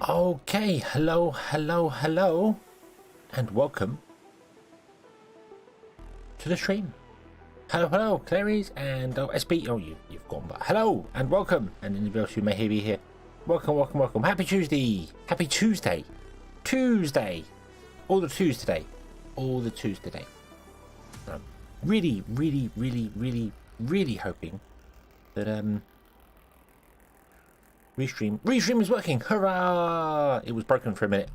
Okay, hello, and welcome to the stream. Hello, Clarice, and SB. Oh, you've gone, but hello, and welcome, and anybody else who may be here. Welcome. Happy Tuesday. Tuesday. All the twos today. I'm really hoping that Restream is working. Hurrah! It was broken for a minute,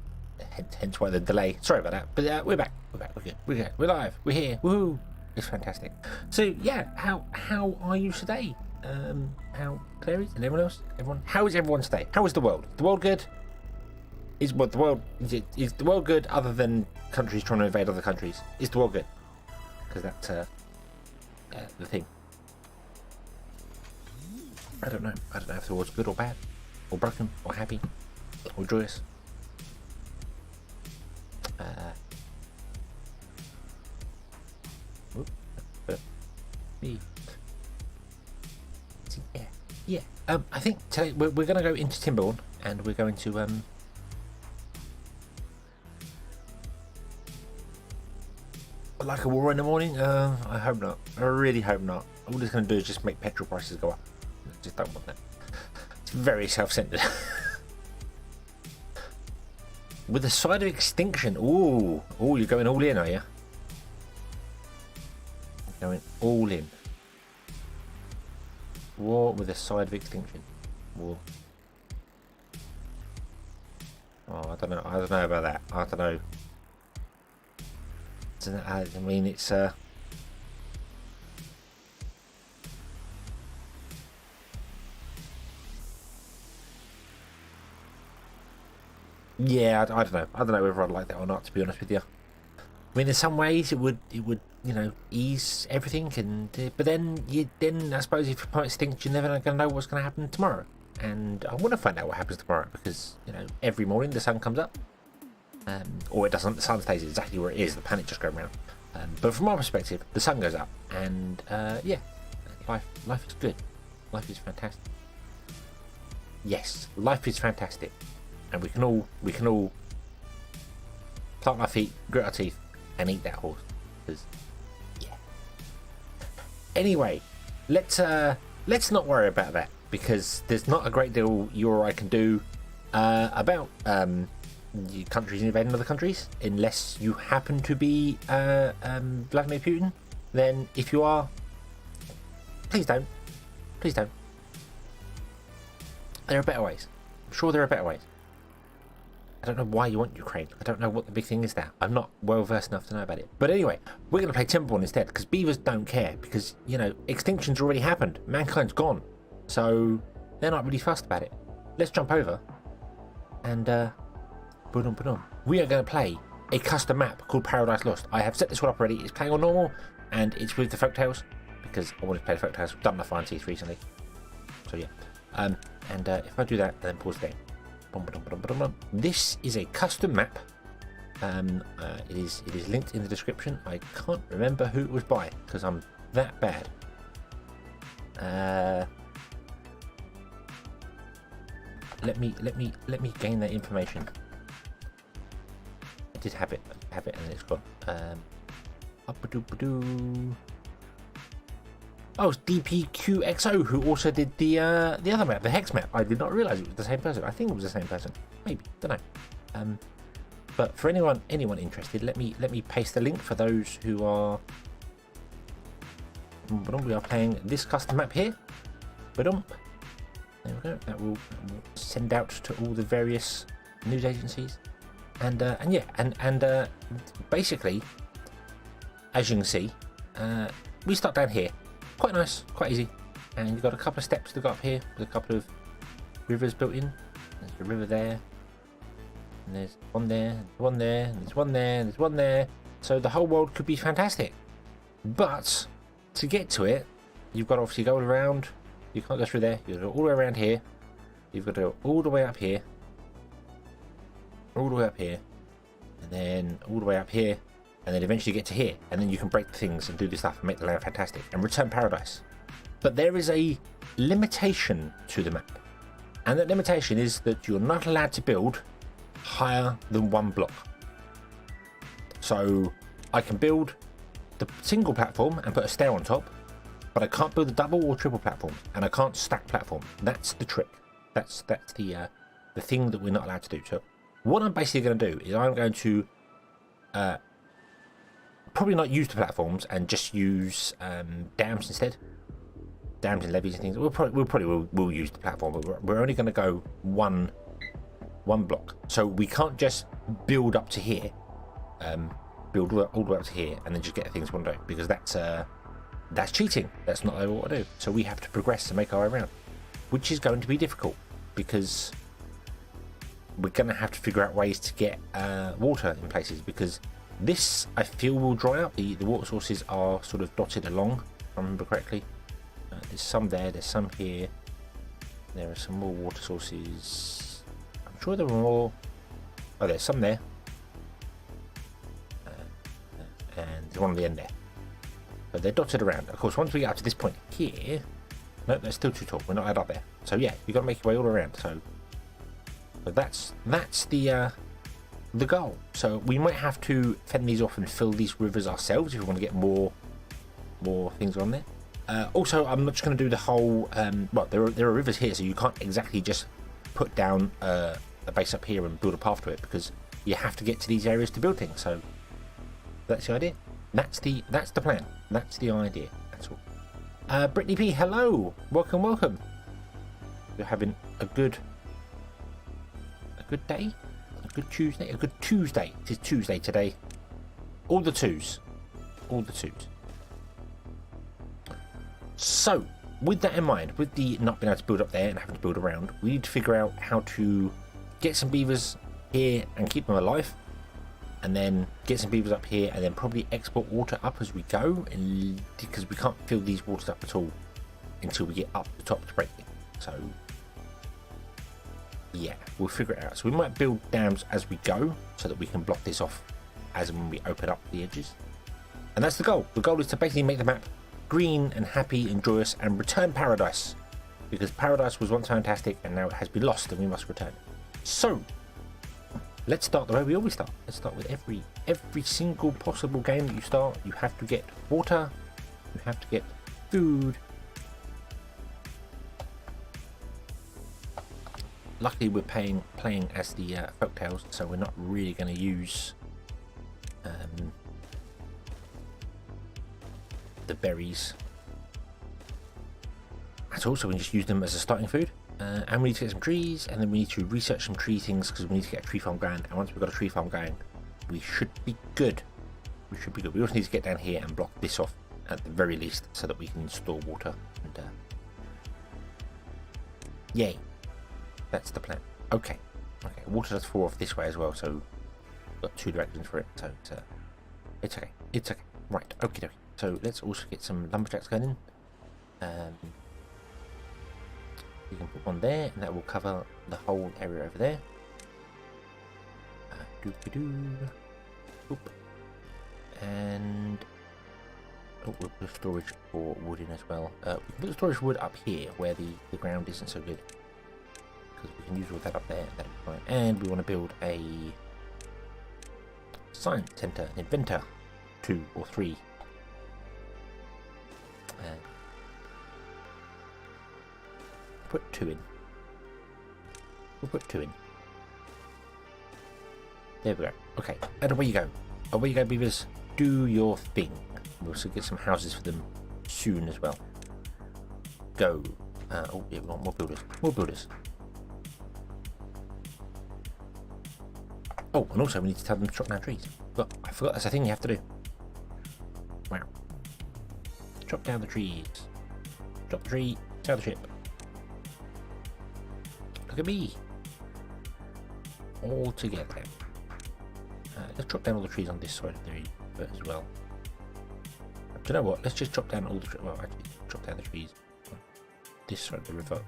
hence why the delay. Sorry about that, but we're back. We're good. We're live. We're here. Woohoo! It's fantastic. So yeah, how are you today? How Clarice and everyone else? How is everyone today? How is the world? The world good? Is the world good other than countries trying to invade other countries? Is the world good? Because that's the thing. I don't know if the world's good or bad, or broken, or happy, or joyous. Yeah. I think today we're going to go into Timberborn, and we're going to like a war in the morning. I hope not. I really hope not. All it's going to do is just make petrol prices go up. I just don't want that. It's very self-centered. With a side of extinction. Ooh, you're going all in, are you? Going all in. War with a side of extinction. War. Oh, I don't know about that. I don't know. I mean, it's yeah, I don't know. I don't know whether I'd like that or not, to be honest with you. I mean, in some ways, it would ease everything, but then I suppose if you promote extinction, you're never going to know what's going to happen tomorrow. And I want to find out what happens tomorrow because every morning the sun comes up, or it doesn't. The sun stays exactly where it is. The planet just goes around. But from my perspective, the sun goes up, and yeah, life is good. Life is fantastic. Yes, life is fantastic. And we can all plant our feet, grit our teeth, and eat that horse. Yeah. Anyway, let's not worry about that because there's not a great deal you or I can do about countries invading other countries, unless you happen to be Vladimir Putin. Then, if you are, please don't. There are better ways. I'm sure there are better ways. I don't know why you want Ukraine. I don't know what the big thing is there. I'm not well versed enough to know about it. But anyway, we're going to play Timberborn instead because beavers don't care because, extinction's already happened. Mankind's gone. So they're not really fussed about it. Let's jump over and we are going to play a custom map called Paradise Lost. I have set this one up already. It's playing on normal and it's with the folktales because I wanted to play the folktales. I've done my Fine Teeth recently. So yeah. If I do that, then pause the game. This is a custom map. It is linked in the description. I can't remember who it was by because I'm that bad. Let me gain that information. I did have it, and it's gone. Oh, it's DPQXO who also did the other map, the Hex map. I did not realise it was the same person. I think it was the same person. Maybe, don't know. But for anyone interested, let me paste the link for those who are. We are playing this custom map here. There we go. That will send out to all the various news agencies, and basically, as you can see, we start down here. Quite nice, quite easy, and you've got a couple of steps to go up here with a couple of rivers built in. There's a river there, and there's one there, and one there, and there's one there, and there's one there. So the whole world could be fantastic. But to get to it, you've got to obviously go around. You can't go through there. You've got to go all the way around here. You've got to go all the way up here, and then all the way up here. And then eventually get to here, and then you can break the things and do this stuff and make the land fantastic and return paradise. But there is a limitation to the map, And that limitation is that you're not allowed to build higher than 1 block. So I can build the single platform and put a stair on top, but I can't build the double or triple platform, and I can't stack platform. That's the trick. That's the thing that we're not allowed to do. So what I'm basically going to do is I'm going to probably not use the platforms and just use dams instead. Dams and levees and things. We'll probably use the platform, but we're only going to go one block. So we can't just build up to here, build all the way up to here, and then just get things we want to do, because that's cheating. That's not what I want to do. So we have to progress and make our way around, which is going to be difficult because we're going to have to figure out ways to get water in places, because this I feel will dry up. The water sources are sort of dotted along, if I remember correctly. There's some there, there's some here. There are some more water sources. I'm sure there are more. Oh, there's some there. And there's one on the end there. But they're dotted around. Of course, once we get up to this point here, no, that's still too tall. We're not allowed up there. So yeah, you've got to make your way all around. So that's the goal. So we might have to fend these off and fill these rivers ourselves if we want to get more things on there. Also, I'm not just going to do the whole. Well, there are rivers here, so you can't exactly just put down a base up here and build a path to it, because you have to get to these areas to build things. So that's the idea. That's the plan. That's the idea. That's all. Brittany P, hello. Welcome. You're having a good day, a good Tuesday. It is Tuesday today. All the twos. So, with that in mind, with the not being able to build up there and having to build around, we need to figure out how to get some beavers here and keep them alive, and then get some beavers up here, and then probably export water up as we go, and because we can't fill these waters up at all until we get up the top to break it. So yeah, we'll figure it out. So we might build dams as we go so that we can block this off as and when we open up the edges, and that's the goal. The goal is to basically make the map green and happy and joyous and return paradise, because paradise was once fantastic and now it has been lost and we must return. So let's start the way we always start. Let's start with every single possible game that you start. You have to get water, you have to get food. Luckily we're playing as the folktales, so we're not really going to use the berries at all, so we can just use them as a starting food. And we need to get some trees, and then we need to research some tree things, because we need to get a tree farm going, and once we've got a tree farm going, we should be good. We also need to get down here and block this off at the very least, so that we can store water, and yay, that's the plan. Okay, water does fall off this way as well, so we've got 2 directions for it, so it's okay, right, okay. So let's also get some lumberjacks going in. We can put one there, and that will cover the whole area over there. Oop. And we'll put storage for wood in as well. We can put the storage wood up here where the ground isn't so good, because we can use all that up there. That'll be fine. And we want to build a science center, an inventor, 2 or 3. Put 2 in. We'll put 2 in. There we go. Okay, and away you go. Away you go, beavers. Do your thing. We'll also get some houses for them soon as well. Go. Oh yeah, we want more builders. Oh, and also we need to tell them to chop down trees. But I forgot that's a thing you have to do. Wow. Chop down the trees. Chop the tree, sail the ship. Look at me. All together. Let's chop down all the trees on this side of the river as well. Do you know what? Let's just chop down all the trees. Well, actually, chop down the trees on this side of the river.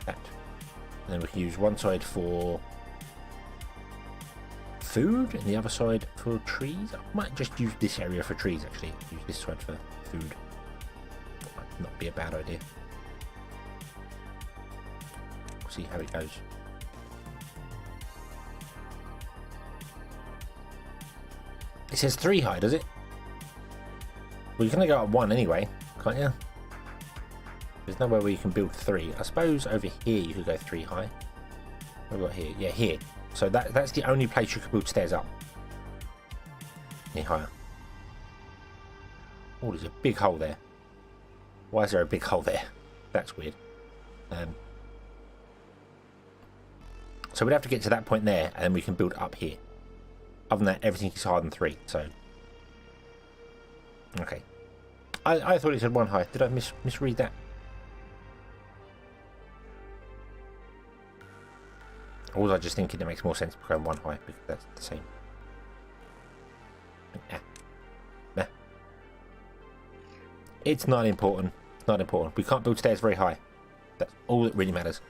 That. And then we can use one side for food and the other side for trees. I might just use this area for trees, actually. Use this side for food. That might not be a bad idea. see how it goes. It says 3 high, does it? Well, you can only go up 1 anyway, can't you? There's nowhere where you can build 3. I suppose over here you could go 3 high. What have we got here? Yeah, here. So that's the only place you could build stairs up. Any higher. Oh, there's a big hole there. Why is there a big hole there? That's weird. So we'd have to get to that point there, and then we can build up here. Other than that, everything is higher than 3, so... Okay. I thought it said 1 high. Did I misread that? Or was I just thinking it makes more sense to go 1 high, because that's the same. Nah. It's not important. It's not important. We can't build stairs very high. That's all that really matters.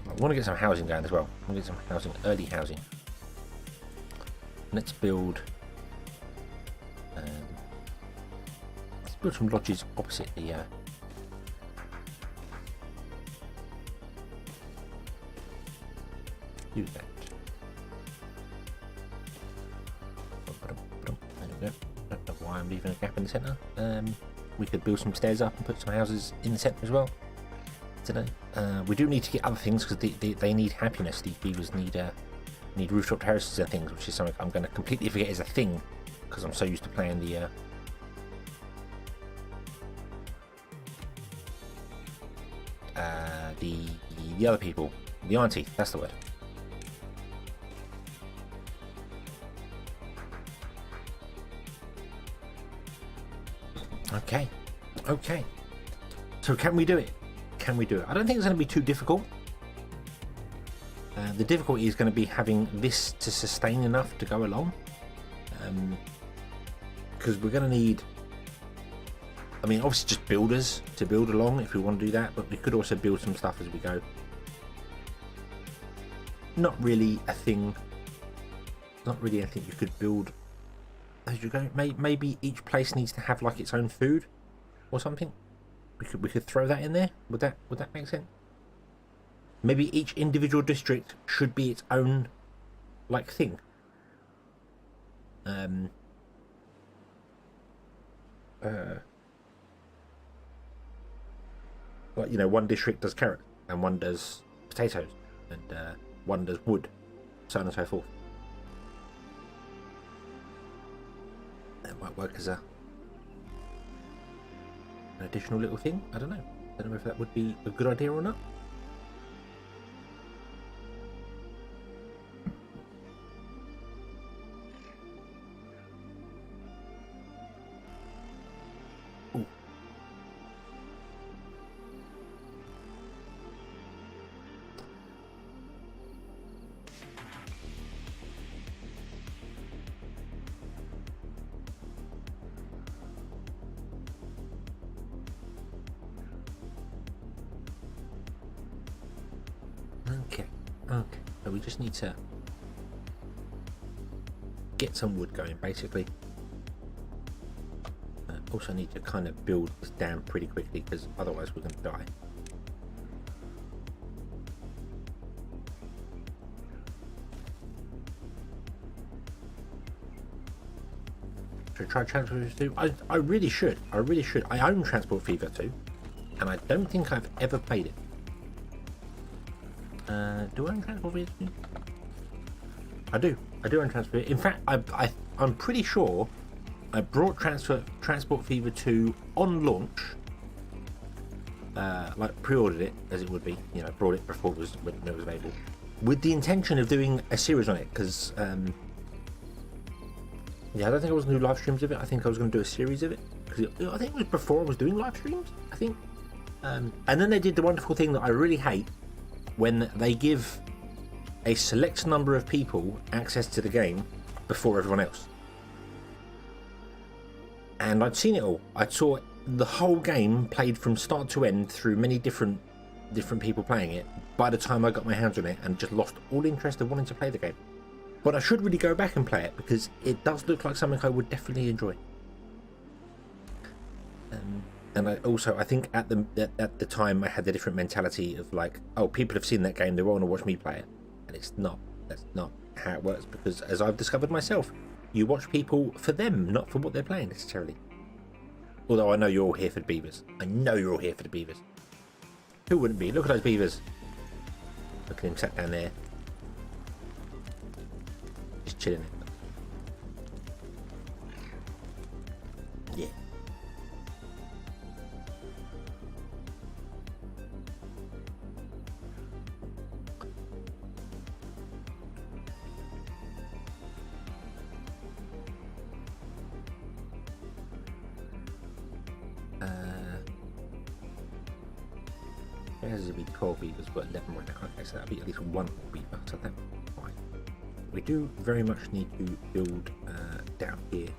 I want to get some housing going as well. I want to get some housing, early housing. Let's build some lodges opposite the do that. There we go. Don't know why I'm leaving a gap in the centre. We could build some stairs up and put some houses in the centre as well today. We do need to get other things because they need happiness. These beavers need rooftop terraces and things, which is something I'm going to completely forget is a thing because I'm so used to playing the other people, the auntie. That's the word. Okay. So can we do it? Can we do it? I don't think it's going to be too difficult. The difficulty is going to be having this to sustain enough to go along. Because we're going to need... I mean, obviously just builders to build along if we want to do that. But we could also build some stuff as we go. Not really a thing. Not really anything you could build as you go. Maybe each place needs to have like its own food or something. We could throw that in there. Would that make sense? Maybe each individual district should be its own like thing. Like, you know, one district does carrot and one does potatoes and one does wood, so on and so forth. That might work as an additional little thing. I don't know. I don't know if that would be a good idea or not. Ooh. Okay, so we just need to get some wood going, basically. Also need to kind of build this dam pretty quickly, because otherwise we're going to die. Should I try Transport Fever 2? I really should. I own Transport Fever 2, and I don't think I've ever played it. Do I own Transport Fever 2? I do own Transport Fever. In fact, I'm pretty sure I brought Transport Fever 2 on launch. Like pre-ordered it, as it would be. You know, brought it before it was when it was available, with the intention of doing a series on it. Because yeah, I don't think I was going to do live streams of it. I think I was going to do a series of it. Because I think it was before I was doing live streams. I think. And then they did the wonderful thing that I really hate, when they give a select number of people access to the game before everyone else. And I'd seen it all. I saw the whole game played from start to end through many different people playing it by the time I got my hands on it, and just lost all interest of wanting to play the game. But I should really go back and play it, because it does look like something I would definitely enjoy. And I think at the time I had the different mentality of like, oh, people have seen that game, they want to watch me play it, and it's not. That's not how it works, because as I've discovered myself, you watch people for them, not for what they're playing necessarily. Although I know you're all here for the beavers. I know you're all here for the beavers. Who wouldn't be? Look at those beavers. Look at him sat down there, just chilling. Yeah. There's to be 12 beavers, but 11 right now. Okay, so that'll be at least one beaver, so that's fine. We do very much need to build down here.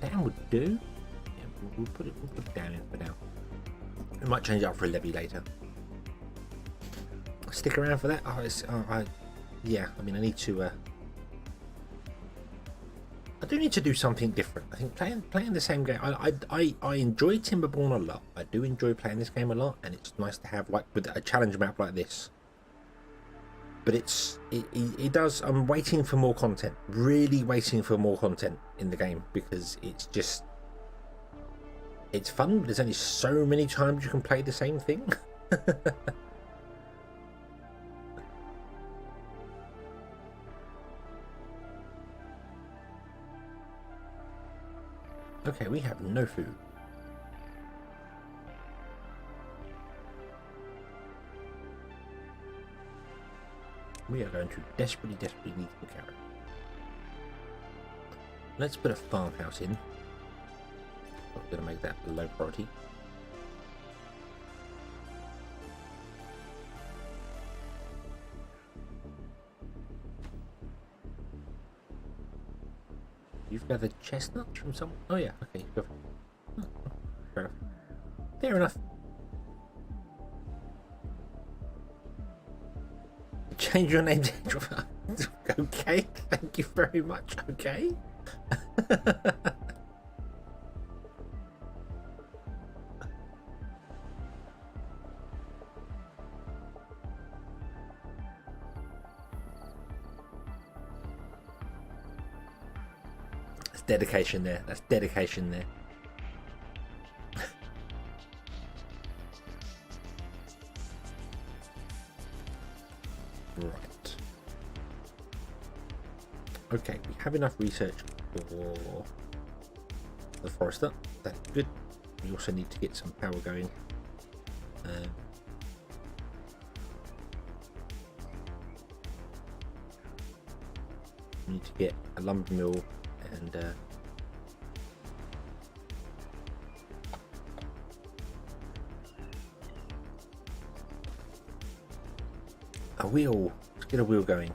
Down would do. Yeah, we'll put it down in for now. We might change it up for a levy later. Stick around for that. Yeah, I mean, I need to. I do need to do something different. I think playing the same game. I enjoy Timberborn a lot. I do enjoy playing this game a lot, and it's nice to have like with a challenge map like this. But it does. I'm waiting for more content. Really waiting for more content in the game, because it's fun, but there's only so many times you can play the same thing. Okay, we have no food. We are going to desperately need some carrot. Let's put a farmhouse in. I'm going to make that a low priority. You've gathered chestnuts from someone? Oh yeah, okay, go for it. Fair enough. Fair enough. Change your name to okay, thank you very much, okay. That's dedication there. That's dedication there. Right. Okay, we have enough research for the forester. That's good. We also need to get some power going. We need to get a lumber mill and a wheel. Let's get a wheel going.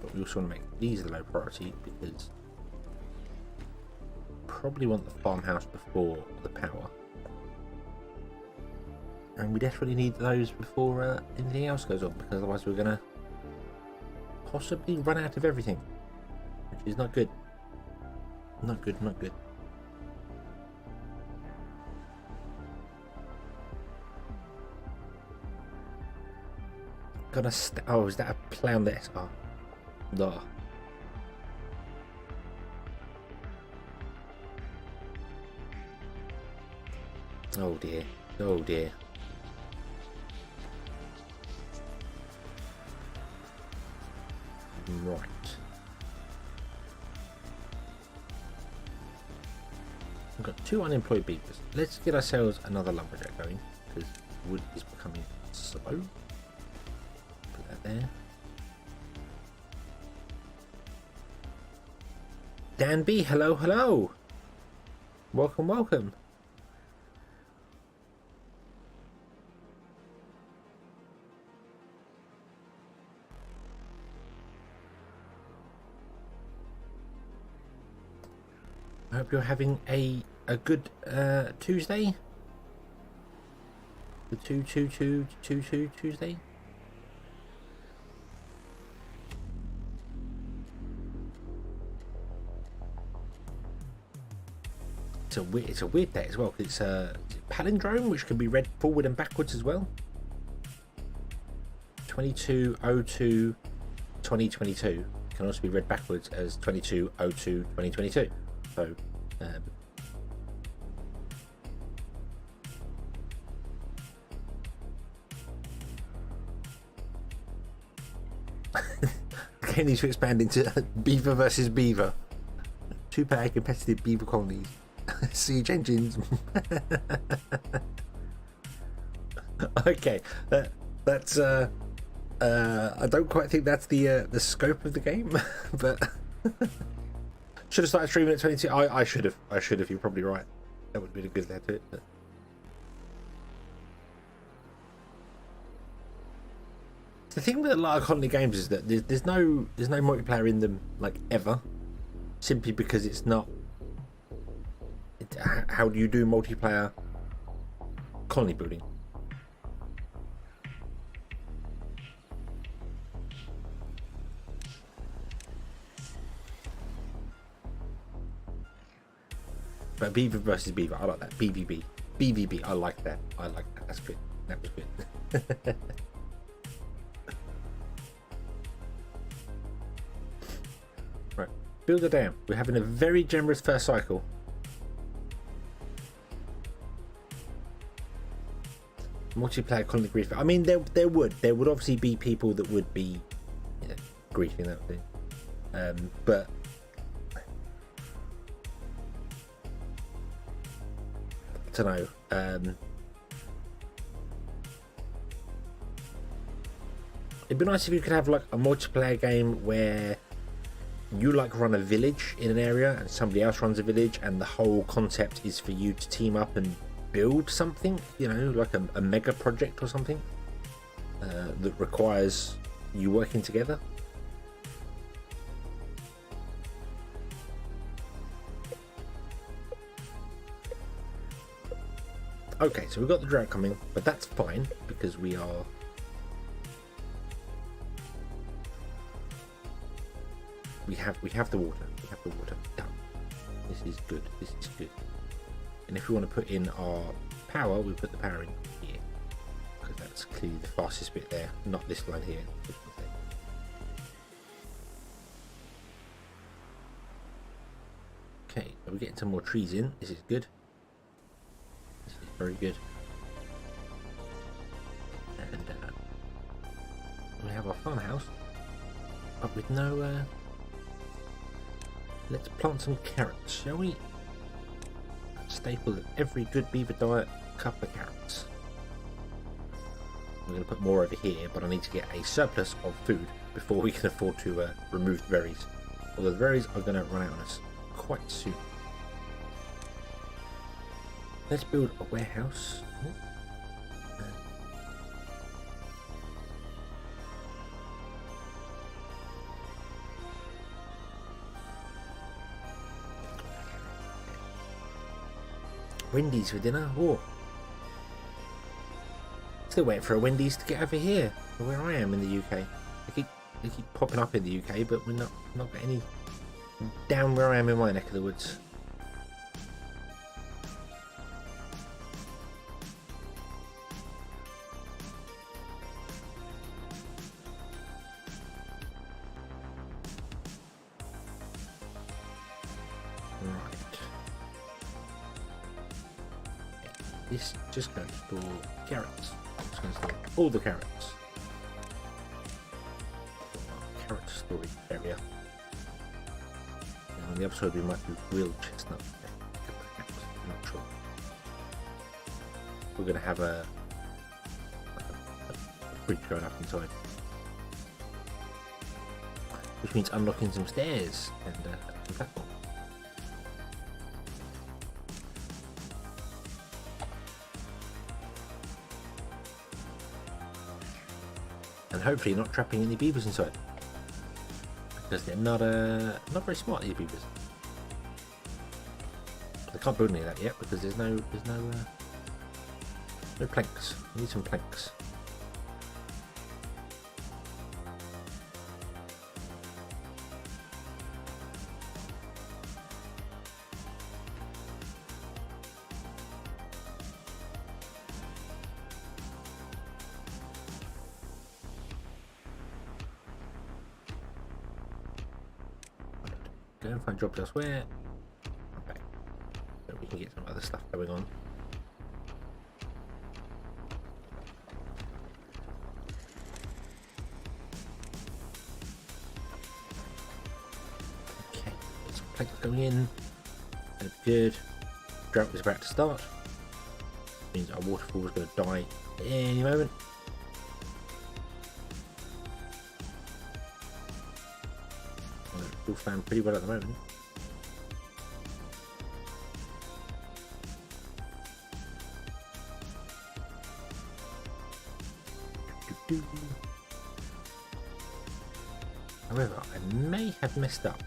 But we also want to make these a low priority, because probably want the farmhouse before the power. And we desperately need those before anything else goes on, because otherwise we're going to possibly run out of everything, which is not good. Not good, not good. Oh, is that a play on this? Oh, no. Oh dear. Oh dear. Right. We've got 2 unemployed beavers. Let's get ourselves another lumberjack going, because wood is becoming slow. Put that there. Dan B, hello, hello. Welcome, welcome. hope you're having a good Tuesday. The 2-2-2-2-2 Tuesday. It's a weird day as well, because it's a palindrome, which can be read forward and backwards as well. 2202 2022 can also be read backwards as 2202 2022. So the game needs to expand into Beaver versus Beaver. 2-player competitive Beaver colonies. Siege engines. Okay, that's I don't quite think that's the scope of the game, but should have started streaming at 22. I should have. You're probably right. That would have been a good lead to it. But... the thing with a lot of colony games is that there's no multiplayer in them, like, ever, simply because it's not. How do you do multiplayer colony building? But Beaver versus Beaver, I like that. BVB, I like that. That's good. That was good. Right, build a dam. We're having a very generous first cycle. Multiplayer colony grief. I mean, there would obviously be people that would be, griefing that thing. But I don't know. It'd be nice if you could have like a multiplayer game where you like run a village in an area and somebody else runs a village, and the whole concept is for you to team up and build something, like a mega project or something that requires you working together. Okay, so we've got the drought coming, but that's fine because we have the water. Done. This is good. And if we want to put in our power, we put the power in here, because that's clearly the fastest bit there, not this line here. Okay, we're getting some more trees in. This is good. This is very good. And we have our farmhouse, but with no... let's plant some carrots, shall we? Staple of every good beaver diet, a couple of carrots. I'm going to put more over here, but I need to get a surplus of food before we can afford to remove the berries. Although the berries are going to run out on us quite soon. Let's build a warehouse. Wendy's for dinner? Oh. Still waiting for a Wendy's to get over here, where I am in the UK. They keep popping up in the UK, but we're not got any down where I am in my neck of the woods. This just goes for carrots. It's going to store all the carrots. Carrot storage area. And on the other side we might do grilled chestnut. I'm not sure. We're going to have a fridge going up inside, which means unlocking some stairs and some platforms. And hopefully not trapping any beavers inside, because they're not very smart, these beavers. can't build any of that yet because there's no planks. We need some planks. Go and find jobs elsewhere. Okay. So we can get some other stuff going on. Okay, get some planks going in. That's good. Drought is about to start. Means our waterfall is going to die any moment. Still fan pretty well at the moment. However, I may have messed up.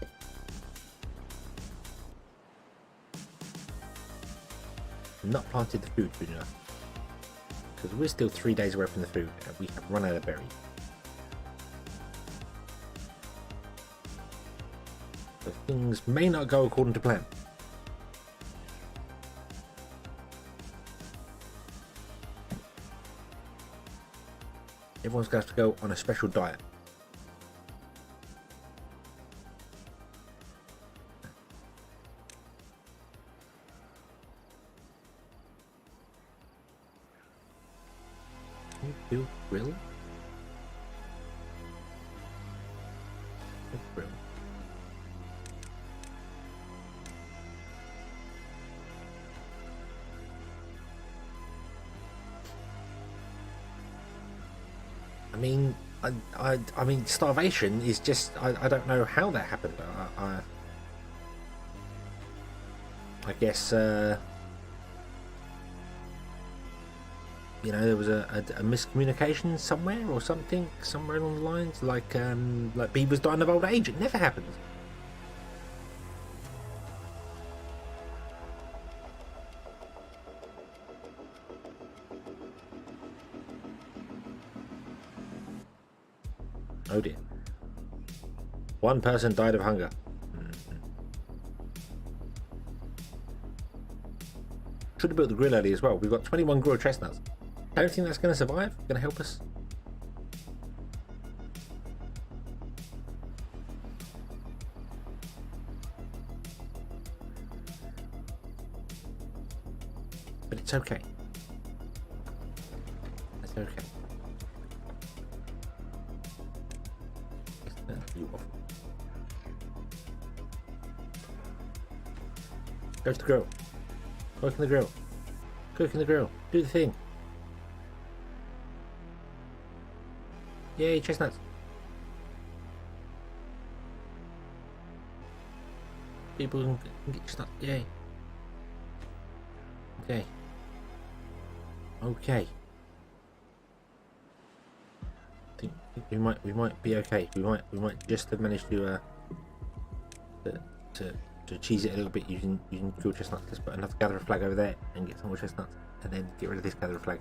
Not planted the food soon enough. Because we're still 3 days away from the food and we have run out of berries. So things may not go according to plan. Everyone's going to have to go on a special diet. Can you build grill? Grill. I mean, starvation is just, I don't know how that happened. I guess, you know, there was a miscommunication somewhere or something, somewhere along the lines, like beavers dying of old age. It never happens. Oh dear. One person died of hunger. Should have built the grill early as well. We've got 21 grilled chestnuts. I don't think that's going to survive. Going to help us. But it's okay. It's okay. You off. Go to the grill. Work in the grill. Cook in the grill. Do the thing. Yay, chestnuts. People can get chestnuts. Yay. Okay. Okay. I think we might be okay. We might just have managed to cheese it a little bit using grilled chestnuts. Let's put another gatherer flag over there and get some more chestnuts, and then get rid of this gatherer flag.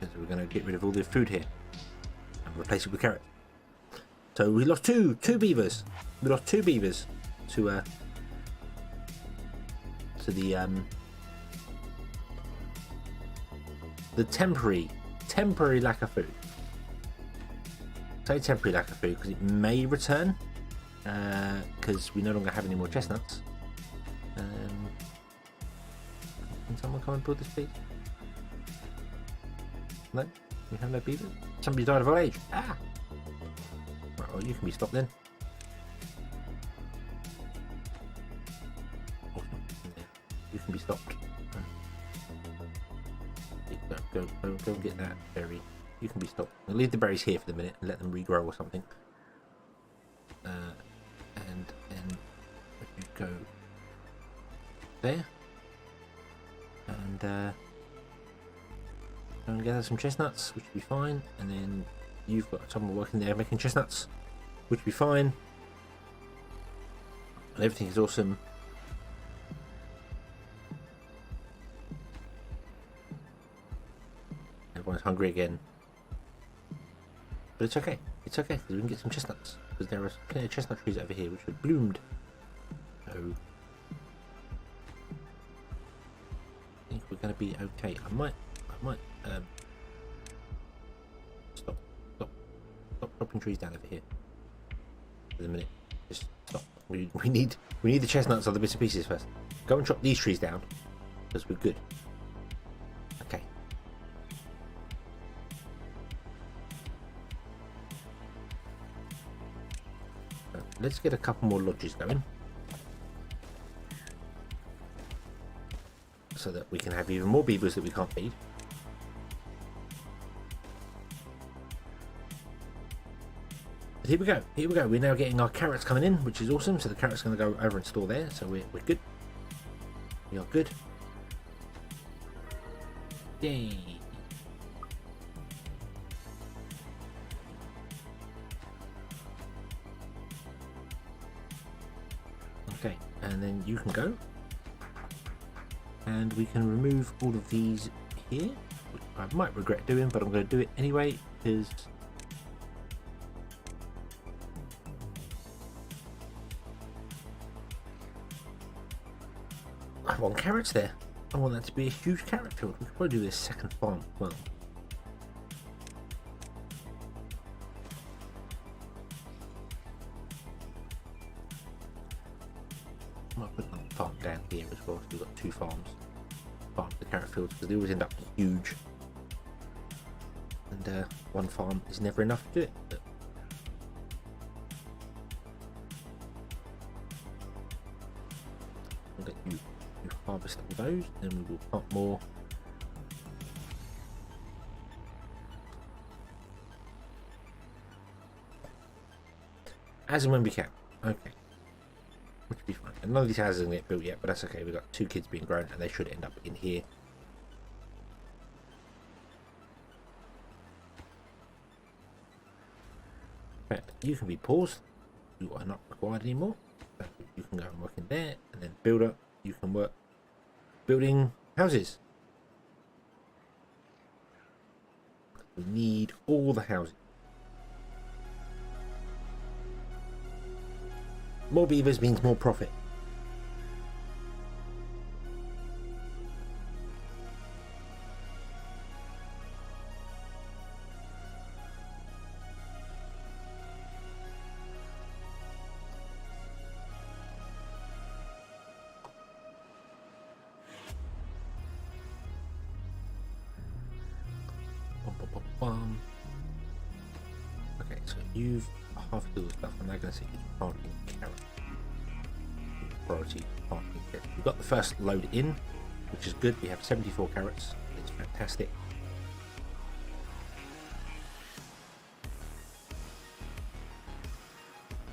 So we're going to get rid of all the food here and replace it with carrots. So we lost two beavers. We lost 2 beavers to the temporary lack of food. Say temporary lack of food because it may return because we no longer have any more chestnuts. Can someone come and build this, please? No, we have no beavers. Somebody died of old age. Ah. Right, well, you can be stopped then. You can be stopped. Go and get that berry. You can be stopped. I'll leave the berries here for the minute and let them regrow or something. And you go there and go and gather some chestnuts, which will be fine. And then you've got someone working there making chestnuts, which will be fine. And everything is awesome. Everyone's hungry again. But it's okay. It's okay, because we can get some chestnuts. Because there are plenty of chestnut trees over here which have bloomed. So I think we're going to be okay. I might stop chopping trees down over here for the minute. Just stop. We need the chestnuts or the bits and pieces first. Go and chop these trees down because we're good. Okay. Let's get a couple more lodges going so that we can have even more beavers that we can't feed. But here we go. We're now getting our carrots coming in, which is awesome. So the carrots are going to go over and store there. So we're good. We are good. Yay. Okay, and then you can go. And we can remove all of these here, which I might regret doing, but I'm going to do it anyway, because I want carrots there. I want that to be a huge carrot field. We could probably do this second farm as well. I might put another farm down here as well, so we've got two farms. Farm the carrot fields, because they always end up huge. And one farm is never enough to do it. But I'll let you harvest all those, then we will plant more. As and when we can. Okay. Which would be fine. And none of these houses are get built yet, but that's okay. We've got two kids being grown and they should end up in here. In fact, you can be paused. You are not required anymore. So you can go and work in there, and then builder, you can work building houses. We need all the houses. More beavers means more profit. Okay, so you've half the stuff, and they're going to say it's planting carrot. Priority planting carrot. We've got the first load in, which is good. We have 74 carrots. It's fantastic.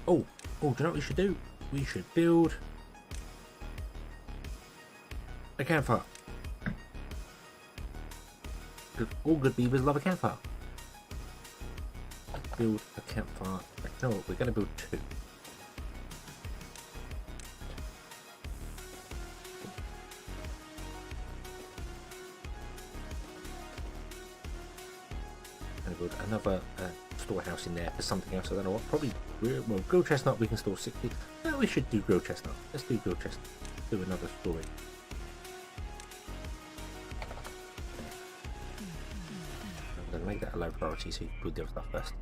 Oh, do you know what we should do? We should build a campfire. All good beavers love a campfire. Let's build a campfire. Right, you know what? We're going to build two. Going to build another storehouse in there for something else. I don't know what. Probably, well, grilled chestnut. We can store 60. No, we should do grilled chestnut. Let's do grilled chestnut. Do another storage. Make that a low priority so you can put the other stuff first.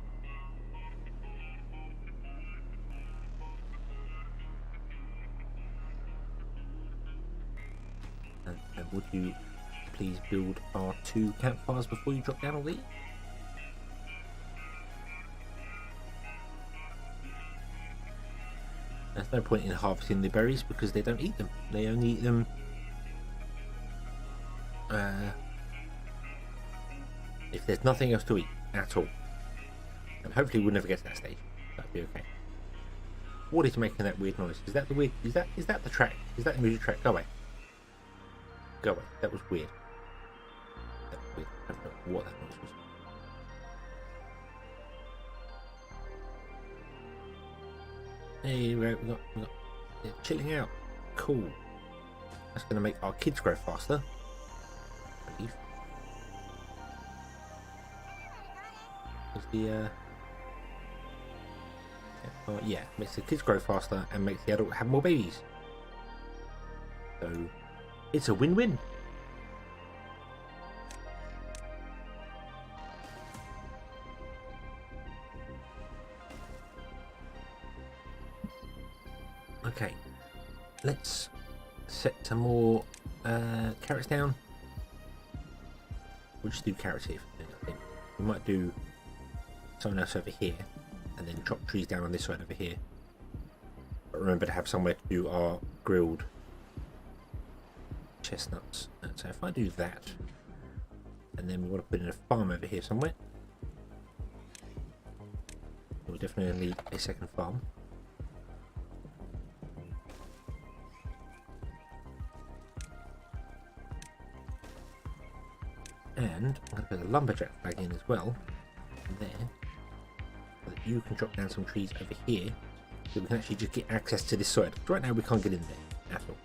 And would you please build our 2 campfires before you drop down all these? There's no point in harvesting the berries because they don't eat them. They only eat them if there's nothing else to eat at all. And hopefully we'll never get to that stage. That'll be okay. What is making that weird noise? Is that the weird is that the track? Is that the music track? Go away. Go away. That was weird. That was weird. I don't know what that noise was. There you go, we got They're chilling out. Cool. That's going to make our kids grow faster. I believe. Yeah, makes the kids grow faster and makes the adult have more babies. So it's a win-win. Okay, let's set some more carrots down. We'll just do carrots here. I think we might do something else over here, and then chop trees down on this side over here. But remember to have somewhere to do our grilled chestnuts. So if I do that, and then we want to put in a farm over here somewhere, we'll definitely need a second farm. And I'm going to put a lumberjack flag in as well, there, so that you can drop down some trees over here, so we can actually just get access to this side. Right now we can't get in there at all.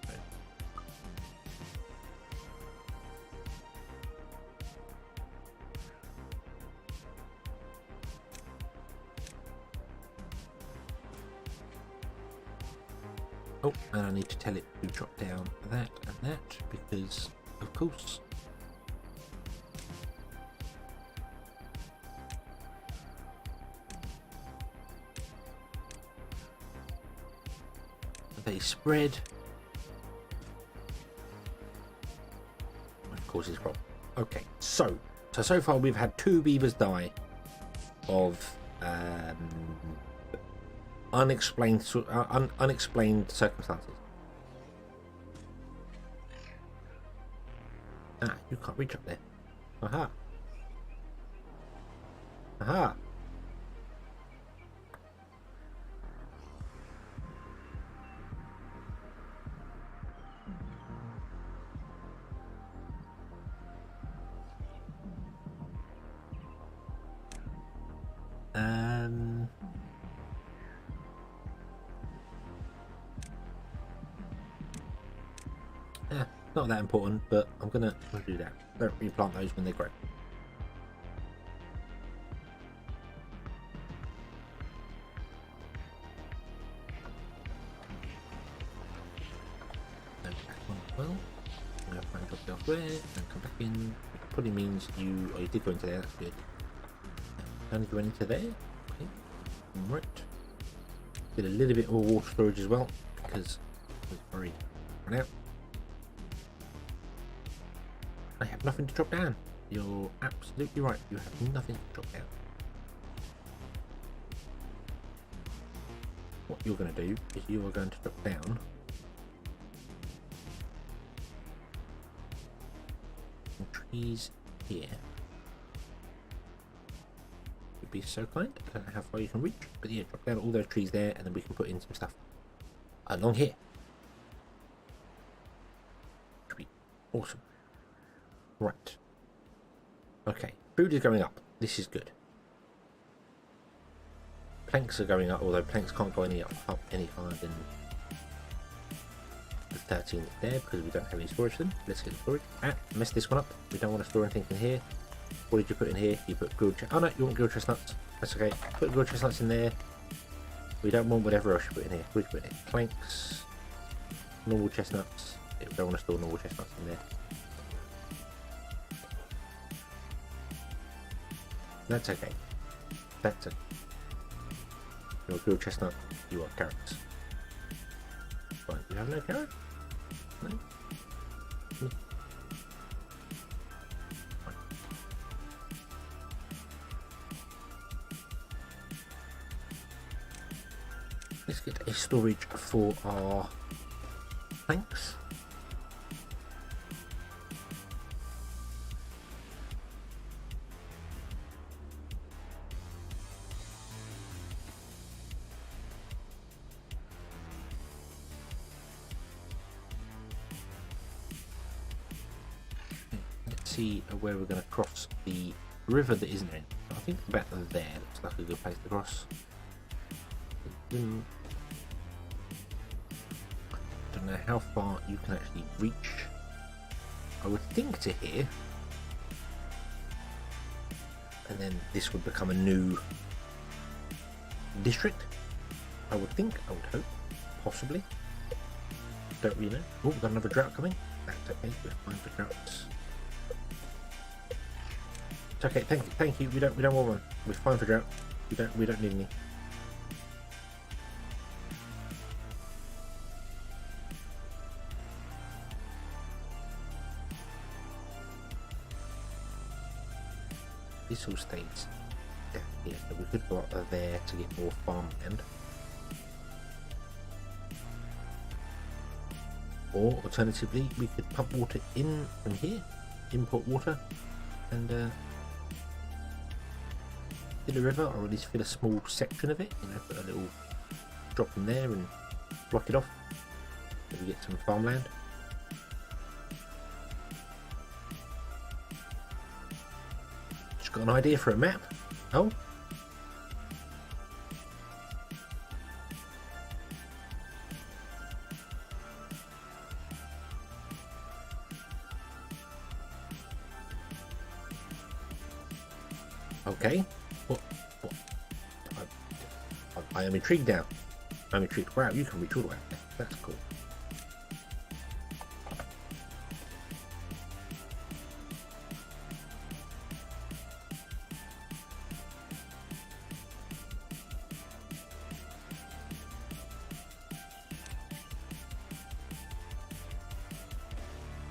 So. Oh, and I need to tell it to drop down that and that, because of course. They spread. Of course, it's problem. Okay, so far we've had 2 beavers die of unexplained circumstances. Ah, you can't reach up there. Aha. Aha. Yeah, not that important, but I'm gonna do that. Don't replant those when they grow. Back on as well. I'm gonna find drop elsewhere and come back in. Which probably means you did go into there, that's good. Only going into there. Okay. Right. Did a little bit more water storage as well, because we've already run out. I have nothing to drop down. You're absolutely right. You have nothing to drop down. What you're going to do is you are going to drop down some trees here. You'd be so kind. I don't know how far you can reach, but yeah, drop down all those trees there, and then we can put in some stuff along here. Should be awesome. Right. Okay. Food is going up. This is good. Planks are going up, although planks can't go any up any higher than the 13 there because we don't have any storage for them. Let's get storage. Ah, messed this one up. We don't want to store anything in here. What did you put in here? You put grilled chestnuts. Oh no, you want grilled chestnuts. That's okay. Put grilled chestnuts in there. We don't want whatever else you put in here. What did you put in here? Planks. Normal chestnuts. Yeah, we don't want to store normal chestnuts in there. That's okay. That's okay. You're a grilled chestnut. You are carrots. Fine. You have no carrot? No? Fine. Let's get a storage for our planks. See where we're going to cross the river that isn't in. I think about there looks like a good place to cross. don't know how far you can actually reach. I would think to here, and then this would become a new district. I would think, I would hope, possibly. Don't really know. Oh, we've got another drought coming. That's okay, we're fine for droughts. It's okay, thank you. We don't want one. We're fine for drought. We don't need any. This all stays down here, so we could go up there to get more farmland. Or alternatively, we could pump water in from here, import water, and fill a river, or at least fill a small section of it. You know, put a little drop in there and block it off, so we get some farmland. Just got an idea for a map. Oh. Okay. What? I am intrigued now. I'm intrigued. Wow, you can reach all the way up there. That's cool.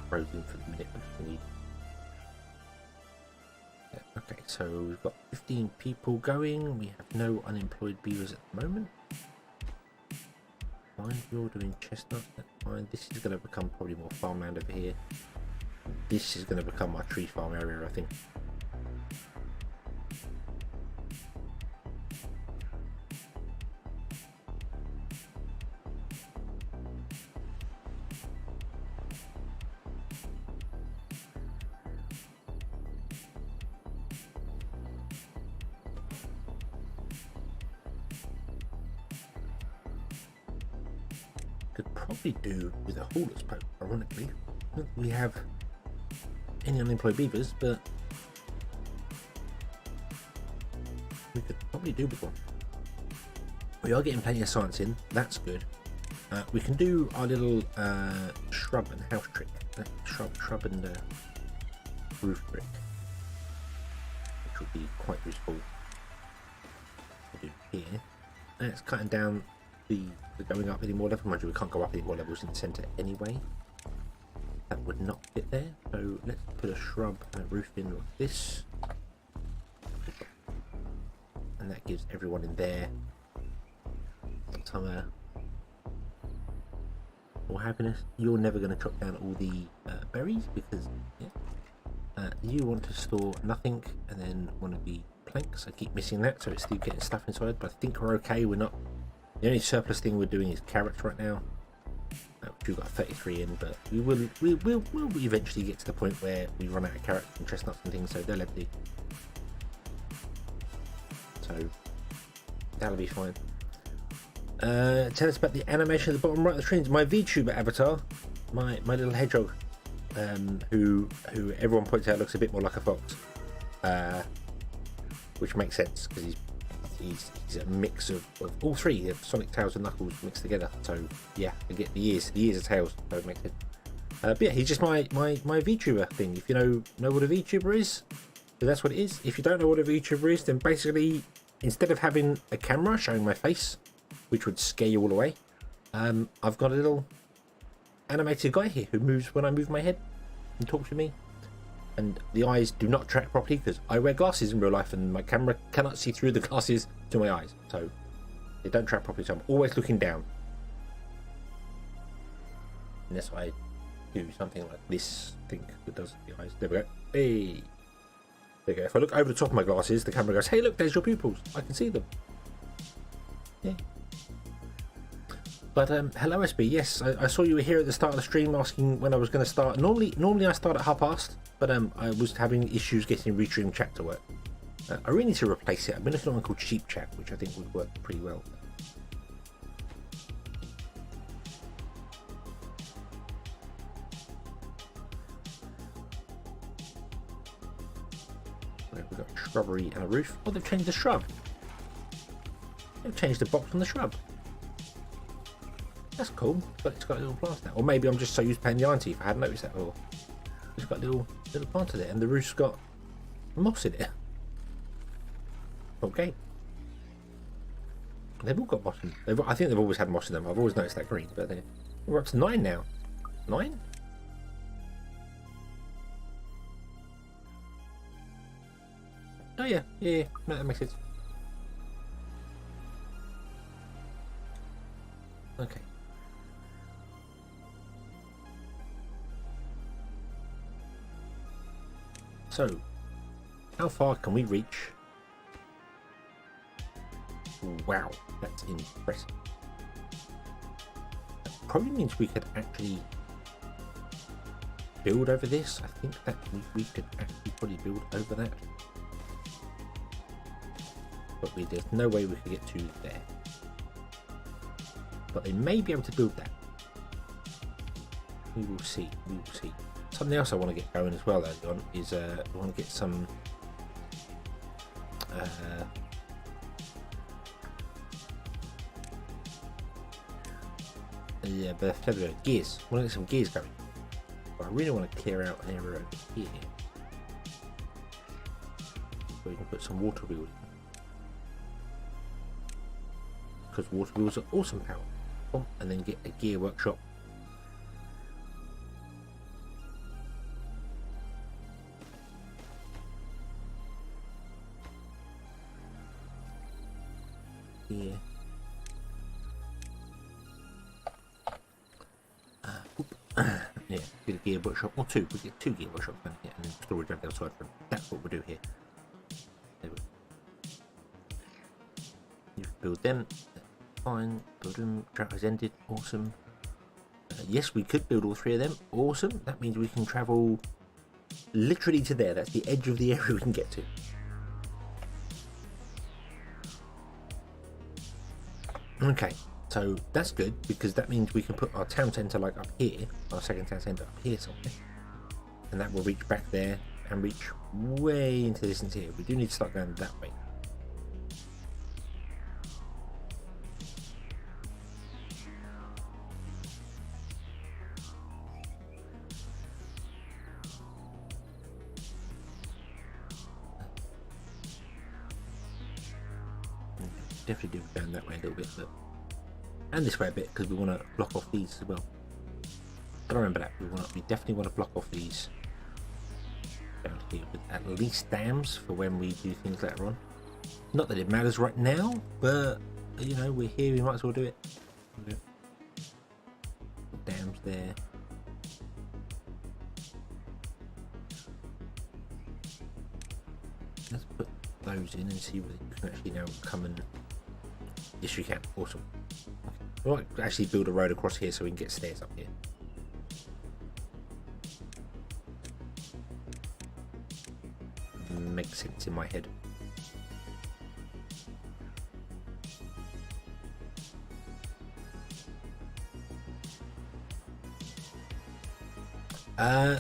Frozen for the minute. Okay, so we've got 15 people going. We have no unemployed beavers at the moment. Fine, you're doing chestnut. That's fine. This is going to become probably more farmland over here. This is going to become my tree farm area, I think. Could probably do with a hauler's boat, ironically. Not that we have any unemployed beavers, but we could probably do with one. We are getting plenty of science in, that's good. We can do our little shrub and house trick. Shrub and roof trick, which would be quite useful to do here. And it's cutting down the going up any more levels. Mind you, we can't go up any more levels in the centre anyway. That would not fit there. So let's put a shrub and a roof in like this, and that gives everyone in there some more happiness. You're never going to chop down all the berries because you want to store nothing, and then one of the planks. I keep missing that, so it's still getting stuff inside. But I think we're okay. We're not. The only surplus thing we're doing is carrots right now. We've got 33 in, but we will eventually get to the point where we run out of carrots and chestnuts and things, so they'll empty. So that'll be fine. Tell us about the animation at the bottom right of the screen. My VTuber avatar, my little hedgehog, who everyone points out looks a bit more like a fox, which makes sense because he's a mix of all three of Sonic, Tails and Knuckles mixed together. So yeah, I get the ears of Tails, so it makes it. But yeah, he's just my VTuber thing. If you know what a VTuber is, then that's what it is. If you don't know what a VTuber is, then basically instead of having a camera showing my face, which would scare you all away, I've got a little animated guy here who moves when I move my head and talks to me. And the eyes do not track properly because I wear glasses in real life and my camera cannot see through the glasses to my eyes, so they don't track properly, so I'm always looking down unless I do something like this thing that does the eyes. There we go. Hey, there we go. If I look over the top of my glasses, the camera goes, hey look, there's your pupils, I can see them. Yeah. But hello SB, yes, I saw you were here at the start of the stream asking when I was going to start. Normally I start at 1:30, but I was having issues getting Restream chat to work. I really need to replace it. I've been looking at one called Cheap Chat, which I think would work pretty well. We've got a shrubbery and a roof. Oh, they've changed the shrub. They've changed the box on the shrub. That's cool, but it's got a little plant now. Or maybe I'm just so used to paying the auntie if I hadn't noticed that before. It's got a little plant in it, and the roof's got moss in it. Okay. They've all got moss in them. I think they've always had moss in them. I've always noticed that green, but we're up to 9 now. 9? Oh yeah, yeah, no, that makes sense. Okay. So, how far can we reach? Wow, that's impressive. That probably means we could actually build over this. I think that we could actually probably build over that. But there's no way we could get to there. But they may be able to build that. We will see. We will see. Something else I want to get going as well early on is I want to get some gears. I want to get some gears going. But I really want to clear out an area over here so we can put some water wheels in. Because water wheels are awesome power. And then get a gear workshop. Here. Yeah, get a gear workshop or two. We get 2 gear workshops down here and then storage on the other side from. That's what we'll do here. There we go. You build them. Fine, build them. Drought has ended. Awesome. Yes, we could build all 3 of them. Awesome. That means we can travel literally to there. That's the edge of the area we can get to. Okay, so that's good because that means we can put our town centre like up here, our second town centre up here somewhere, and that will reach back there and reach way into the distance here. We do need to start going that way. Definitely do going that way a little bit, but and this way a bit because we want to block off these as well. Gotta remember that we definitely want to block off these down here with at least dams for when we do things later on. Not that it matters right now, but you know we're here, we might as well do it. Dams there. Let's put those in and see whether you can actually now come and. Yes, you can. Awesome. Okay. We might actually build a road across here so we can get stairs up here. Makes sense in my head.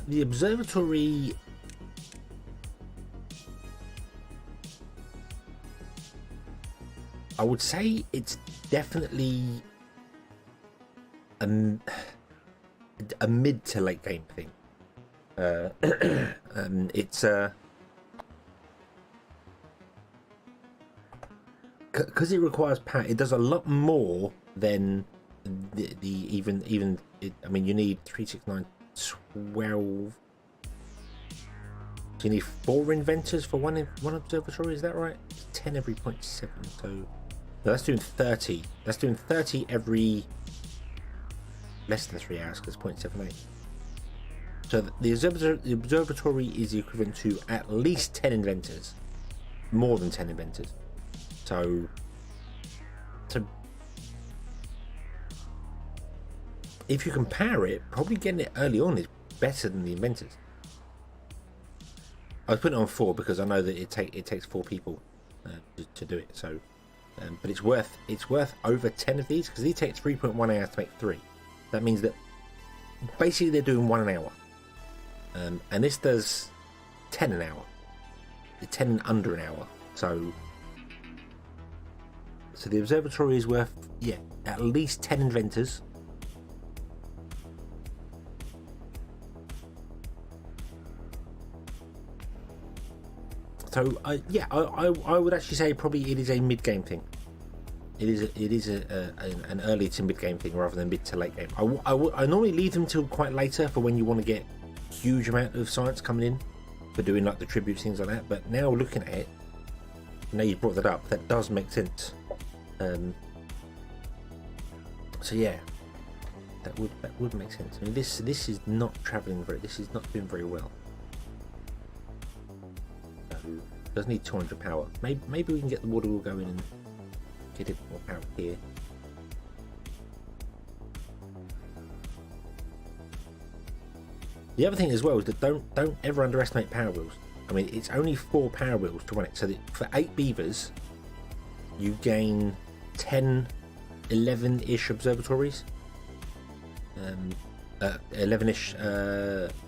The observatory. I would say it's definitely a mid to late game thing. It's because it requires power. It does a lot more than the even. I mean, you need 3, 6, 9, 12. So you need 4 inventors for one observatory. Is that right? 10 every 0.7. So. No, that's doing 30. That's doing 30 every less than 3 hours because 0.78. So the observatory is equivalent to at least 10 inventors, more than 10 inventors. So if you compare it, probably getting it early on is better than the inventors. I was putting it on 4 because I know that it takes 4 people to do it. So. But it's worth over 10 of these because these take 3.1 hours to make 3. That means that basically they're doing 1 an hour, and this does 10 an hour. 10 in under an hour. So the observatory is worth, yeah, at least 10 inventors. So yeah, I would actually say probably it is a mid-game thing. It is an early to mid-game thing rather than mid to late game. I normally leave them till quite later for when you want to get huge amount of science coming in for doing like the tributes, things like that. But now looking at it, now you brought that up, that does make sense. So yeah, that would make sense. I mean, this is not traveling very. This is not doing very well. So it does need 200 power. Maybe we can get the water wheel going and get it more power here. The other thing as well is that don't ever underestimate power wheels. I mean, it's only 4 power wheels to run it. So that for 8 beavers, you gain 10, 11-ish observatories, 11-ish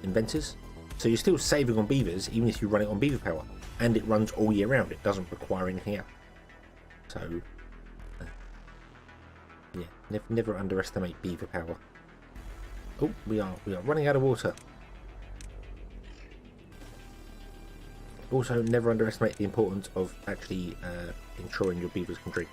inventors. So you're still saving on beavers, even if you run it on beaver power, and it runs all year round. It doesn't require anything else. So yeah, never underestimate beaver power. Oh, we are running out of water. Also, never underestimate the importance of actually ensuring your beavers can drink.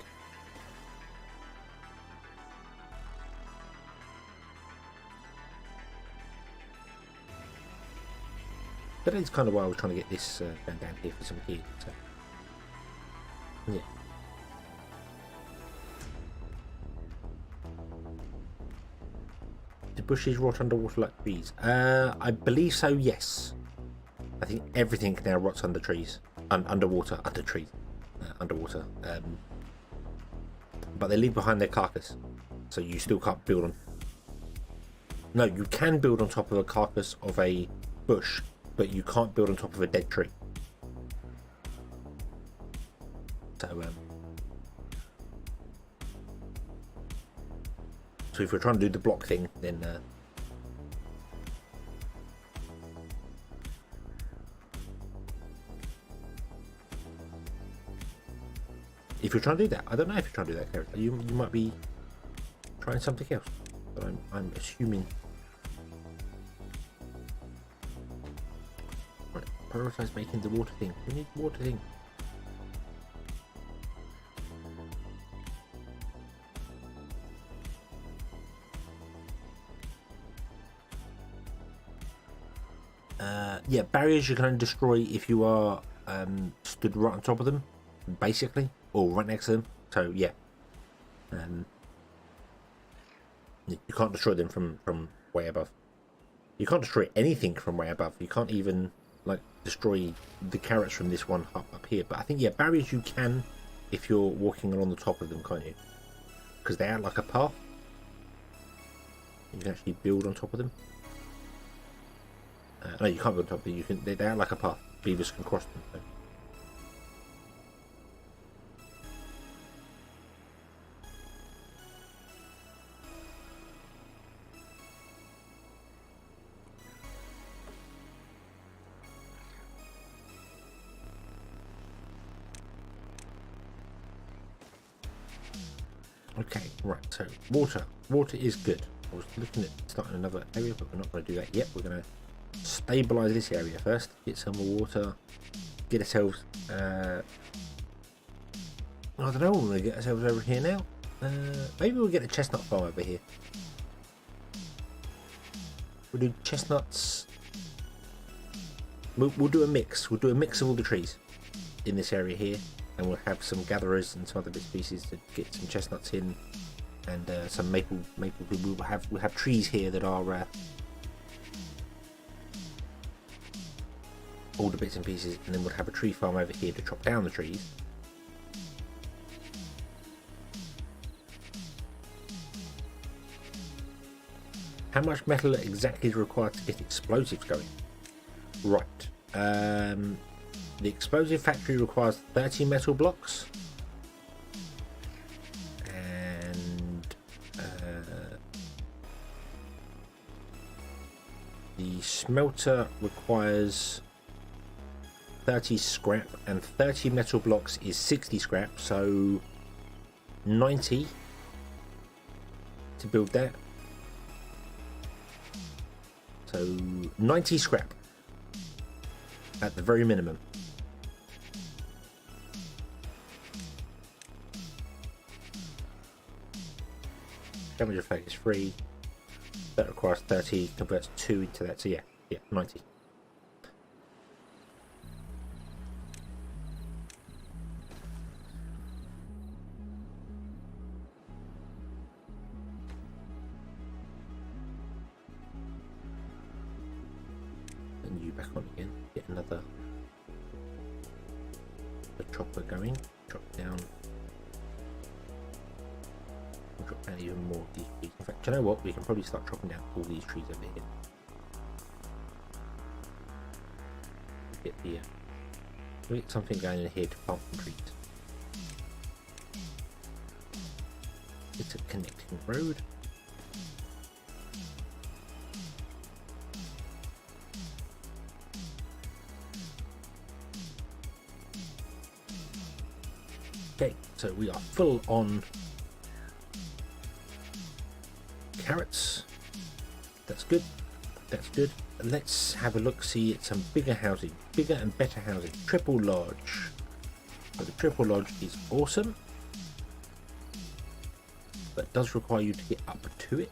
But that's kind of why I was trying to get this down here for some kids. So, yeah. Do bushes rot underwater like trees? I believe so, yes. I think everything now rots under trees. Underwater. Underwater. But they leave behind their carcass. So you still can't build on... No, you can build on top of a carcass of a bush, but you can't build on top of a dead tree. So if we're trying to do the block thing, then if you're trying to do that, I don't know if you're trying to do that, character. You might be trying something else, but I'm assuming. Right, prioritize making the water thing. We need the water thing. Yeah, barriers you can only destroy if you are stood right on top of them, basically, or right next to them. So yeah, you can't destroy them from way above. You can't destroy anything from way above. You can't even like destroy the carrots from this one up here. But I think, yeah, barriers you can if you're walking along the top of them, can't you? Because they act like a path. You can actually build on top of them. No, you can't build on top of them. You can. They act like a path. Beavers can cross them. So. Okay, right, so water is good. I was looking at starting another area, but we're not going to do that yet. We're going to stabilise this area first, get some more water, get ourselves, I don't know, we're going to get ourselves over here now. Maybe we'll get a chestnut farm over here. We'll do chestnuts. We'll do a mix. We'll do a mix of all the trees in this area here. And we'll have some gatherers and some other bits and pieces to get some chestnuts in, and some maple. We'll have trees here that are all the bits and pieces, and then we'll have a tree farm over here to chop down the trees. How much metal exactly is required to get explosives going? Right. The explosive factory requires 30 metal blocks, and the smelter requires 30 scrap, and 30 metal blocks is 60 scrap, so 90 to build that. So 90 scrap at the very minimum. Damage effect is free. That requires 30, converts 2 into that, so yeah, 90. And you back on again, get another chopper going, chop down. Drop down even more of these trees. In fact, do you know what? We can probably start chopping down all these trees over here. Get something going in here to plant some trees. It's a connecting road. Okay, so we are full on carrots. That's good. That's good. Let's have a look, see at some bigger housing, bigger and better housing. Triple lodge. So the triple lodge is awesome, but does require you to get up to it.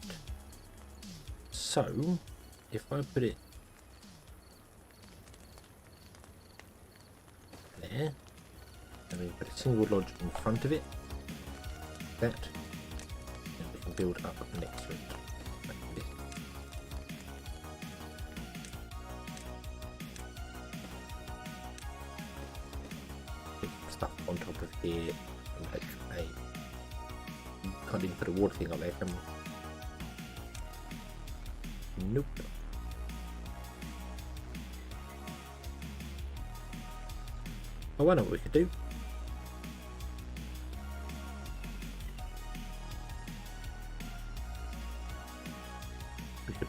So if I put it there, and we put a single lodge in front of it, that, and we can build up next to it. Like this. Put stuff on top of here, like a, you can't even put a water thing on there, can we? Nope. Oh, I know what we could do. We could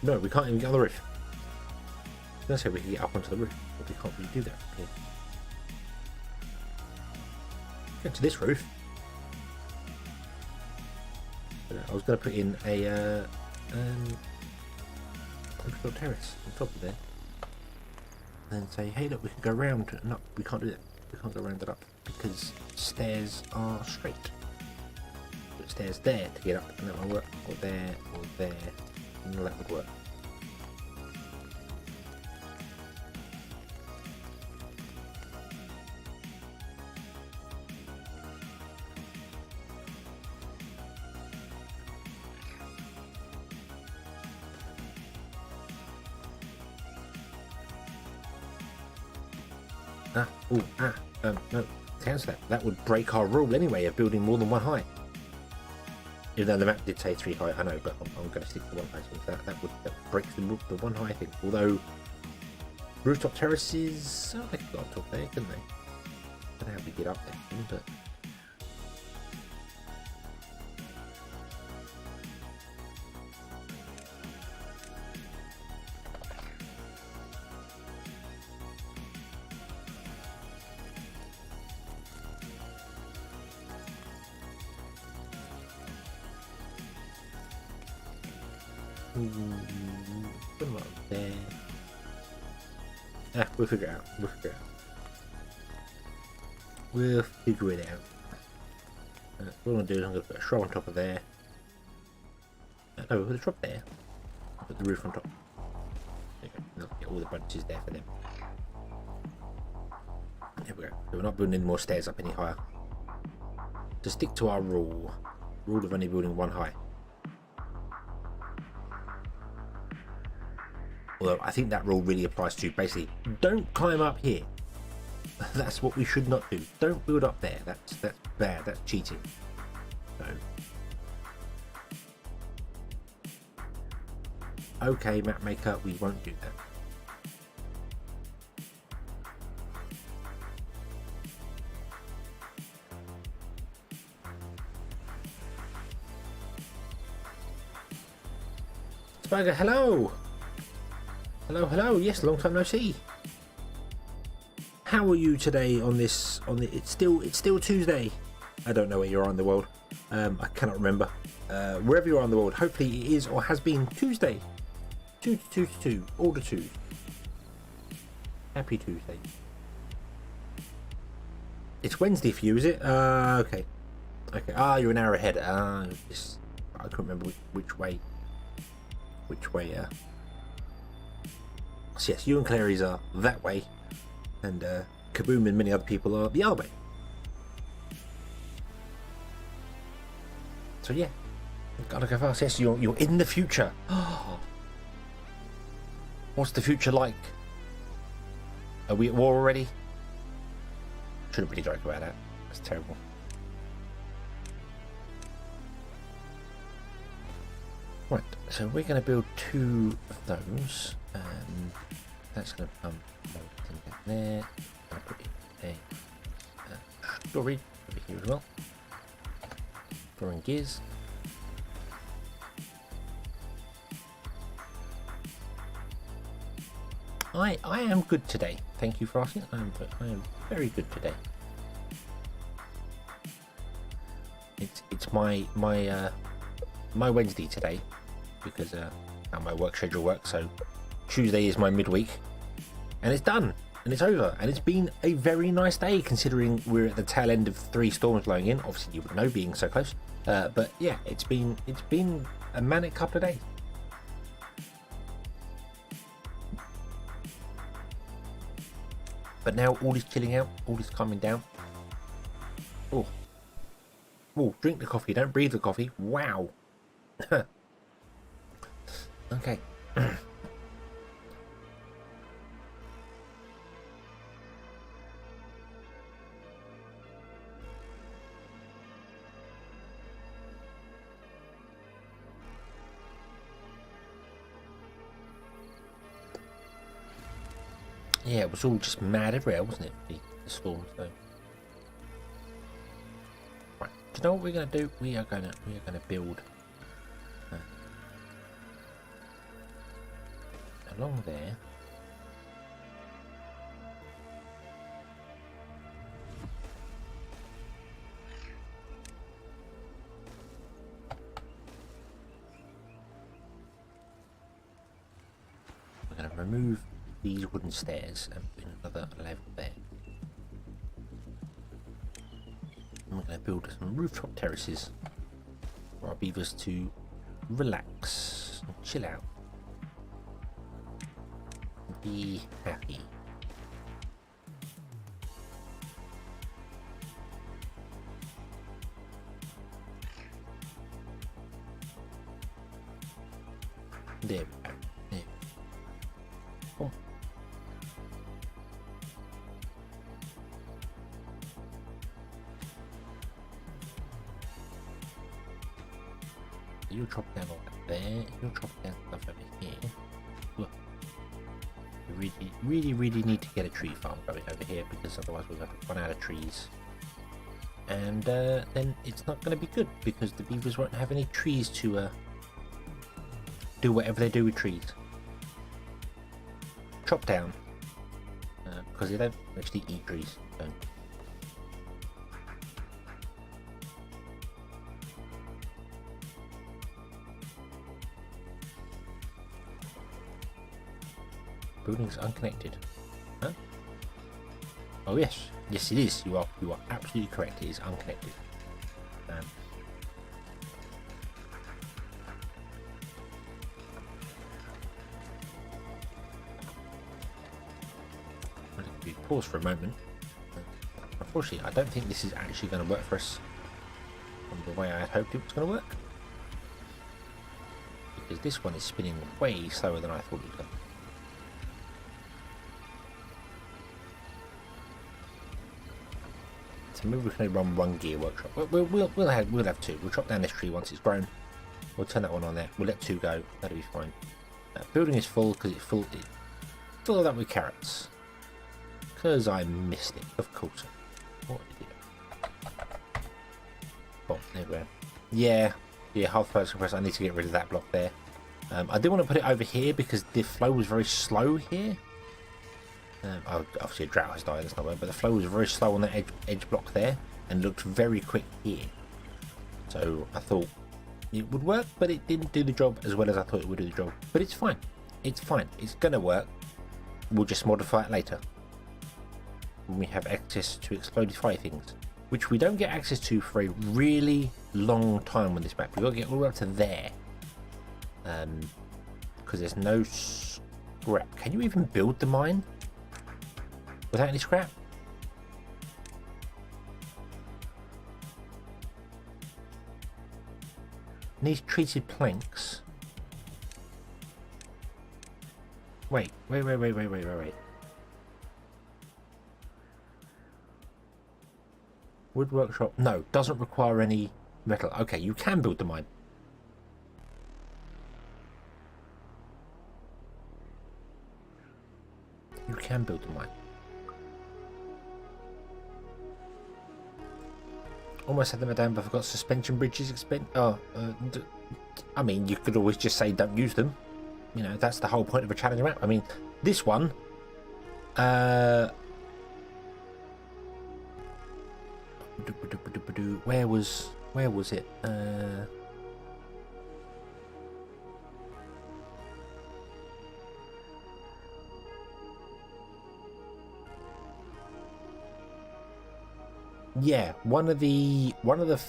no, we can't even get on the roof. Let's say we can get up onto the roof, but we can't really do that. Okay. Get to this roof. I was going to put in a untitled terrace on top of there, and then say, hey, look, we can go round. No, we can't do that. We can't go round it up because stairs are straight. Put stairs there to get up, and that will work. Or there, and that would work. No, cancel that. That would break our rule anyway of building more than one height. Even though the map did say 3 height, I know, but I'm going to stick to 1 height. So that would break the 1 height thing. Although rooftop terraces, they could go on top there, couldn't they? I don't know how we get up there, but. Put them up there. We'll figure it out. We'll figure it out. What I'm going to do is I'm going to put a shrub on top of there. No, we'll put a shrub there. I'll put the roof on top. There you go. I'll get all the branches there for them. There we go. So we're not building any more stairs up any higher. To stick to our rule of only building 1 high. Although I think that rule really applies to basically don't climb up here. That's what we should not do. Don't build up there. That's bad. That's cheating. So okay, map maker, we won't do that. Spider, hello. Hello, hello. Yes, long time no see. How are you today on this? It's still Tuesday. I don't know where you are in the world. I cannot remember. Wherever you are in the world, hopefully it is or has been Tuesday. 2 to 2 to 2. Order 2. Happy Tuesday. It's Wednesday for you, is it? Okay. Okay. Ah, you're an hour ahead. I can't remember which way. So yes, you and Clary's are that way, and Kaboom and many other people are the other way. So yeah, gotta go fast. Yes, you're in the future. What's the future like? Are we at war already? Shouldn't really joke about that. That's terrible. Right, so we're going to build 2 of those. That's going to become there. I'll put in a storage over here as well. Drawing gears. I am good today. Thank you for asking. I am very good today. It's my Wednesday today because how my work schedule works. So Tuesday is my midweek, and it's done and it's over, and it's been a very nice day considering we're at the tail end of 3 storms blowing in. Obviously, you would know being so close, but yeah, it's been a manic couple of days. But now all is chilling out, all is calming down. Oh, drink the coffee, don't breathe the coffee. Wow. Okay. Yeah, it was all just mad everywhere, wasn't it? The storms, though. Right. Do you know what we're gonna do? We are gonna build along there. We're gonna remove these wooden stairs and put another level there. And we're going to build some rooftop terraces for our beavers to relax and chill out and be happy. There we go. There. Oh. You'll chop down all that there. You'll chop down stuff over here. Look. We really need to get a tree farm going over here because otherwise we'll have to run out of trees. And then it's not going to be good because the beavers won't have any trees to do whatever they do with trees. Chop down. Because they don't actually eat trees. So. Building's unconnected. Huh? Oh yes, yes it is. You are absolutely correct. It is unconnected. Pause for a moment. Unfortunately, I don't think this is actually going to work for us from the way I had hoped it was going to work, because this one is spinning way slower than I thought it was going to. So maybe we can only run 1 gear workshop. We'll have 2. We'll chop down this tree once it's grown. We'll turn that one on there. We'll let 2 go. That'll be fine. Building is full because it's full of that with carrots. Because I missed it, of course. What did it? Oh, there we go. Yeah, half person press. I need to get rid of that block there. I did want to put it over here because the flow was very slow here. Obviously a drought has died, that's not bad, but the flow was very slow on that edge block there and looked very quick here. So I thought it would work, but it didn't do the job as well as I thought it would do the job. But it's fine. It's fine. It's going to work. We'll just modify it later when we have access to explodify things, which we don't get access to for a really long time on this map. We've got to get all the way up to there. Because there's no scrap. Can you even build the mine without any scrap? These treated planks. Wait. Wood workshop. No, doesn't require any metal. Okay, you can build the mine. You can build the mine. Almost had them down, but I forgot suspension bridges I mean, you could always just say don't use them. You know, that's the whole point of a challenge map. I mean, this one, where was it? Yeah, one of the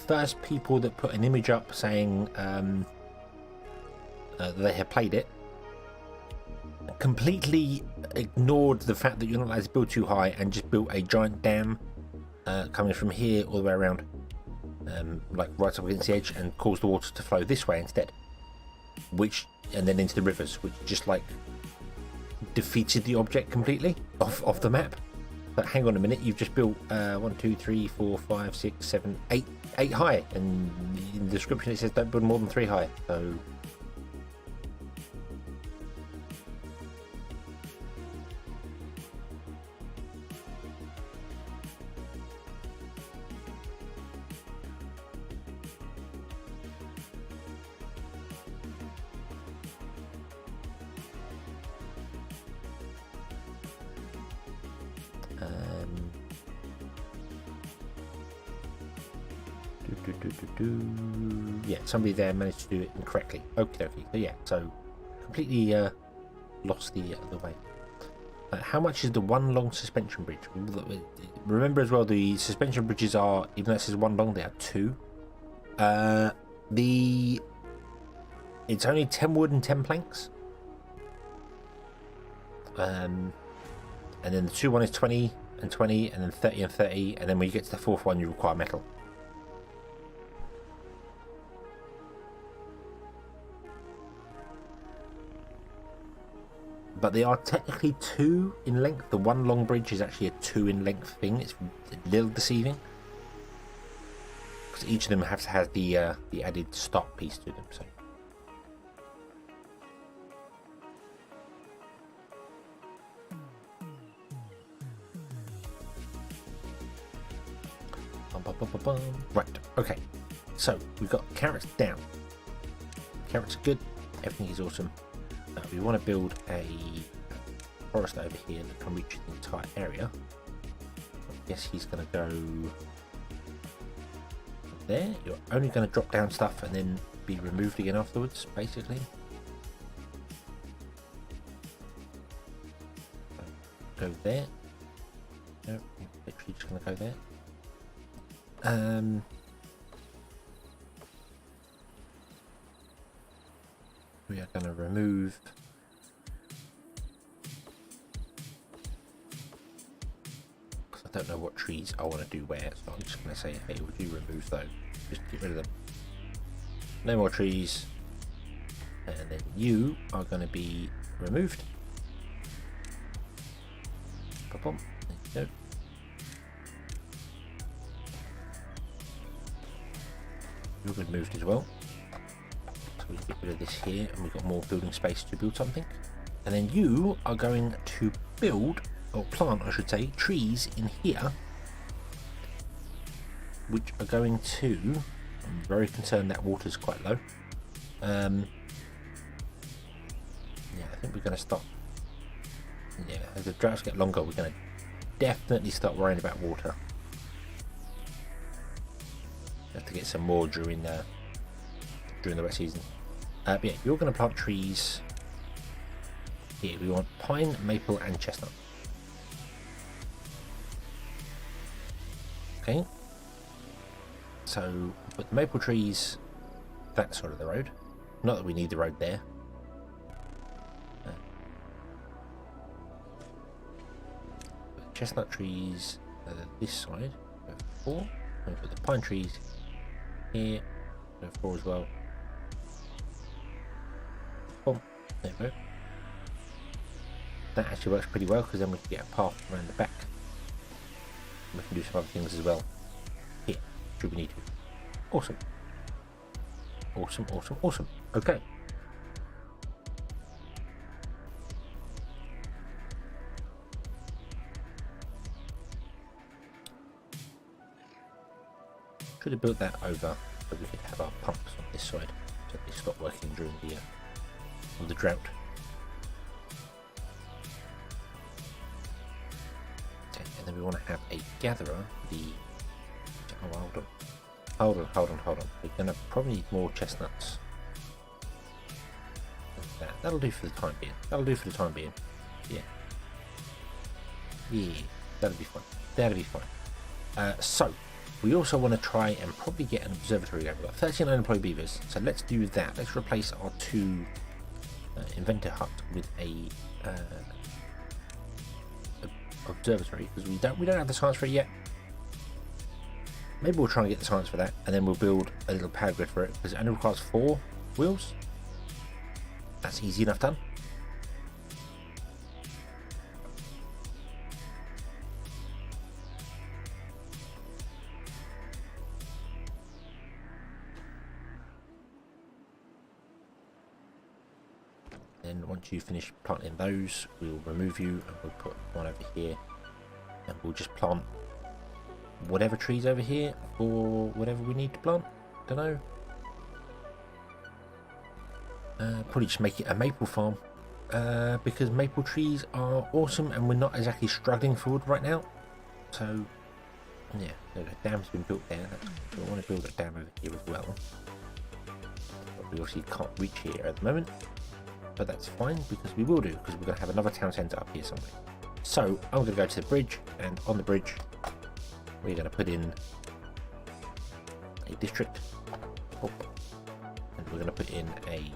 first people that put an image up saying that they had played it completely ignored the fact that you're not allowed to build too high and just built a giant dam coming from here all the way around, like right up against the edge, and caused the water to flow this way instead, and then into the rivers, which just like defeated the object completely off the map. But hang on a minute, you've just built 1, 2, 3, 4, 5, 6, 7, 8 high, and in the description it says don't build more than 3 high. So yeah, somebody there managed to do it incorrectly. Okie dokie. So yeah, so completely lost the way. How much is the one long suspension bridge? Remember as well, the suspension bridges are, even though it says one long, they are 2. It's only 10 wood and 10 planks. And then the 2 one is 20 and 20, and then 30 and 30, and then when you get to the 4th one, you require metal. But they are technically 2 in length. The one long bridge is actually a 2 in length thing. It's a little deceiving because each of them have to have the added stop piece to them. So right, okay. So we've got carrots down. Carrots are good. Everything is awesome. We want to build a forest over here that can reach the entire area. I guess he's going to go there. You're only going to drop down stuff and then be removed again afterwards, basically. Go there. No, literally just going to go there. We are going to remove because I don't know what trees I want to do where, so I'm just going to say, hey, would you remove those? Just get rid of them. No more trees. And then you are going to be removed. Pop-pom. There you go. You're removed as well. We get rid of this here, and we've got more building space to build something. And then you are going to build, or plant I should say, trees in here, which are going to, I'm very concerned that water's quite low, think we're going to stop. Yeah, as the droughts get longer, we're going to definitely start worrying about water. Have to get some more during the wet season. But yeah, you're going to plant trees here. We want pine, maple, and chestnut. Okay. So put the maple trees that side of the road. Not that we need the road there. Chestnut trees this side. Go for 4. And put the pine trees here. Go for 4 as well. Boom. There we go. That actually works pretty well because then we can get a path around the back. We can do some other things as well here, should we need to. Awesome. Awesome, awesome, awesome. Okay. Should have built that over so we could have our pumps on this side so they stop working during the drought. Okay, and then we want to have a gatherer. Hold on. We're gonna probably need more chestnuts. That'll do for the time being. Yeah. Yeah, that'll be fine. So we also want to try and probably get an observatory going. We've got 39 employee beavers, so let's do that. Let's replace our 2 inventor hut with a observatory because we don't have the science for it yet. Maybe we'll try and get the science for that, and then we'll build a little power grid for it because it only requires 4 wheels. That's easy enough done. Then once you finish planting those, we'll remove you and we'll put one over here, and we'll just plant whatever trees over here or whatever we need to plant. Don't know. Probably just make it a maple farm because maple trees are awesome and we're not exactly struggling for wood right now. So yeah, the dam's been built there. We want to build a dam over here as well. But we obviously can't reach here at the moment, but that's fine because we will do, because we're going to have another town centre up here somewhere. So I'm going to go to the bridge, and on the bridge we're going to put in a district. Oh. And we're going to put in a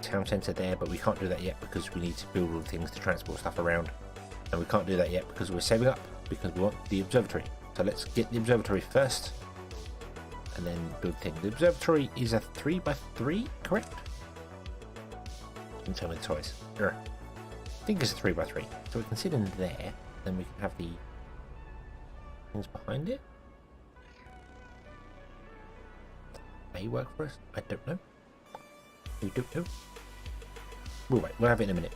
town centre there, but we can't do that yet because we need to build all the things to transport stuff around, and we can't do that yet because we're saving up because we want the observatory. So let's get the observatory first and then build things. The observatory is a 3x3, correct? Can tell me the size. I think it's a 3x3, so we can sit in there, then we can have the things behind it. May work for us, I don't know. We don't know. We'll wait, we'll have it in a minute.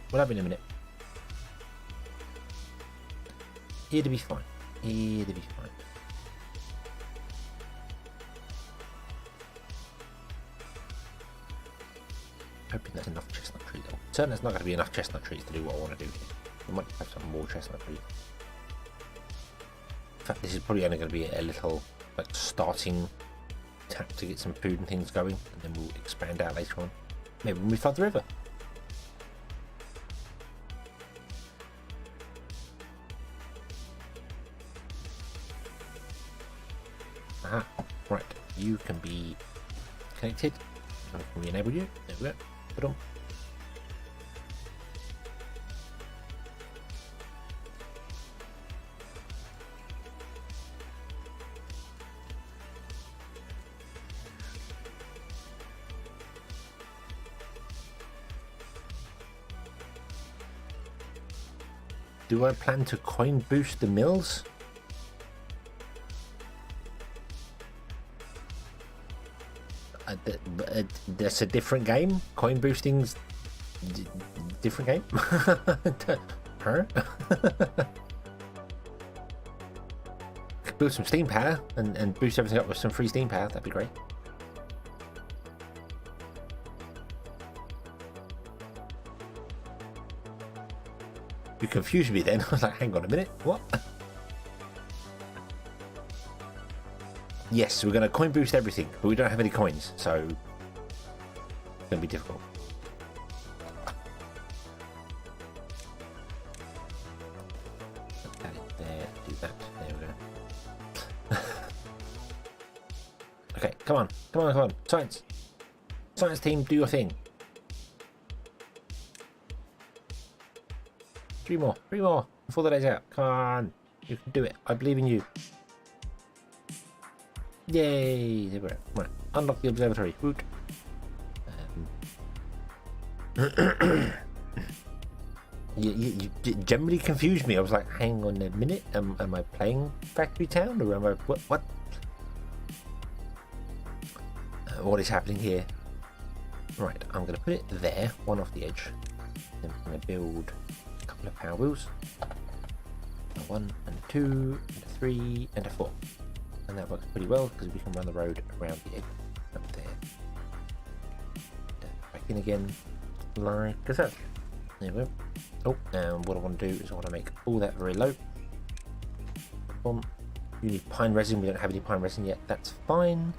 Here to be fine. Hoping there's enough chestnut trees though. Certainly there's not going to be enough chestnut trees to do what I want to do here. We might have some more chestnut trees. In fact, this is probably only going to be a little like starting tap to get some food and things going, and then we'll expand out later on. Maybe when we flood the river. Aha, right, you can be connected. So can we enable you? There we go. Put on. Do I plan to coin boost the mills? That's a different game. Coin boosting's different game. Huh? Could build some steam power and boost everything up with some free steam power. That'd be great. You confused me then. I was like, hang on a minute, what? Yes, we're going to coin boost everything, but we don't have any coins, so it's going to be difficult. Put that in there, do that, there we go. Okay, come on, come on, come on, science. Science team, do your thing. 3 more before the day's out. Come on, you can do it. I believe in you. Yay! There we go. Right, unlock the observatory. Woot. You generally confused me. I was like, hang on a minute. Am I playing Factory Town or am I what? What is happening here? Right, I'm going to put it there, one off the edge. Then I'm going to build a couple of power wheels. A 1 and a 2 and a 3 and a 4. And that works pretty well because we can run the road around the edge up there. Back in again, like that. There we go. Oh, and what I want to do is I want to make all that very low. Boom. You need pine resin. We don't have any pine resin yet. That's fine.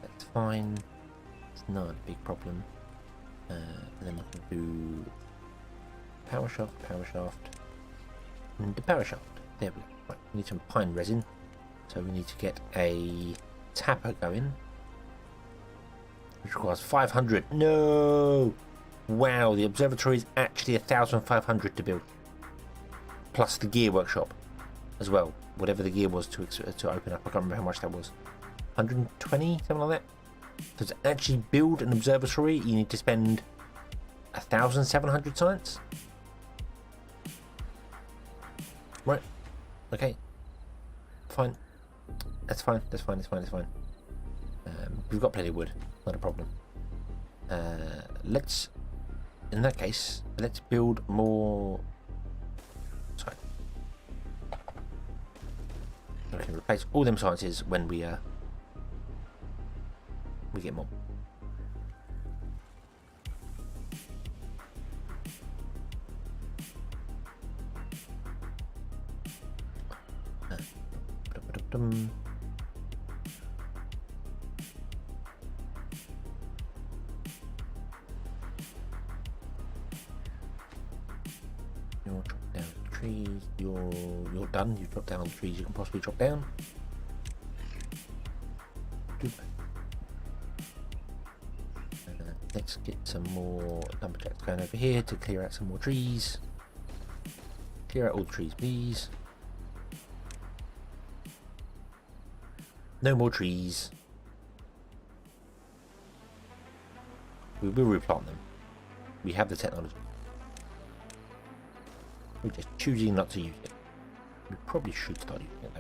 That's fine. It's not a big problem. And then we can do power shaft, and the power shaft. There we go. Right, we need some pine resin. So we need to get a tapper going, which requires 500. No! Wow, the observatory is actually 1,500 to build, plus the gear workshop as well. Whatever the gear was to open up, I can't remember how much that was. 120, something like that. So to actually build an observatory, you need to spend 1,700 science. Right. Okay. Fine. That's fine. That's fine. That's fine. That's fine. We've got plenty of wood. Not a problem. Let's, in that case, let's build more. Sorry. We can replace all them sciences when we get more. You'll chop down the trees. You're done. You chop down all the trees you can possibly chop down. Let's get some more lumberjacks going over here to clear out some more trees. Clear out all the trees, please. No more trees. We will replant them. We have the technology. We're just choosing not to use it. We probably should start using it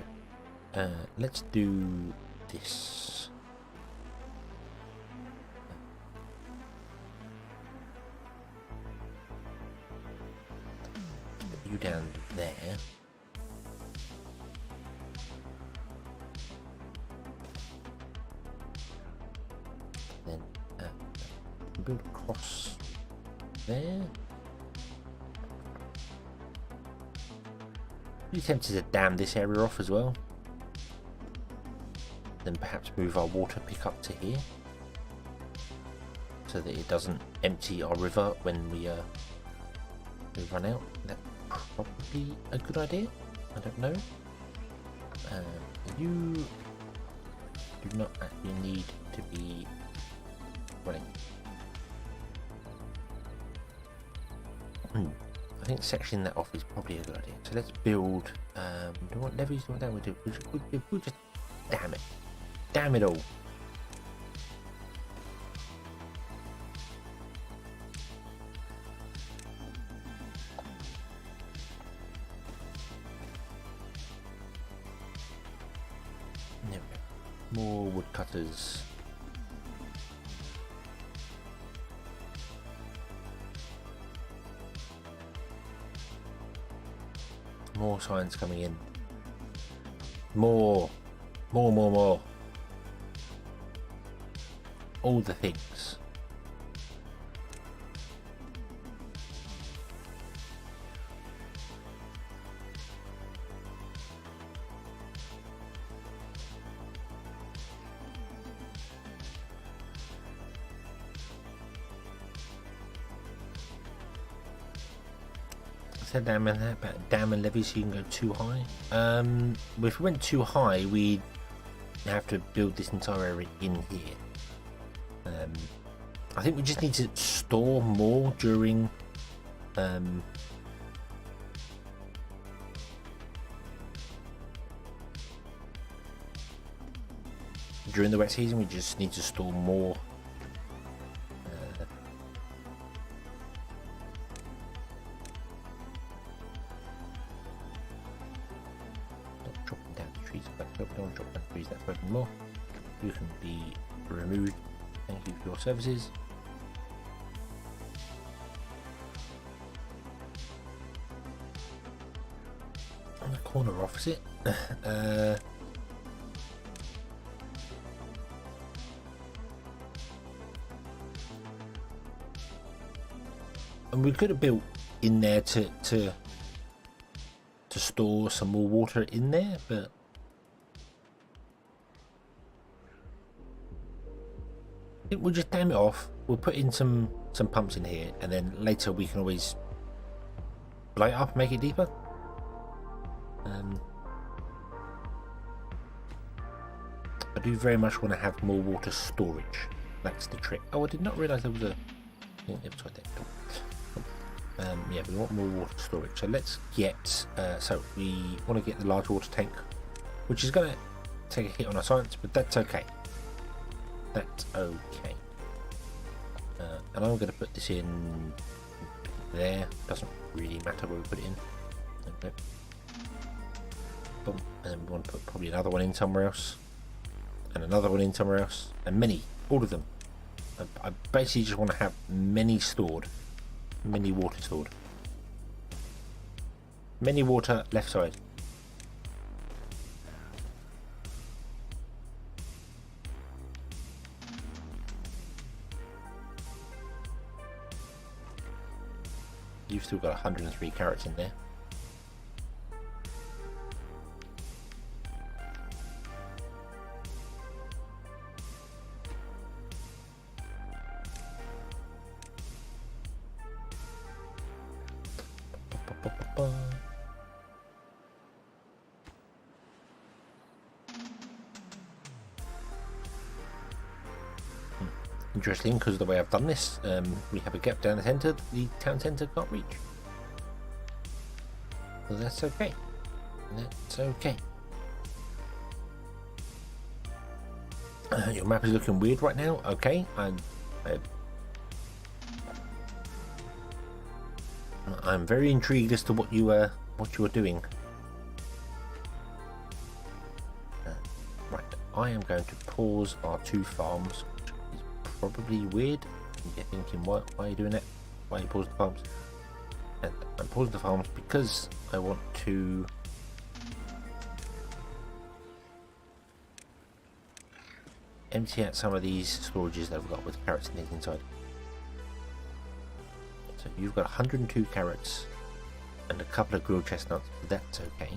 though. Let's do this. Put you down there. Then build across there. Be tempted to dam this area off as well. Then perhaps move our water pick up to here, so that it doesn't empty our river when we run out. That's probably a good idea. I don't know. You do not actually need to be running. I think sectioning that off is probably a good idea. So let's build. Do we want levees? What do we do? We'll just damn it. Damn it all. There we go. More woodcutters. More signs coming in. More. All the things. said damn in there about dam and levee so you can go too high. If we went too high, we'd have to build this entire area in here. I think we just need to store more during during the wet season. We just need to store more not chopping down the trees, but I don't want to chop down the trees, that's working more. You can be removed. Thank you for your services. On the corner opposite, and we could have built in there to store some more water in there, but I think we'll just dam it off. We'll put in some pumps in here, and then later we can always blow it up and make it deeper. I do very much want to have more water storage. That's the trick. Oh, I did not realise there was a thing outside there. Yeah, we want more water storage. So let's get. So we want to get the large water tank, which is going to take a hit on our science, but that's okay. That's okay. And I'm going to put this in there. Doesn't really matter where we put it in. Okay. Boom. And then we want to put probably another one in somewhere else, and another one in somewhere else, and many, all of them. I basically just want to have many stored, many water stored, many water left side. You've still got 103 carrots in there. Interesting, because of the way I've done this, we have a gap down the centre the town centre can't reach. So that's okay. That's okay. Your map is looking weird right now. Okay, I'm very intrigued as to what you are doing. Right, I am going to pause our two farms, which is probably weird. You're thinking, why are you doing that? Why are you pausing the farms? And I'm pausing the farms because I want to empty out some of these storages that I've got with carrots and things inside. So you've got 102 carrots and a couple of grilled chestnuts, but that's okay.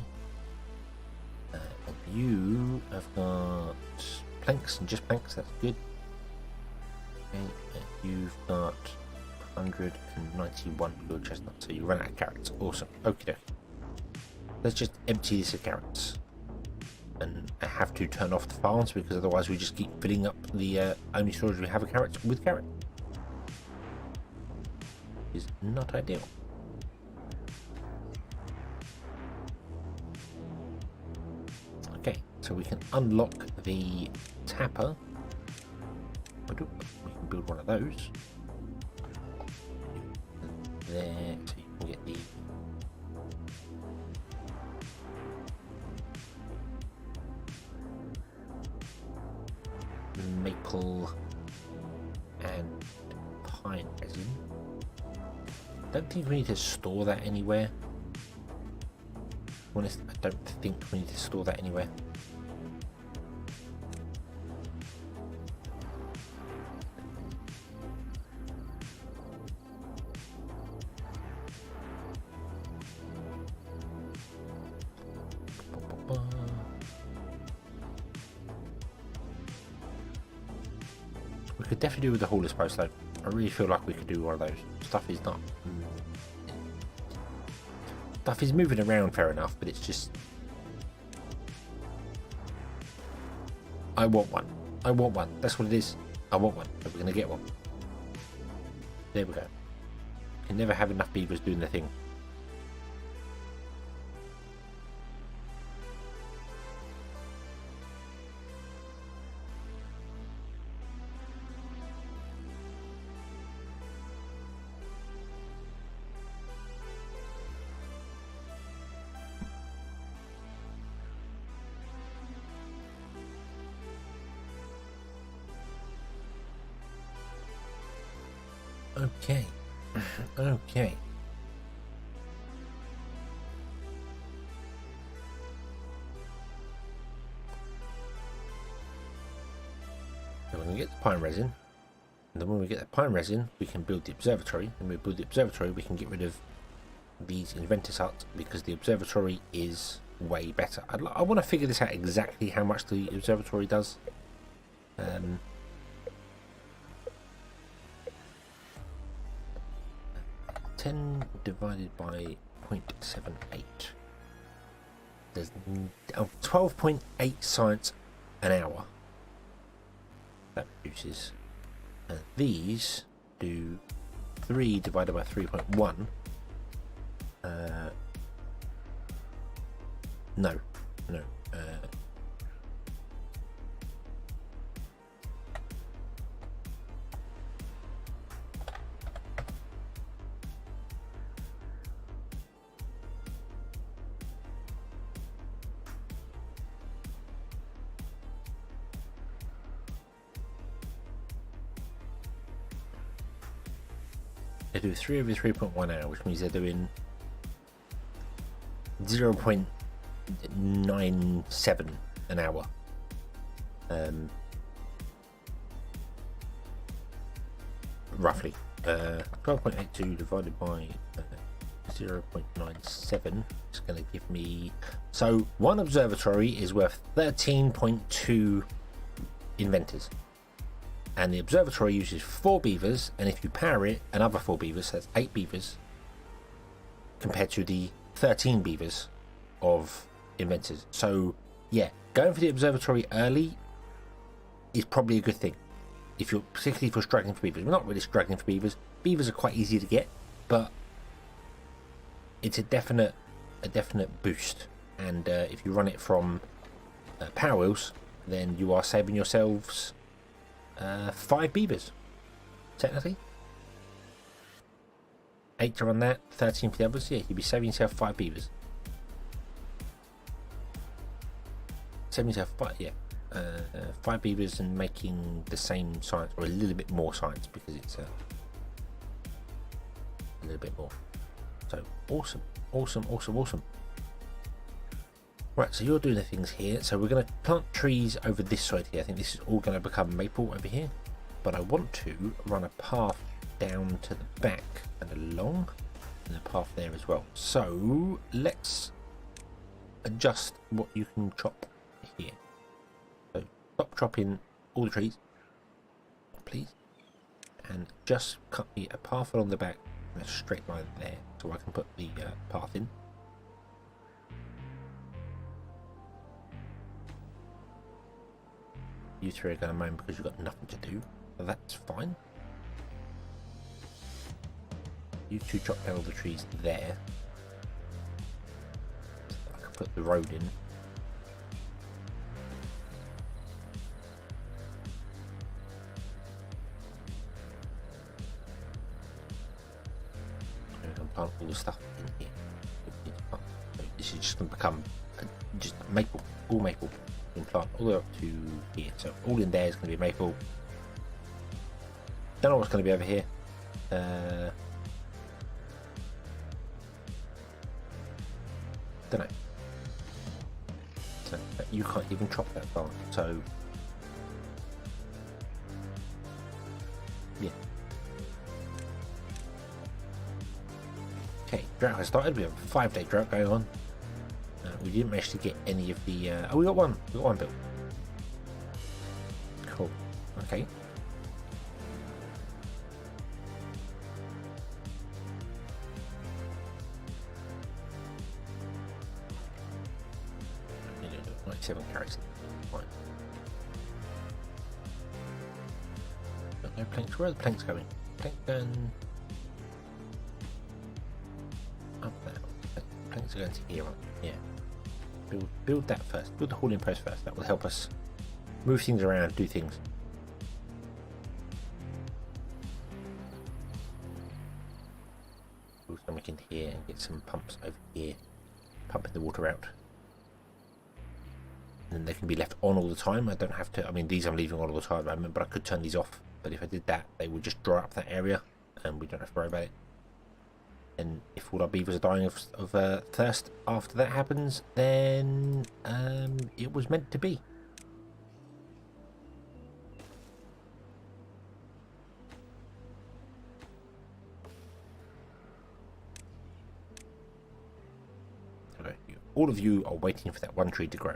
And you have got planks and just planks, that's good. Okay, and you've got 191 grilled chestnuts, so you run out of carrots. Awesome. Okie dokie. Let's just empty this of carrots. And I have to turn off the farms because otherwise we just keep filling up the only storage we have of carrots with carrot. Is not ideal. Okay, so we can unlock the tapper. We can build one of those. There, so you can get the maple and pine resin. Don't think we need to store that anywhere. Honest, I don't think we need to store that anywhere. We could definitely do with the hauler's post though. I really feel like we could do one of those. Stuff is not. Stuff is moving around, fair enough, but it's just... I want one. I want one. That's what it is. I want one. And we're going to get one. There we go. You can never have enough beavers doing their thing. Okay. Okay. So we're going to get the pine resin. And then when we get the pine resin, we can build the observatory. And when we build the observatory, we can get rid of these inventor's huts because the observatory is way better. I want to figure this out exactly how much the observatory does. 10 divided by 0.78. There's 12.8 science an hour. That produces. And these do 3 divided by 3.1. No. They do 3 over 3.1 hour, which means they're doing 0.97 an hour. Roughly. 12.82 divided by 0.97 is going to give me... So one observatory is worth 13.2 inventors. And the observatory uses 4 beavers, and if you power it, another 4 beavers, so that's 8 beavers, compared to the 13 beavers of inventors. So, yeah, going for the observatory early is probably a good thing. Particularly if you're struggling for beavers. We're not really struggling for beavers. Beavers are quite easy to get, but it's a definite boost. And if you run it from power wheels, then you are saving yourselves 5 beavers, technically. 8 to run that, 13 for the others. Yeah, you'd be saving yourself 5 beavers. Saving yourself 5, yeah. 5 beavers and making the same science, or a little bit more science, because it's a little bit more. So, awesome. Right, so you're doing the things here. So we're going to plant trees over this side here. I think this is all going to become maple over here. But I want to run a path down to the back and along. And a path there as well. So let's adjust what you can chop here. So stop chopping all the trees, please. And just cut me a path along the back and a straight line there. So I can put the path in. You 3 are going to moan because you've got nothing to do. So that's fine. You 2 chop down all the trees there. I can put the road in. I'm going to plant all the stuff in here. This is just going to become just maple, all maple. Plant all the way up to here, so all in there is going to be maple. Don't know what's going to be over here. Don't know. So you can't even chop that far. So yeah. Okay, drought has started. We have a 5-day drought going on. We didn't manage to get any of the... oh, we got one. We got one built. Cool. Okay. 27 carrots. Fine. Got no planks. Where are the planks going? Plank going up there. Planks are going to here, right? Yeah. Build that first. Build the hauling post first. That will help us move things around, do things. Build something in here and get some pumps over here, pumping the water out. And then they can be left on all the time. I don't have to. I mean, these I'm leaving on all the time at the moment, but I could turn these off. But if I did that, they would just dry up that area, and we don't have to worry about it. And if all our beavers are dying of thirst after that happens, then it was meant to be. Okay, all of you are waiting for that one tree to grow.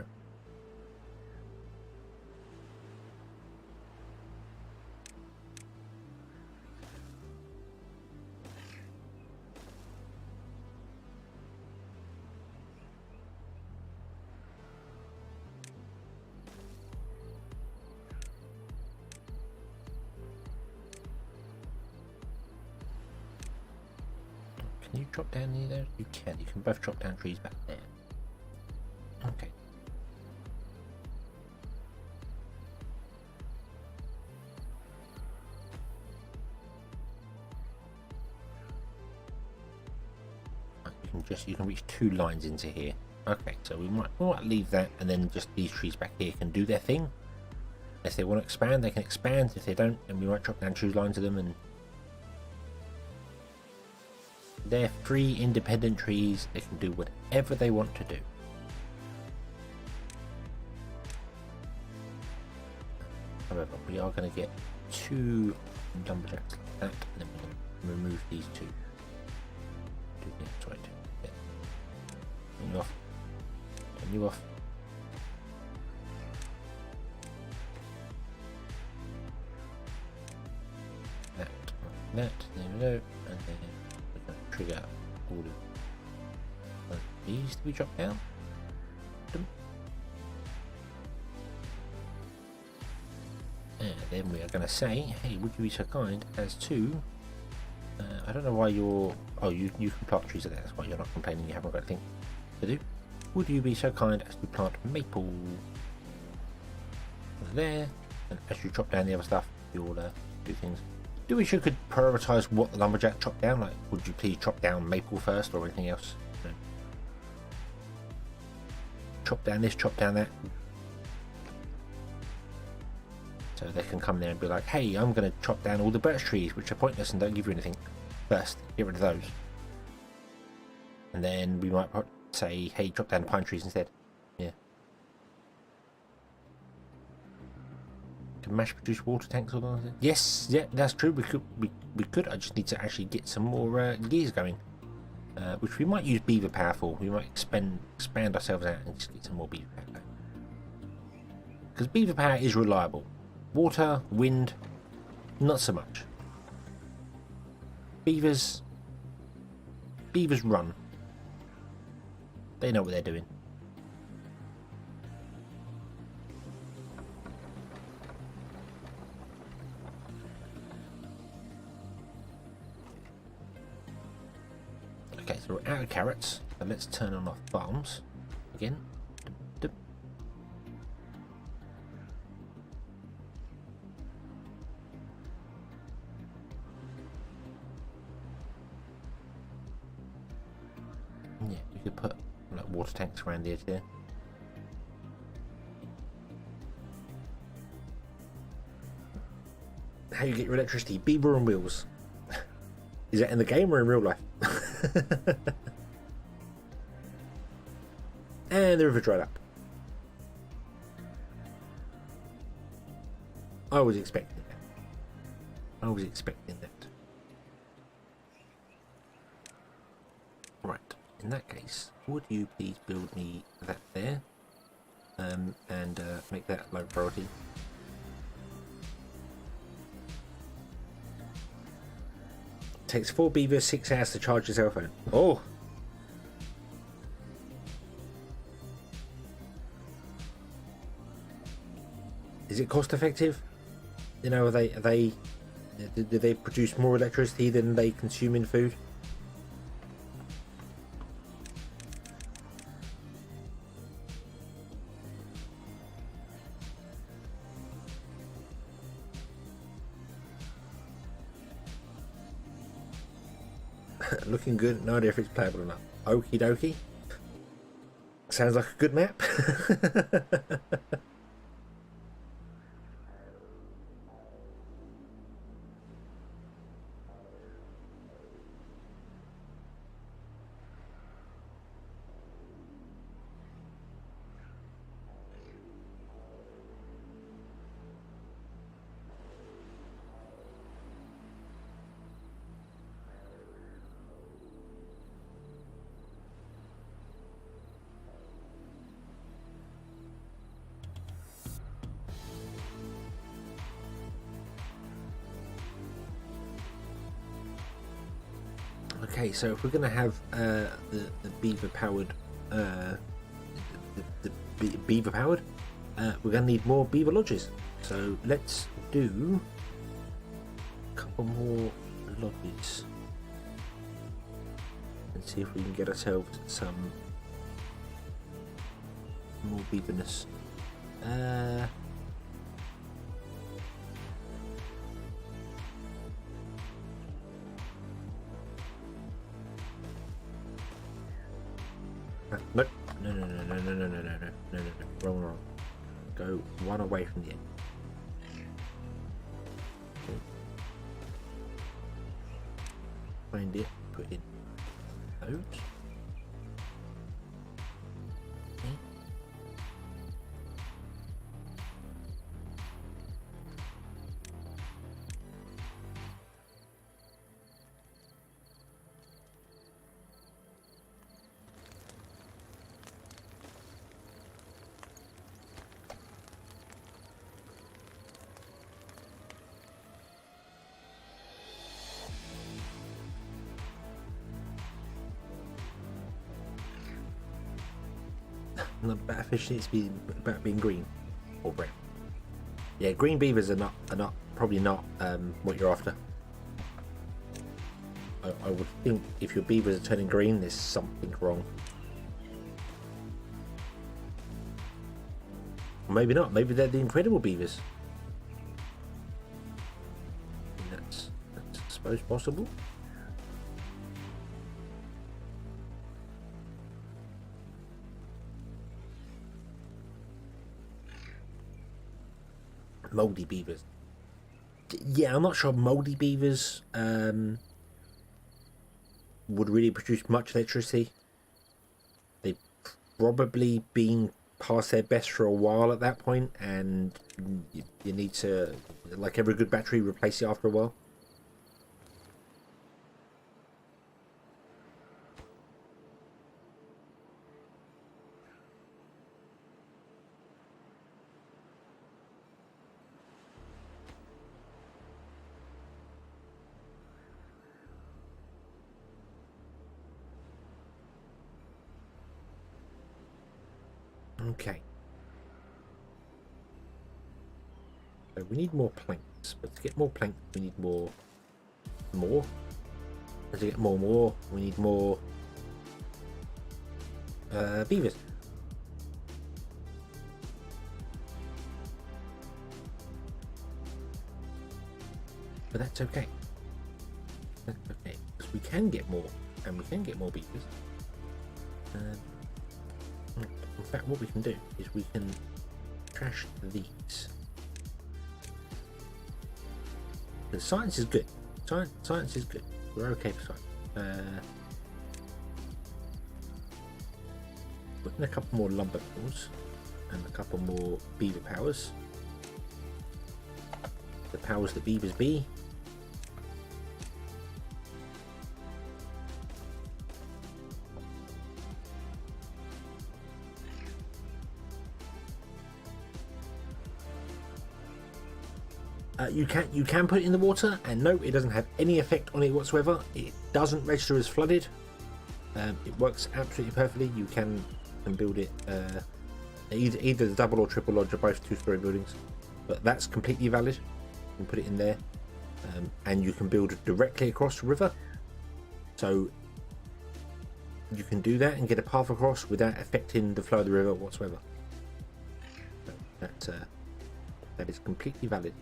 Can you drop down near there? You can. You can both drop down trees back there. Okay. You can reach 2 lines into here. Okay, so we might leave that, and then just these trees back here can do their thing. If they want to expand, they can expand. If they don't, then we might drop down 2 lines of them, and they're free, independent trees. They can do whatever they want to do. However, we are going to get 2 lumberjacks like that, and then we're going to remove these 2. That's right. Yeah. Turn you off. Turn you off. That, there we go, and then we're going to trigger all of these to be dropped down. And then we are going to say, hey, would you be so kind as to I don't know why you're... Oh, you can plant trees there. That's why you're not complaining you haven't got anything to do. Would you be so kind as to plant maple there? And as you chop down the other stuff, you'll do things. Do we could prioritise what the lumberjack chop down? Like, would you please chop down maple first or anything else? No. Chop down this, chop down that. So they can come there and be like, hey, I'm going to chop down all the birch trees, which are pointless and don't give you anything. First, get rid of those. And then we might say, hey, chop down the pine trees instead. Yeah. Can mash produce water tanks or something? Yes, yeah, that's true. We could. I just need to actually get some more gears going. Which we might use beaver power for. We might expand ourselves out and just get some more beaver power. Because beaver power is reliable. Water, wind, not so much. Beavers run. They know what they're doing. Okay, so we're out of carrots. So let's turn on our farms again. Yeah, you could put like water tanks around the edge there. How you get your electricity? Beaver on wheels. Is that in the game or in real life? And the river dried up. I was expecting that. Right. In that case, would you please build me that there, and make that low priority? Takes 4 beavers 6 hours to charge your cell phone. Oh! Is it cost effective? You know, do they produce more electricity than they consume in food? Looking good. No idea if it's playable or not. Okie dokie. Sounds like a good map. Okay, so if we're going to have the beaver powered, beaver powered, we're going to need more beaver lodges. So let's do a couple more lodges and see if we can get ourselves some more beaverness. Nope. No. Wrong. Go one away from the end. Okay. Find it, put in those. Okay. Not about efficiency, it's about being green or brown. Yeah, green beavers are probably not what you're after. I would think if your beavers are turning green, there's something wrong. Or maybe not. Maybe they're the incredible beavers. That's I suppose possible. Moldy beavers. Yeah, I'm not sure moldy beavers would really produce much electricity. They've probably been past their best for a while at that point, and you need to, like every good battery, replace it after a while. Okay. So we need more planks, but to get more planks we need more. And to get more, we need more beavers. But that's okay. That's okay, because we can get more, and we can get more beavers. In fact, what we can do is we can trash these. The science is good. Science is good. We're okay for science. Put in a couple more lumber mills and a couple more beaver powers. The powers that beavers be. You can put it in the water, and no, it doesn't have any effect on it whatsoever. It doesn't register as flooded. It works absolutely perfectly. You can build it either the double or triple lodge, or both 2-story buildings. but that's completely valid. You can put it in there, and you can build directly across the river. So you can do that and get a path across without affecting the flow of the river whatsoever. So that is completely valid.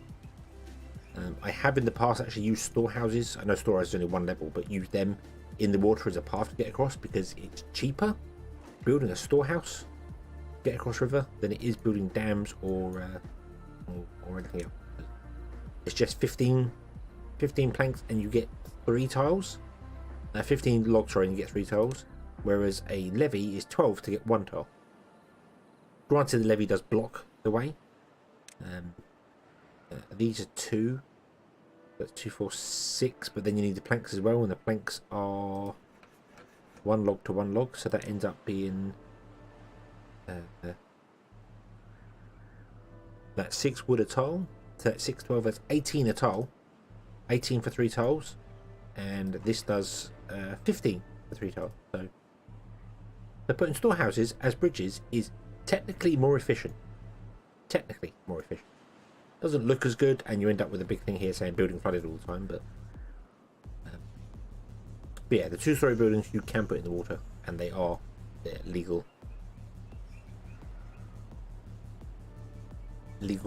I have in the past actually used storehouses. I know storehouses is only one level, but use them in the water as a path to get across because it's cheaper building a storehouse to get across river than it is building dams or anything else. It's just 15 planks and you get 3 tiles. 15 logs, sorry, and you get 3 tiles. Whereas a levee is 12 to get 1 tile. Granted, the levee does block the way. These are 2. That's 2, 4, 6. But then you need the planks as well, and the planks are 1 log to 1 log, so that ends up being that's 6 wood a tile. So that's 6, 12. That's 18 a tile. 18 for 3 tiles, and this does 15 for 3 tiles. So putting storehouses as bridges is technically more efficient. Doesn't look as good, and you end up with a big thing here saying building flooded all the time. But yeah, the 2-story buildings you can put in the water, and they are legal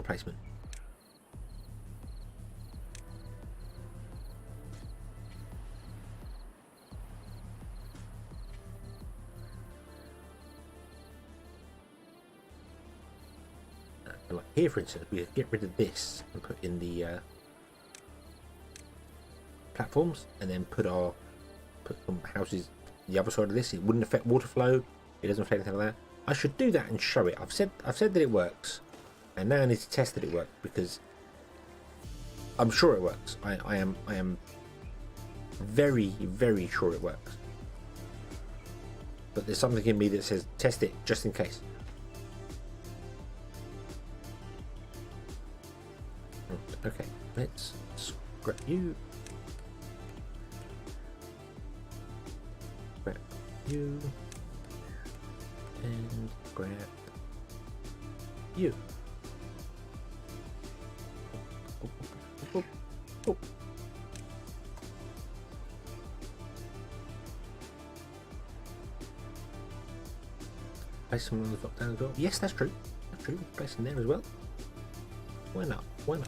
placement. Like here, for instance, we could get rid of this and put in the platforms, and then put some houses the other side of this. It wouldn't affect water flow. It doesn't affect anything like that. I should do that and show it. I've said that it works, and now I need to test that it works because I'm sure it works. I am very, very sure it works. But there's something in me that says test it just in case. Okay, let's scrap you. Grab you. And grab you. Oh. Place them on the drop down as well. Yes, that's true. That's true. Place them there as well. Why not? Why not?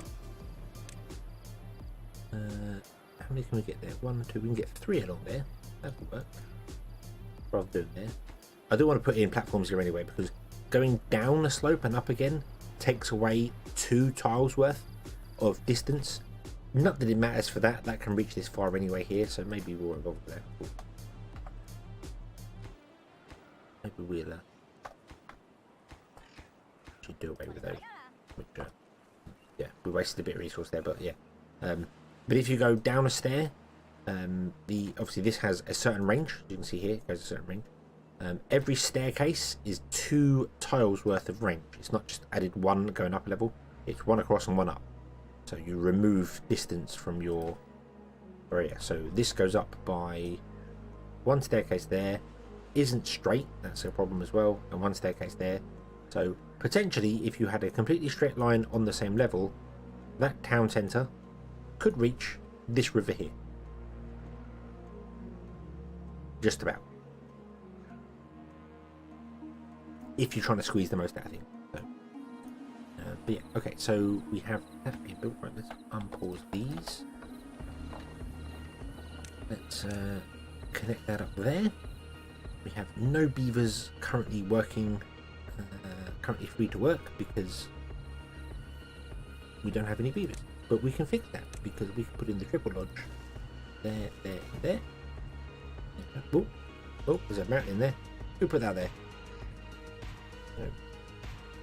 How many can we get there? 1, 2. We can get 3 along there. That'll work. Rather than there. I do want to put in platforms here anyway, because going down a slope and up again takes away 2 tiles worth of distance. Not that it matters for that. That can reach this far anyway here, so maybe we'll evolve there. Maybe we'll should do away with those. Which, yeah, we wasted a bit of resource there, but yeah. But if you go down a stair, obviously this has a certain range. As you can see here, it goes a certain range. Every staircase is 2 tiles worth of range. It's not just added 1 going up a level. It's 1 across and 1 up. So you remove distance from your area. So this goes up by 1 staircase there. Isn't straight. That's a problem as well. And 1 staircase there. So potentially, if you had a completely straight line on the same level, that town centre could reach this river here. Just about. If you're trying to squeeze the most out of it. So, but yeah, okay, so we have that being built. Right, let's unpause these. Let's connect that up there. We have no beavers currently working, currently free to work because we don't have any beavers. But we can fix that because we can put in the triple lodge. There, there, there. Oh, there's a mountain there. Who put that there? So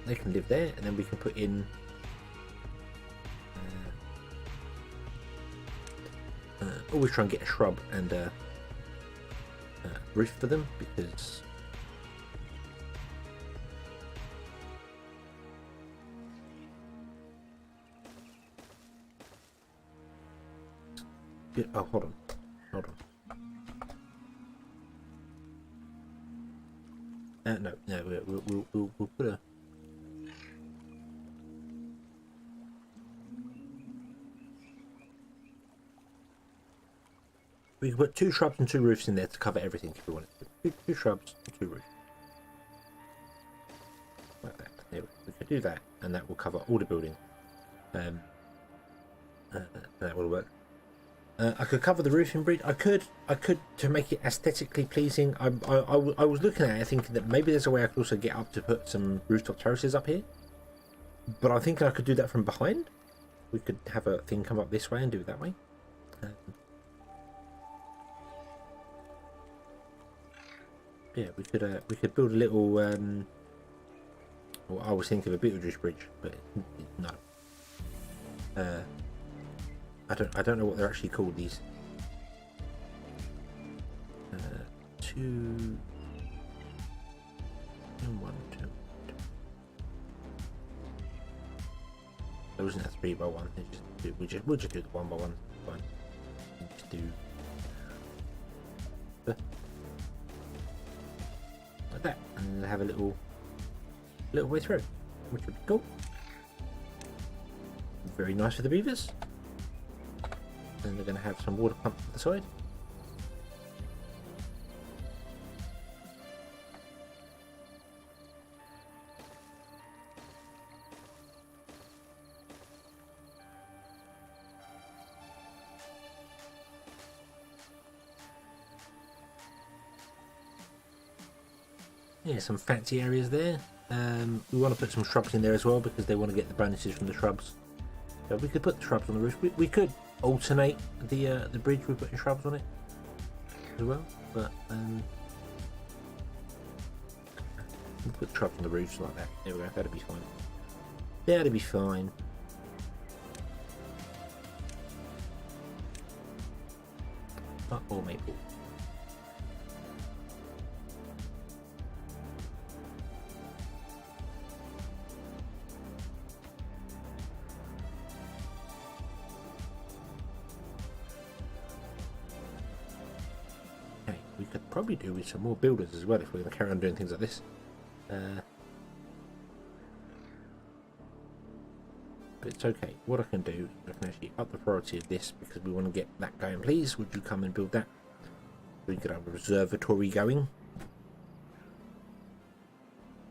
they can live there, and then we can put in always try and get a shrub and roof for them because oh, hold on. No, we'll put a. We could put 2 shrubs and 2 roofs in there to cover everything if we wanted to. 2 shrubs and 2 roofs. Like that. There we could do that, and that will cover all the building. That will work. I could cover the roofing bridge. I could to make it aesthetically pleasing. I was looking at it thinking that maybe there's a way I could also get up to put some rooftop terraces up here. But I think I could do that from behind. We could have a thing come up this way and do it that way. Yeah, we could build a little. Well, I was thinking of a Beetlejuice bridge, but no. I don't know what they're actually called, these. 2 and 1, 2. There wasn't a 3x1. We'll just do the 1x1. Fine. Just do like that, and have a little way through, which would be cool. Very nice for the beavers. And they're going to have some water pump to the side. Yeah, some fancy areas there. We want to put some shrubs in there as well because they want to get the bonuses from the shrubs. So we could put the shrubs on the roof. We could alternate the bridge with putting shrubs on it as well, but we'll put shrubs on the roofs like that. There we go. That'd be fine. That'd be fine. Or maple. We could probably do with some more builders as well if we're going to carry on doing things like this. But it's okay. What I can do, I can actually up the priority of this because we want to get that going. Please, would you come and build that? We could have a observatory going.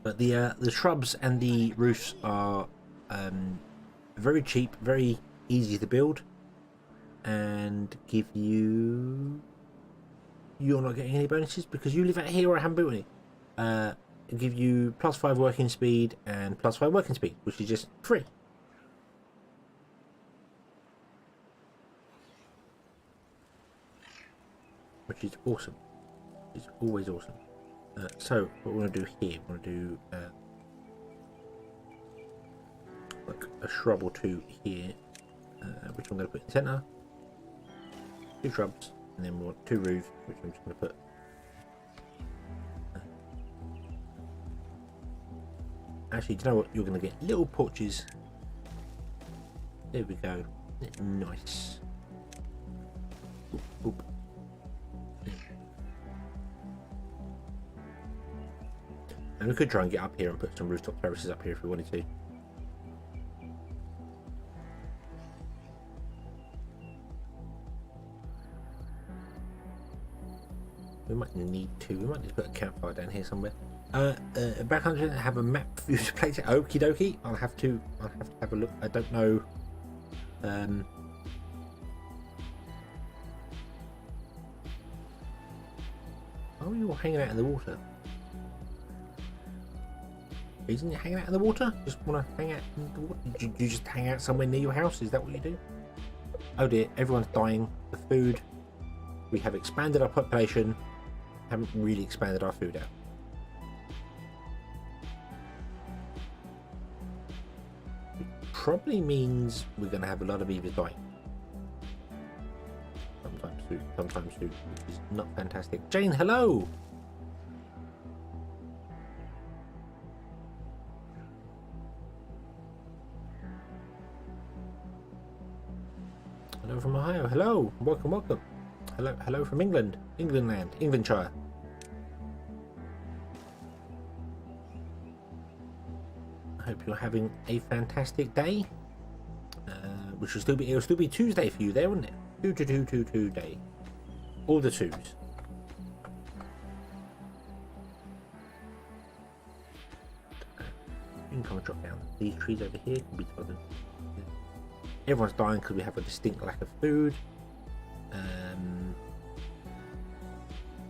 But the shrubs and the roofs are very cheap, very easy to build, and give you. You're not getting any bonuses because you live out here or I haven't built any. Give you +5 working speed and +5 working speed, which is just free. Which is awesome. It's always awesome. So what we're going to do here, we're going to do like a shrub or 2 here, which I'm going to put in the centre. 2 shrubs. And then we'll want 2 roofs, which I'm just going to put. Actually, do you know what? You're going to get little porches. There we go. Nice. Oop, oop. And we could try and get up here and put some rooftop terraces up here if we wanted to. We might need to. We might need to put a campfire down here somewhere. Back on to have a map for you to place it. Okie dokie. I'll have to have a look. I don't know. Oh, you're hanging out in the water. Isn't it hanging out in the water? Just want to hang out in the water? Do you just hang out somewhere near your house? Is that what you do? Oh dear, everyone's dying. The food. We have expanded our population. Haven't really expanded our food out. It probably means we're going to have a lot of beavers dying. Sometimes soon, which is not fantastic. Jane, hello! Hello from Ohio. Hello, welcome. Hello from England, Englandshire. I hope you're having a fantastic day. Which will still be Tuesday for you there, wouldn't it? Tuesday. All the twos. You can come and drop down. These trees over here can be told. Everyone's dying because we have a distinct lack of food.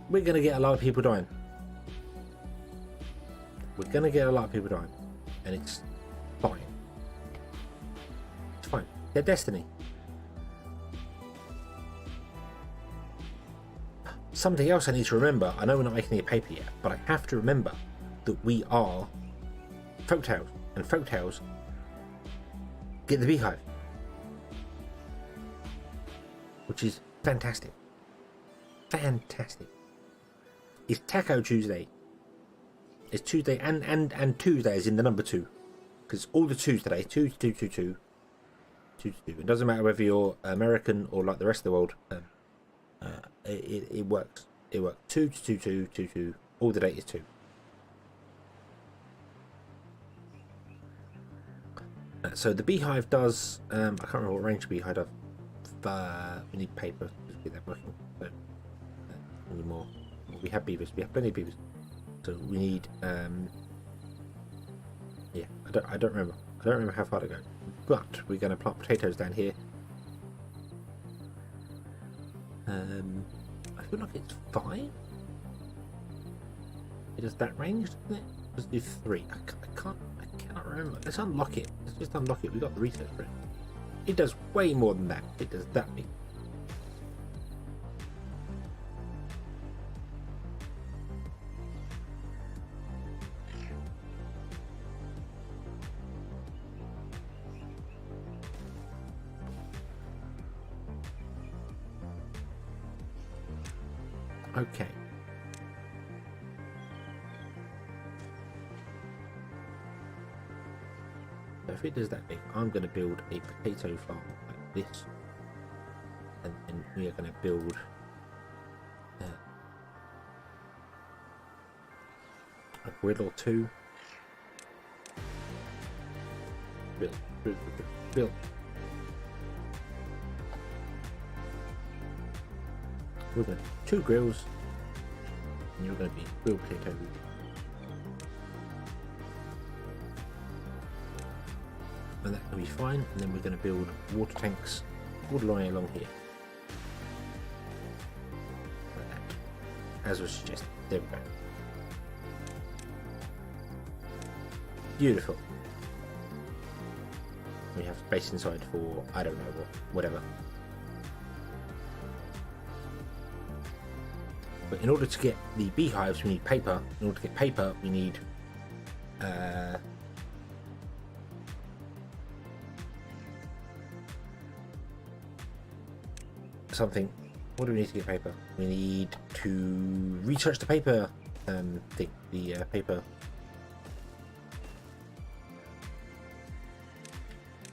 We're going to get a lot of people dying. We're going to get a lot of people dying. And it's fine. It's fine. Their destiny. Something else I need to remember. I know we're not making any paper yet, but I have to remember that we are folktales. And folktales get the beehive. Which is fantastic. Fantastic. It's Taco Tuesday. It's Tuesday and Tuesday is in the number 2. Because all the 2s today. 2, 2, 2, 2. 2, 2. It doesn't matter whether you're American or like the rest of the world. It works. It works. 2, 2, 2, 2, 2. All the date is 2. So the beehive does. I can't remember what range beehive does. We need paper to get that working. So, we need more. We have beavers. We have plenty of beavers. So we need. Yeah, I don't remember. I don't remember how far to go. But we're going to plant potatoes down here. I feel like it's 5. It is that range, doesn't it? Let's do 3. I cannot remember. Let's unlock it. Let's just unlock it. We got the research for it. It does way more than that. It does that big. Okay. So if it does that big, I'm going to build a potato farm like this, and then we are going to build a grid or 2. Build. We're going to do 2 grills, and you're going to be grilled potato. And that can be fine, and then we're going to build water tanks all the way along here. Like that. As was suggested. There we go. Beautiful. We have space inside for, I don't know, whatever. But in order to get the beehives, we need paper. In order to get paper, we need something. What do we need to get paper? We need to research the paper thing. The paper.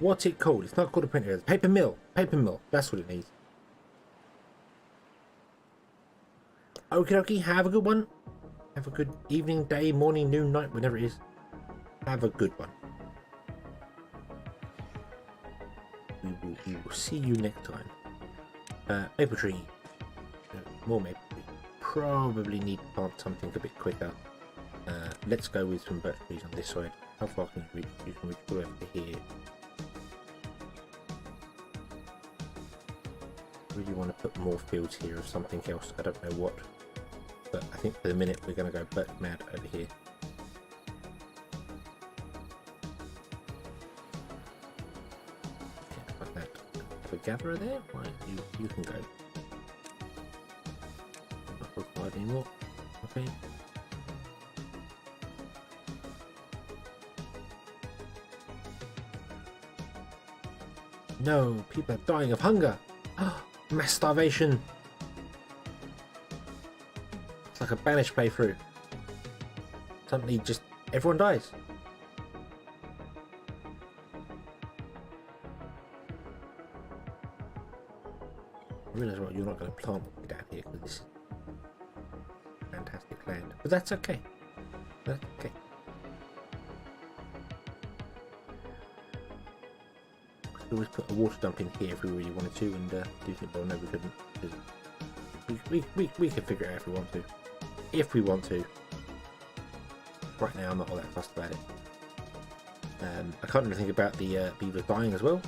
What's it called? It's not called a printer. It's paper mill. Paper mill. That's what it needs. Okie dokie, have a good one. Have a good evening, day, morning, noon, night, whenever it is. Have a good one. We will see you next time. Maple tree. More maple tree. Probably need to plant something a bit quicker. Let's go with some birch trees on this side. How far can you reach? You can reach all over to here. Really want to put more fields here of something else. I don't know what. But I think for the minute we're going to go birch mad over here. Okay, like that. Have a gatherer there? Right, you can go. Not required anymore. Okay. No, people are dying of hunger. Mass starvation. It's like a Banished playthrough. Suddenly just everyone dies. I realise what, you're not going to plant down here because this is fantastic land. But that's okay. That's okay. We could always put a water dump in here if we really wanted to and do something. Well, no, we couldn't. Because We can figure it out if we want to. If we want to. Right now, I'm not all that fussed about it. I can't really think about the beavers dying as well.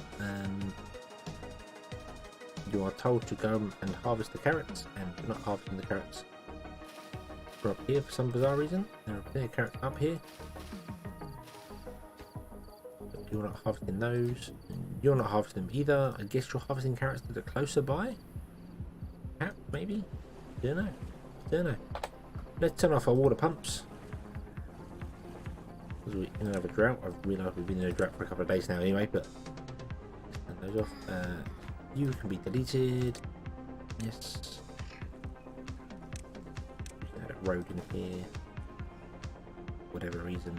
You are told to go and harvest the carrots, and you're not harvesting the carrots. We're up here for some bizarre reason. There are plenty of carrots up here. But you're not harvesting those. You're not harvesting them either. I guess you're harvesting carrots that are closer by. Perhaps, maybe? Don't know. Don't know. Let's turn off our water pumps. Because we're in another drought. I've realised we've been in a drought for a couple of days now anyway, but let's turn those off. You can be deleted. Yes. Add a road in here. Whatever reason.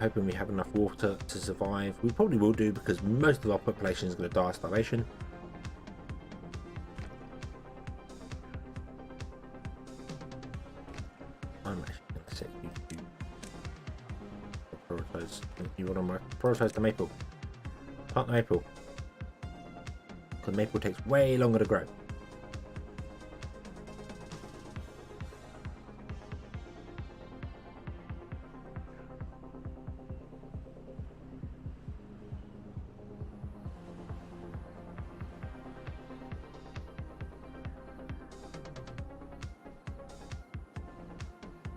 Hoping we have enough water to survive. We probably will do because most of our population is going to die of starvation. I'm actually going to set you to prioritize. You want to prioritize the maple. Plant the maple. Because maple takes way longer to grow.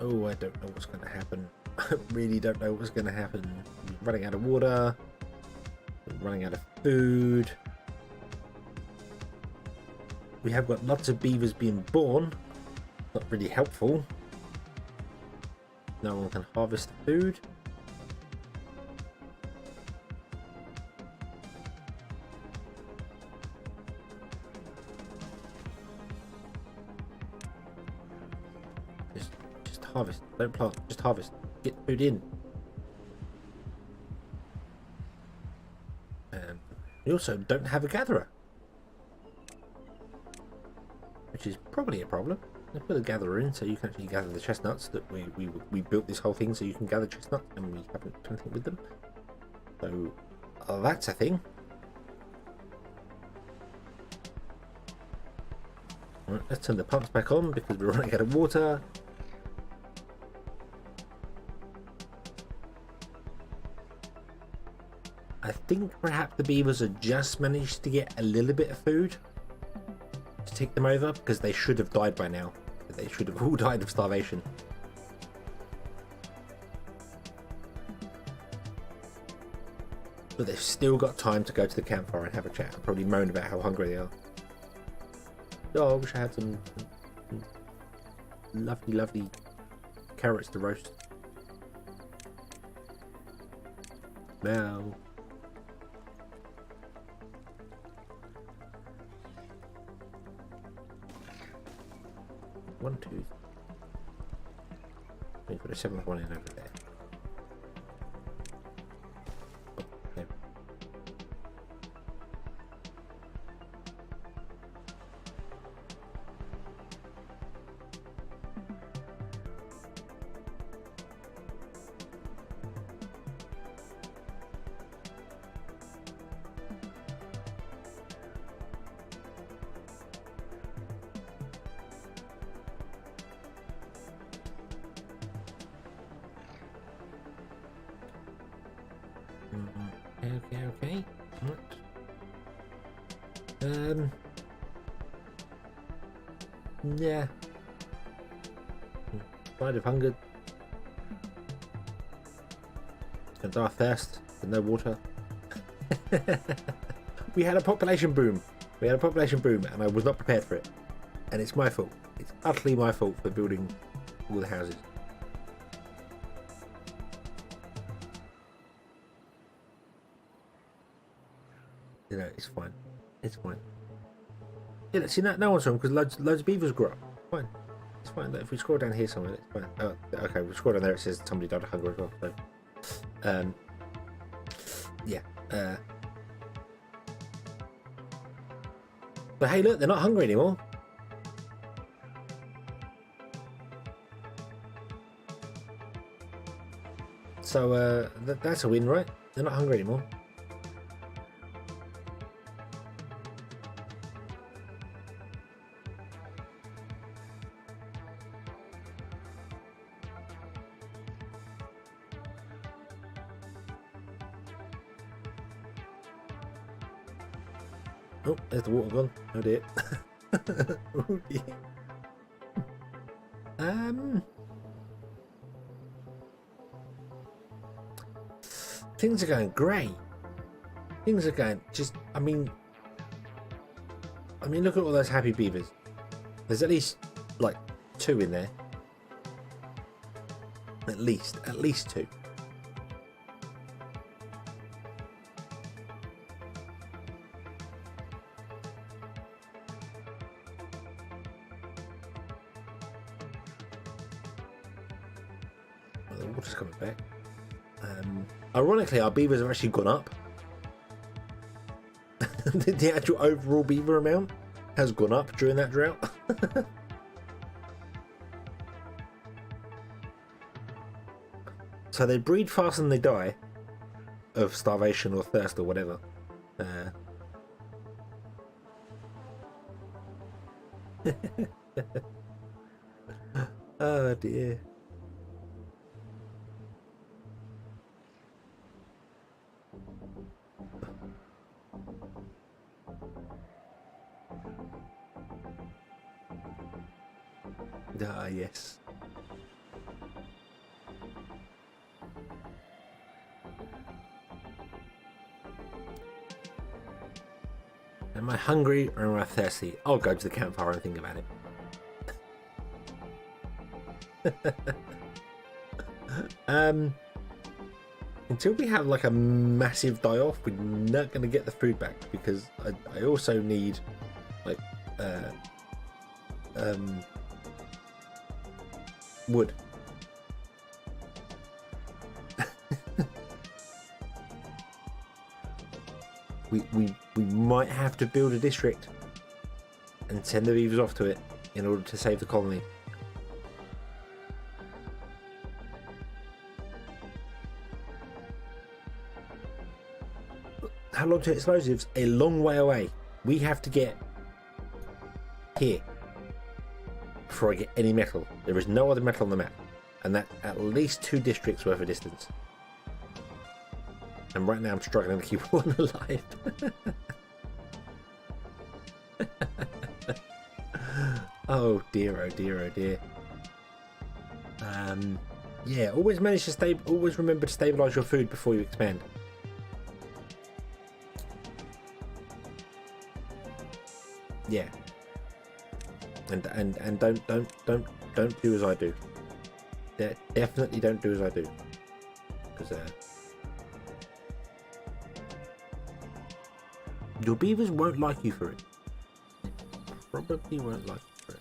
Oh, I don't know what's going to happen. I really don't know what's going to happen. We're running out of water. We're running out of food. We have got lots of beavers being born. Not really helpful. No one can harvest the food. Just harvest. Don't plant. Just harvest. Get food in. We also don't have a gatherer, which is probably a problem. Let's put a gatherer in so you can actually gather the chestnuts. That we built this whole thing so you can gather chestnuts, and we haven't done anything with them. So that's a thing. All right, let's turn the pumps back on because we're running out of water. I think perhaps the beavers have just managed to get a little bit of food to take them over, because they should have died by now. They should have all died of starvation. But they've still got time to go to the campfire and have a chat and probably moan about how hungry they are. Oh, I wish I had some lovely carrots to roast. Now. 1, 2. We've got a 7th one in over there. Oh, there. Okay. Right. Yeah. Died of hunger. And die of thirst with no water. We had a population boom. And I was not prepared for it. And it's my fault. It's utterly my fault for building all the houses. You know, it's fine. It's fine. Yeah, see, no one's wrong because loads of beavers grow up. Fine. It's fine. If we scroll down here somewhere, it's fine. Oh, okay, we scroll down there. It says somebody died of hunger as well. So, yeah. But hey, look, they're not hungry anymore. So that's a win, right? They're not hungry anymore. Oh, there's the water gone. Oh dear. Oh dear. Things are going great. Things are going just. I mean, look at all those happy beavers. There's at least like 2 in there. At least 2. The water's coming back. Ironically, our beavers have actually gone up. The actual overall beaver amount has gone up during that drought. So they breed faster than they die of starvation or thirst or whatever. Oh dear. Ah, yes. Am I hungry or am I thirsty? I'll go to the campfire and think about it. Until we have like a massive die-off, we're not going to get the food back, because I also need like wood. We might have to build a district and send the beavers off to it in order to save the colony. How long to explosives? A long way away. We have to get here before I get any metal. There is no other metal on the map, and that's at least 2 districts worth of distance. And right now I'm struggling to keep one alive. Oh dear, oh dear, oh dear. Yeah, always manage to always remember to stabilize your food before you expand. Yeah. And don't do as I do. Definitely don't do as I do. Because your beavers won't like you for it. Probably won't like you for it.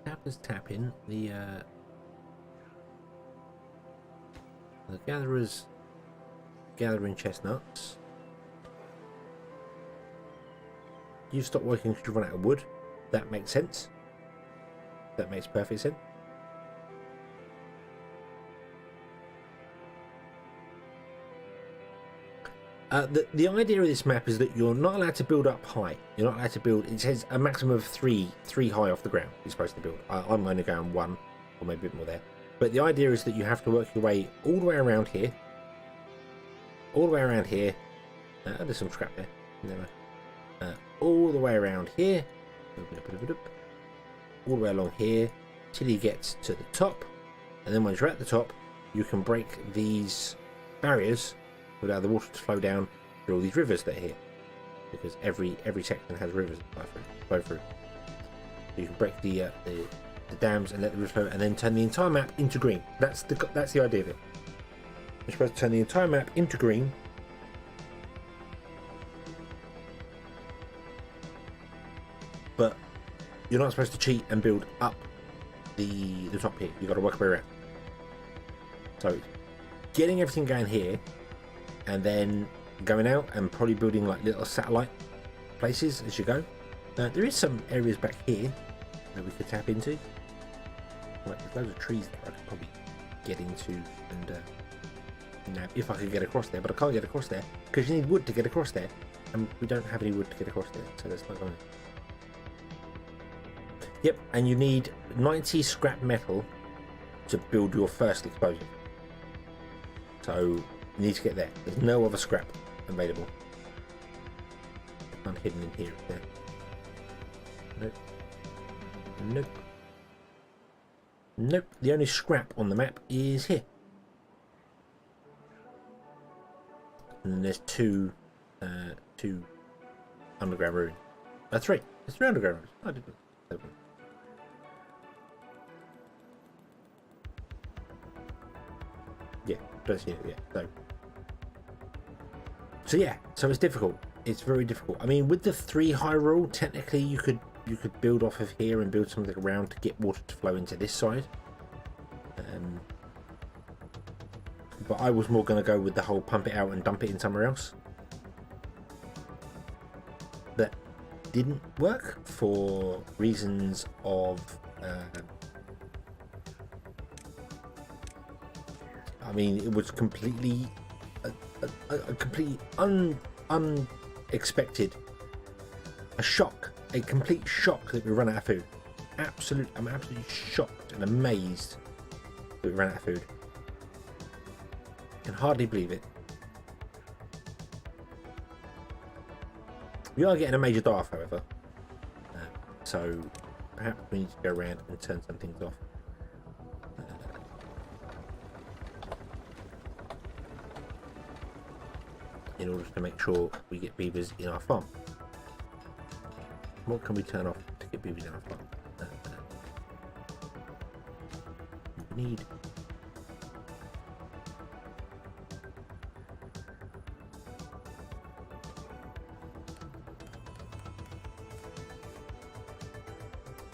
Tappers tap in. The gatherers gathering chestnuts. You stop working because you run out of wood. That makes sense. That makes perfect sense. The idea of this map is that you're not allowed to build up high. You're not allowed to build. It says a maximum of three high off the ground. You're supposed to build. I'm only going 1, or maybe a bit more there. But the idea is that you have to work your way all the way around here. All the way around here. There's some scrap there. Never. All the way around here, all the way along here till you get to the top, and then once you're at the top, you can break these barriers to allow the water to flow down through all these rivers that are here, because every section has rivers that flow through. You can break the dams and let the river flow, and then turn the entire map into green. That's the idea of it. You're supposed to turn the entire map into green. But you're not supposed to cheat and build up the top here. You've got to work your way around. So getting everything going here, and then going out and probably building like little satellite places as you go. There is some areas back here that we could tap into. Like, there's loads of trees that I could probably get into, and now if I could get across there, but I can't get across there because you need wood to get across there, and we don't have any wood to get across there, so that's not going. Yep, and you need 90 scrap metal to build your first explosive. So you need to get there. There's no other scrap available. None hidden in here, is there? Nope. Nope. Nope. The only scrap on the map is here. And then there's two underground ruins. Three. There's 3 underground ruins. I did it. Yeah, don't see it yet. So yeah, so it's difficult. It's very difficult. I mean, with the 3 high rule, technically you could build off of here and build something around to get water to flow into this side. But I was more going to go with the whole pump it out and dump it in somewhere else. That didn't work for reasons of I mean, it was completely a completely unexpected, a complete shock that we run out of food. I'm absolutely shocked and amazed that we ran out of food. Can hardly believe it. We are getting a major die-off, however, so perhaps we need to go around and turn some things off. In order to make sure we get beavers in our farm. What can we turn off to get beavers in our farm? We need...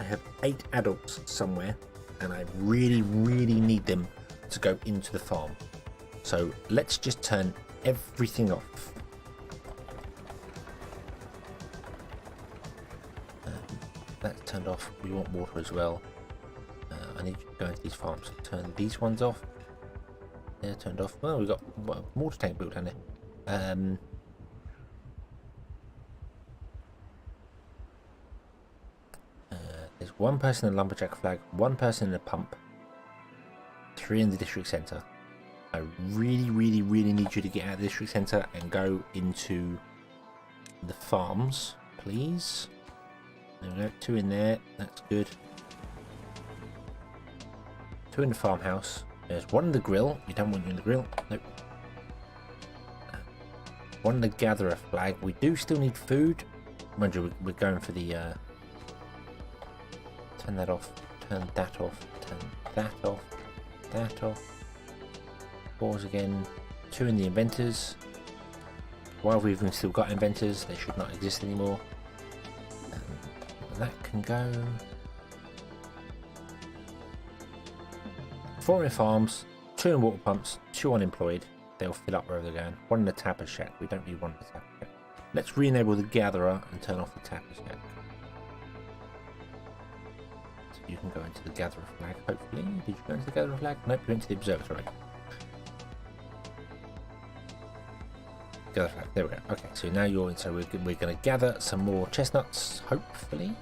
I have 8 adults somewhere, and I really need them to go into the farm. So let's just turn everything off. That's turned off. We want water as well. I need to go into these farms. Turn these ones off. They're turned off. Well, we've got a water tank built down there. There's 1 person in the lumberjack flag, 1 person in the pump, 3 in the district centre. I really need you to get out of the district centre and go into the farms, please. There we go, 2 in there, that's good. 2 in the farmhouse. There's 1 in the grill. We don't want you in the grill. Nope. 1 in the gatherer flag. We do still need food. Mind you, we're going for the... turn that off. Turn that off. Turn that off. That off. Pause again. 2 in the inventors. While we've even still got inventors, they should not exist anymore. That can go. 4 in farms, 2 in water pumps, 2 unemployed. They'll fill up wherever they're going. 1 in the tapper shack. We don't need 1 in the tapper shack. Let's re-enable the gatherer and turn off the tapper shack. So you can go into the gatherer flag, hopefully. Did you go into the gatherer flag? Nope, you went to the observatory. Gather flag. There we go. Okay, so now you're in. So we're going to gather some more chestnuts, hopefully.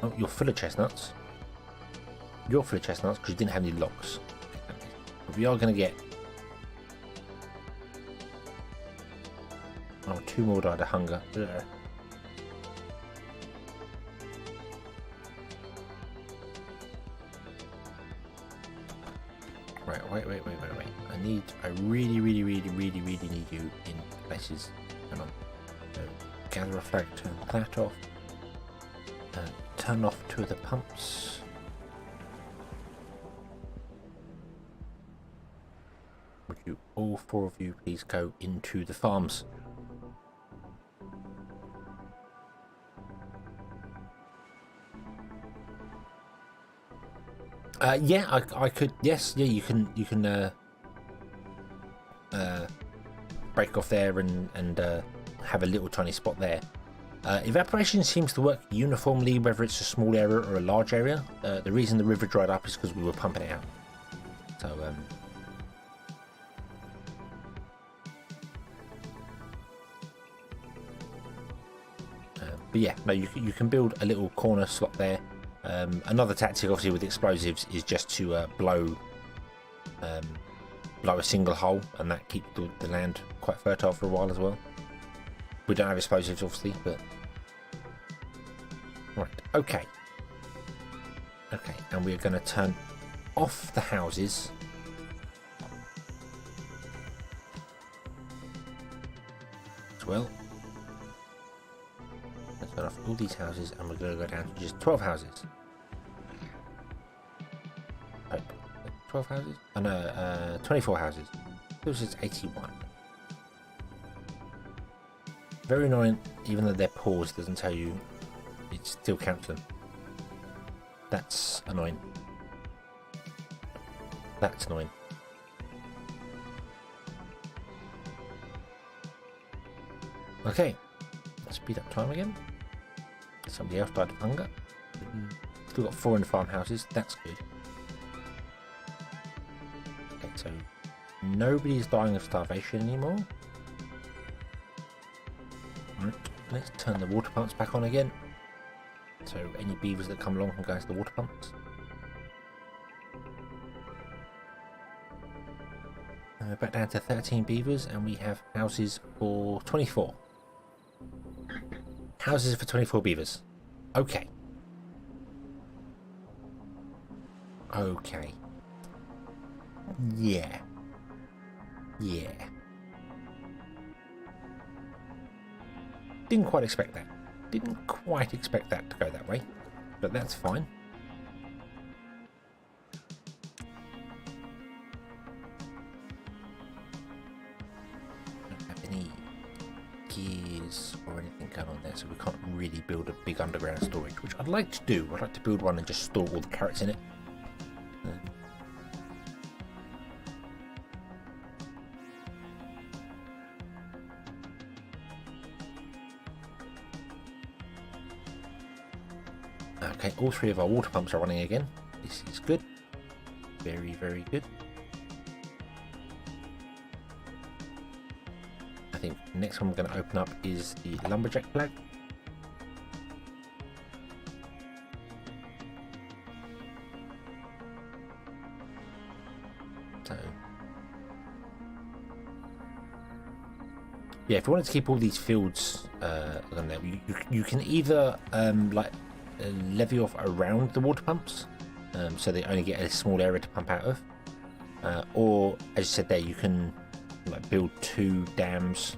Oh, you're full of chestnuts. You're full of chestnuts because you didn't have any logs. But we are going to get... Oh, 2 more died of hunger. Ugh. Right, wait. I really need you in places. Hang on. So, gather a flag, turn that off. Turn off 2 of the pumps. Would you, all 4 of you, please go into the farms? Yeah, I could. Yes, yeah, you can break off there and have a little tiny spot there. Evaporation seems to work uniformly, whether it's a small area or a large area. The reason the river dried up is because we were pumping it out. So, But yeah, no, you can build a little corner slot there. Another tactic, obviously, with explosives is just to blow a single hole, and that keeps the land quite fertile for a while as well. We don't have explosives, obviously, but right, okay, and we're going to turn off the houses. As well. Let's turn off all these houses, and we're going to go down to just 12 houses. 12 houses? Oh no, 24 houses. This is 81. Very annoying, even though they're paused, doesn't tell you, it still counts them. That's annoying. That's annoying. Okay, let's speed up time again. Somebody else died of hunger. Still got 4 in the farmhouses, that's good. Okay, so nobody's dying of starvation anymore. Right, let's turn the water pumps back on again. So any beavers that come along can go to the water pumps. Back down to 13 beavers, and we have houses for 24. Houses for 24 beavers. Okay. Okay. Yeah. Yeah. Didn't quite expect that. Didn't quite expect that to go that way, but that's fine. Don't have any gears or anything going on there, so we can't really build a big underground storage, which I'd like to do. I'd like to build one and just store all the carrots in it. Okay, all 3 of our water pumps are running again. This is good. Very, very good. I think the next one we're going to open up is the lumberjack flag. So, yeah, if you wanted to keep all these fields on there, you can either levy off around the water pumps, so they only get a small area to pump out of, or as you said there, you can build 2 dams,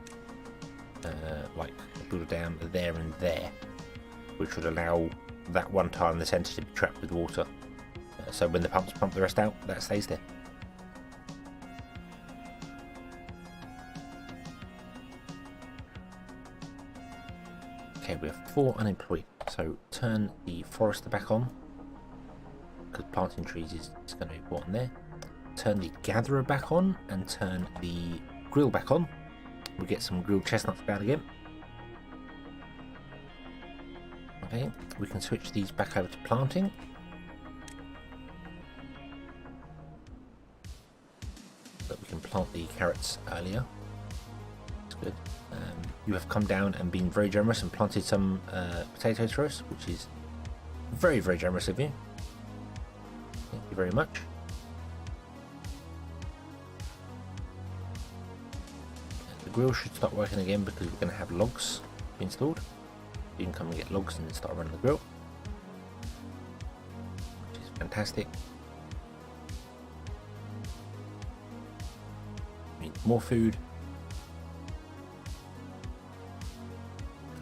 build a dam there and there, which would allow that one tile in the centre to be trapped with water, so when the pumps pump the rest out, that stays there. Okay, we have 4 unemployed. So turn the forester back on, because planting trees is going to be important there. Turn the gatherer back on, and turn the grill back on. We'll get some grilled chestnuts out again. Okay, we can switch these back over to planting. So we can plant the carrots earlier. That's good. You have come down and been very generous and planted some potatoes for us, which is very, very generous of you. Thank you very much. The grill should start working again because we're going to have logs installed. You can come and get logs and then start running the grill, which is fantastic. We need more food.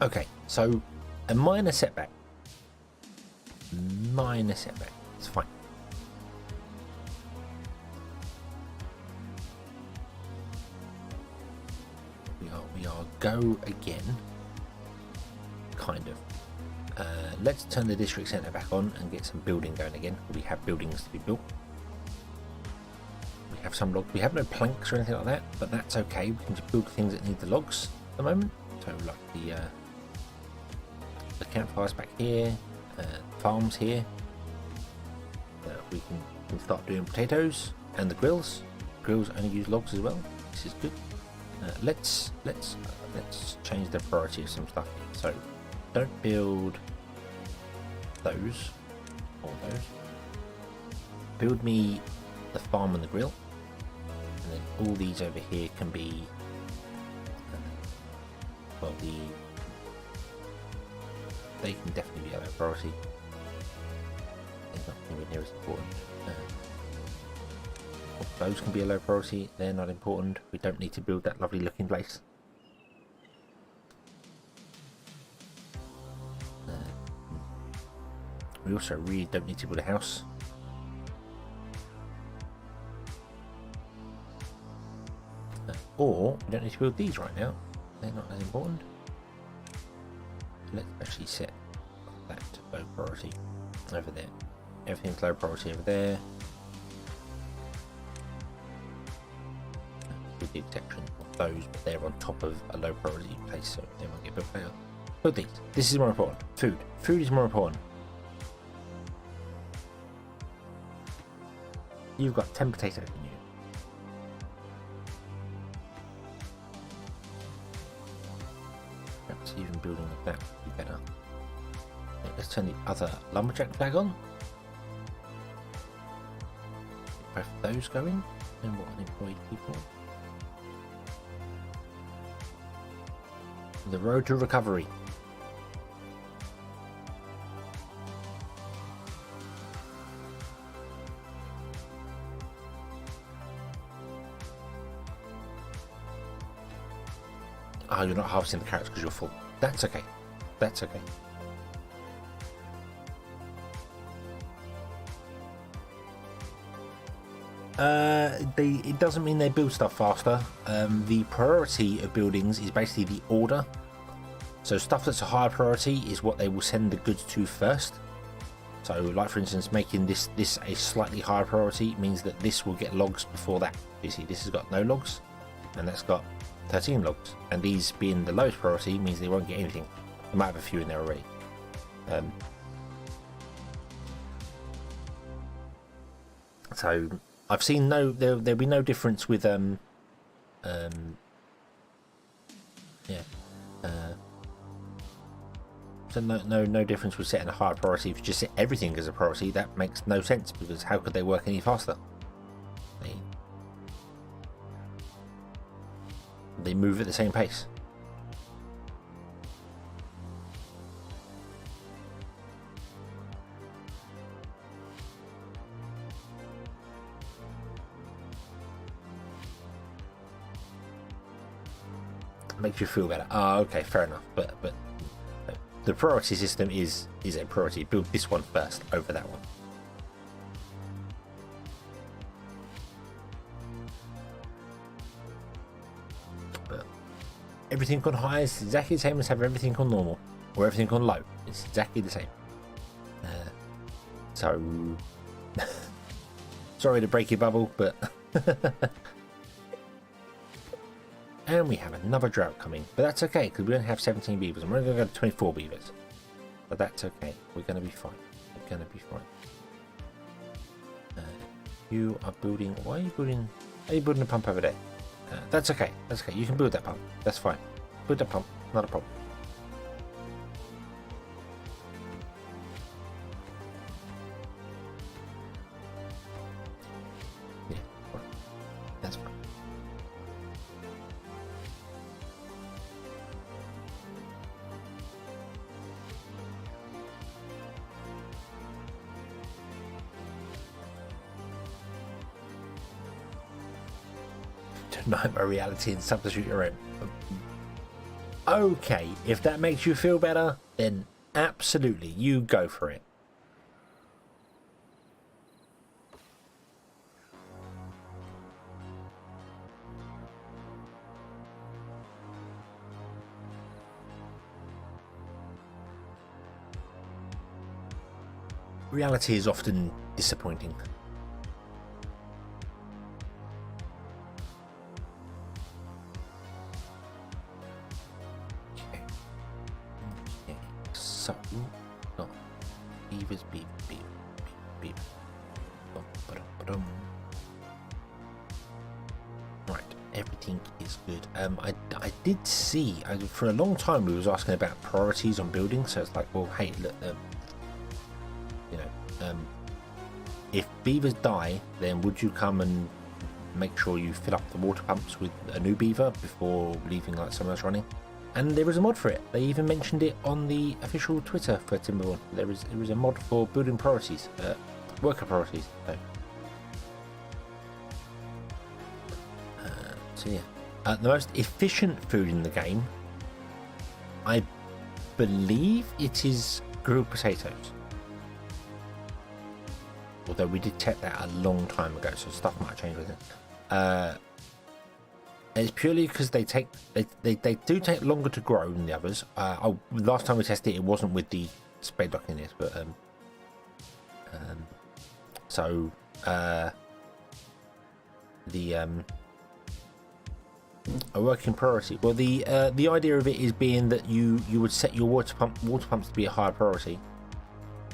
Okay, so a minor setback. Minor setback. It's fine. We are go again. Kind of. Let's turn the district centre back on and get some building going again. We have buildings to be built. We have some logs. We have no planks or anything like that, but that's okay. We can just build things that need the logs at the moment. So like the campfires back here, farms here. We can start doing potatoes, and the grills. Grills only use logs as well. This is good. Let's change the priority of some stuff. So don't build those. All those. Build me the farm and the grill. And then all these over here can be... well, they can definitely be a low priority. They're not anywhere near as important. Those can be a low priority. They're not important. We don't need to build that lovely looking place. We also really don't need to build a house. Or we don't need to build these right now. They're not as important. Let's actually set that to low priority over there. Everything's low priority over there. With the exception of those, but they're on top of a low priority place, so they won't get built later. Build these. This is more important. Food. Food is more important. You've got 10 potatoes in you. Perhaps even building like that would be better. Okay, let's turn the other lumberjack flag on. Both of those going. And what unemployed people. The road to recovery. Oh, you're not harvesting the carrots because you're full. That's okay. That's okay. It doesn't mean they build stuff faster. The priority of buildings is basically the order. So stuff that's a higher priority is what they will send the goods to first. So, like for instance, making this a slightly higher priority means that this will get logs before that. You see, this has got no logs, and that's got 13 logs. And these being the lowest priority means they won't get anything. They might have a few in there already. So I've seen there'll be no difference with so no difference with setting a higher priority. If you just set everything as a priority, that makes no sense, because how could they work any faster? They move at the same pace. Makes you feel better. Oh, okay, fair enough. But the priority system is a priority. Build this one first over that one. But everything on high is exactly the same as having everything on normal or everything on low. It's exactly the same. So sorry to break your bubble, but and we have another drought coming, but that's okay because we only have 17 beavers and we're going to go to 24 beavers, but that's okay. We're going to be fine. We're going to be fine. You are building. Why are you building? Are you building a pump over there? That's okay. That's okay. You can build that pump. That's fine. Build that pump. Not a problem. Yeah, fine. That's fine. Nightmare reality and substitute your own. Okay, if that makes you feel better, then absolutely, you go for it. Reality is often disappointing. So, no, beavers, beaver. Right, everything think is good. I did see for a long time we was asking about priorities on building, so it's like, well, hey, look, you know, if beavers die, then would you come and make sure you fill up the water pumps with a new beaver before leaving like someone else running? And there was a mod for it. They even mentioned it on the official Twitter for Timberborn. There was a mod for building priorities, worker priorities. So yeah, the most efficient food in the game, I believe it is grilled potatoes. Although we did check that a long time ago, so stuff might change with it. It's purely because they do take longer to grow than the others. Last time we tested it wasn't with the spade lock in it, but a working priority. Well, the idea of it is being that you would set your water pumps to be a higher priority,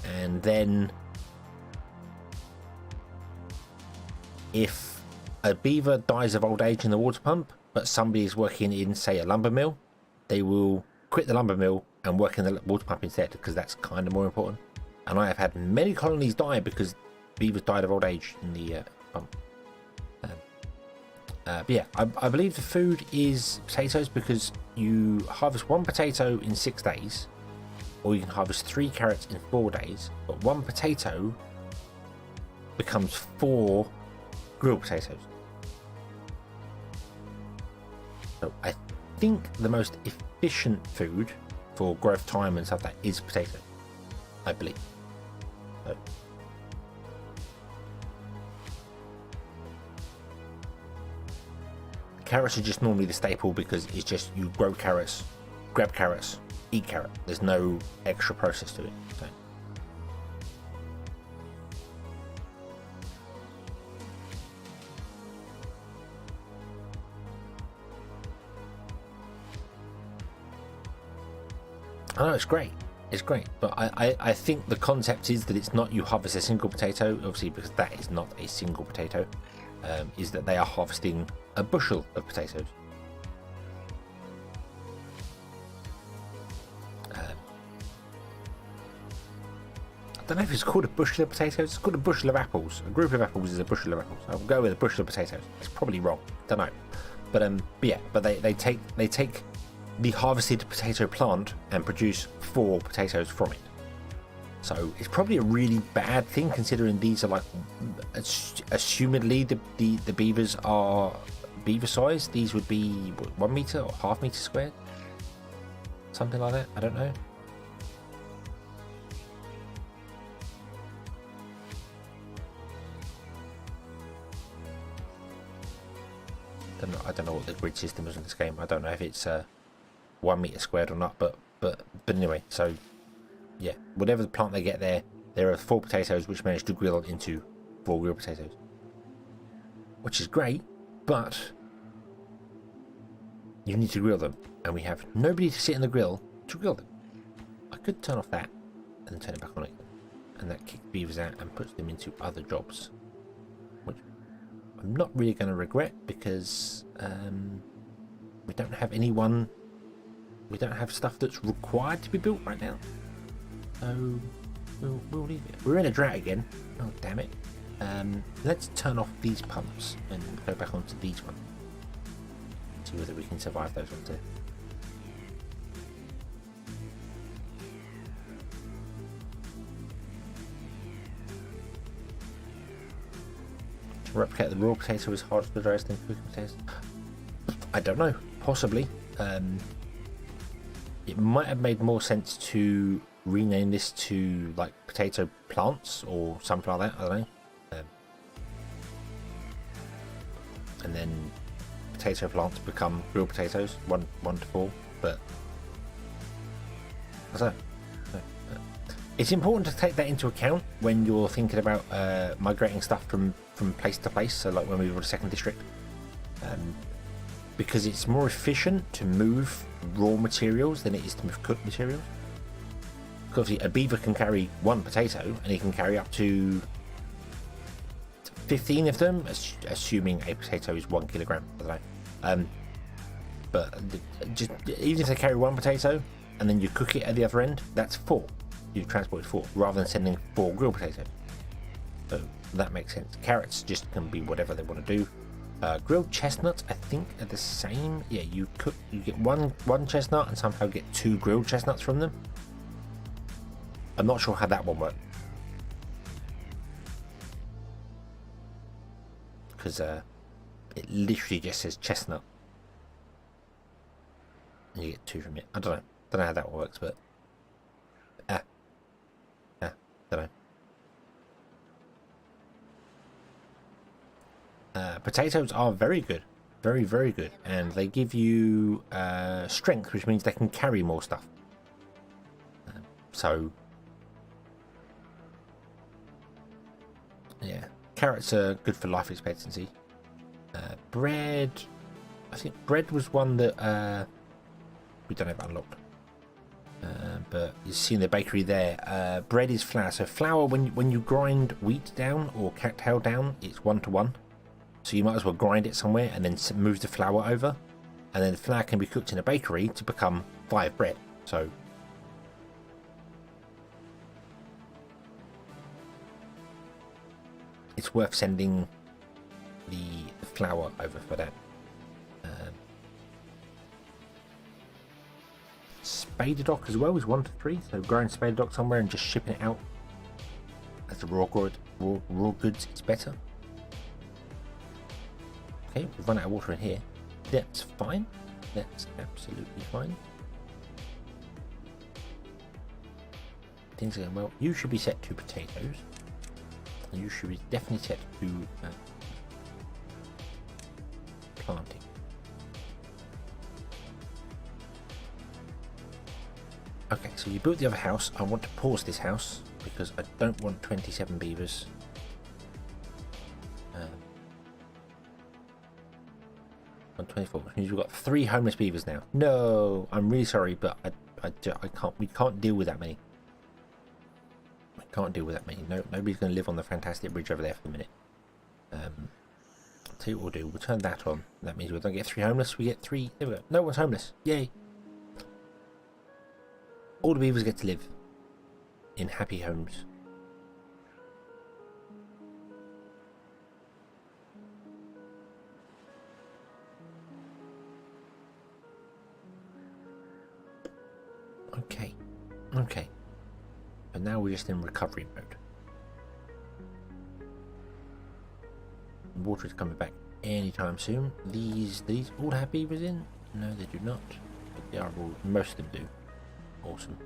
and then if a beaver dies of old age in the water pump, but somebody is working in, say, a lumber mill, they will quit the lumber mill and work in the water pump instead, because that's kind of more important. And I have had many colonies die because beavers died of old age in the pump. But yeah, I believe the food is potatoes, because you harvest 1 potato in 6 days, or you can harvest 3 carrots in 4 days, but 1 potato becomes 4 grilled potatoes. So I think the most efficient food for growth time and stuff like that is potato, I believe. So, carrots are just normally the staple, because it's just you grow carrots, grab carrots, eat carrot. There's no extra process to it. So. I know, it's great. It's great, but I think the concept is that it's not you harvest a single potato, obviously, because that is not a single potato, is that they are harvesting a bushel of potatoes. I don't know if it's called a bushel of potatoes. It's called a bushel of apples. A group of apples is a bushel of apples. I'll go with a bushel of potatoes. It's probably wrong. Don't know. But yeah. But they take the harvested potato plant and produce 4 potatoes from it. So it's probably a really bad thing, considering these are like, assumedly the beavers are beaver size. These would be 1 meter or ½ meter squared, something like that. I don't know. I don't know what the grid system is in this game. I don't know if it's 1 meter squared or not, but anyway, so yeah, whatever the plant they get there are 4 potatoes which manage to grill into 4 grilled potatoes, which is great, but you need to grill them, and we have nobody to sit in the grill to grill them. I could turn off that and then turn it back on again, and that kicks beavers out and puts them into other jobs, which I'm not really going to regret, because we don't have anyone. We don't have stuff that's required to be built right now, so we'll leave it. We're in a drought again. Oh, damn it. Let's turn off these pumps and go back onto these ones. See whether we can survive those ones there. To replicate the raw potato is harder to dry than cooking potatoes. I don't know. Possibly. It might have made more sense to rename this to like potato plants or something like that. I don't know. And then potato plants become grilled potatoes, 1 to 4. But I don't know. It's important to take that into account when you're thinking about migrating stuff from place to place. So like when we were to second district. Because it's more efficient to move raw materials than it is to move cooked materials. Because a beaver can carry 1 potato, and he can carry up to 15 of them, assuming a potato is 1 kilogram. I don't know. But just even if they carry 1 potato and then you cook it at the other end, that's 4. You've transported 4 rather than sending 4 grilled potatoes. So that makes sense. Carrots just can be whatever they want to do. Grilled chestnuts, I think, are the same. Yeah, you get one chestnut and somehow get 2 grilled chestnuts from them. I'm not sure how that one works. Because it literally just says chestnut. And you get 2 from it. I don't know how that works, but don't know. Potatoes are very good, very, very good, and they give you strength, which means they can carry more stuff. So yeah, carrots are good for life expectancy. Bread, I think bread was one that we don't have unlocked. But you see in the bakery there, bread is flour. So flour, when you grind wheat down or cacao down, it's 1-to-1. So you might as well grind it somewhere and then move the flour over, and then the flour can be cooked in a bakery to become 5 bread. So it's worth sending the flour over for that. Spader dock as well is 1-to-3, so growing spader dock somewhere and just shipping it out as a raw goods is better. Okay, we've run out of water in here. That's fine. That's absolutely fine. Things are going well. You should be set to potatoes. And you should be definitely set to planting. Okay, so you built the other house. I want to pause this house because I don't want 27 beavers. On 24, which means we've got 3 homeless beavers now. No, I'm really sorry, but I can't. We can't deal with that many. We can't deal with that many. No, nobody's going to live on the fantastic bridge over there for a minute. I'll tell you what we'll do. We'll turn that on. That means we don't get 3 homeless. We get 3. There we go. No one's homeless. Yay! All the beavers get to live in happy homes. Okay. And now we're just in recovery mode. Water is coming back anytime soon. These all have beavers in? No, they do not. But they are all. Most of them do. Awesome.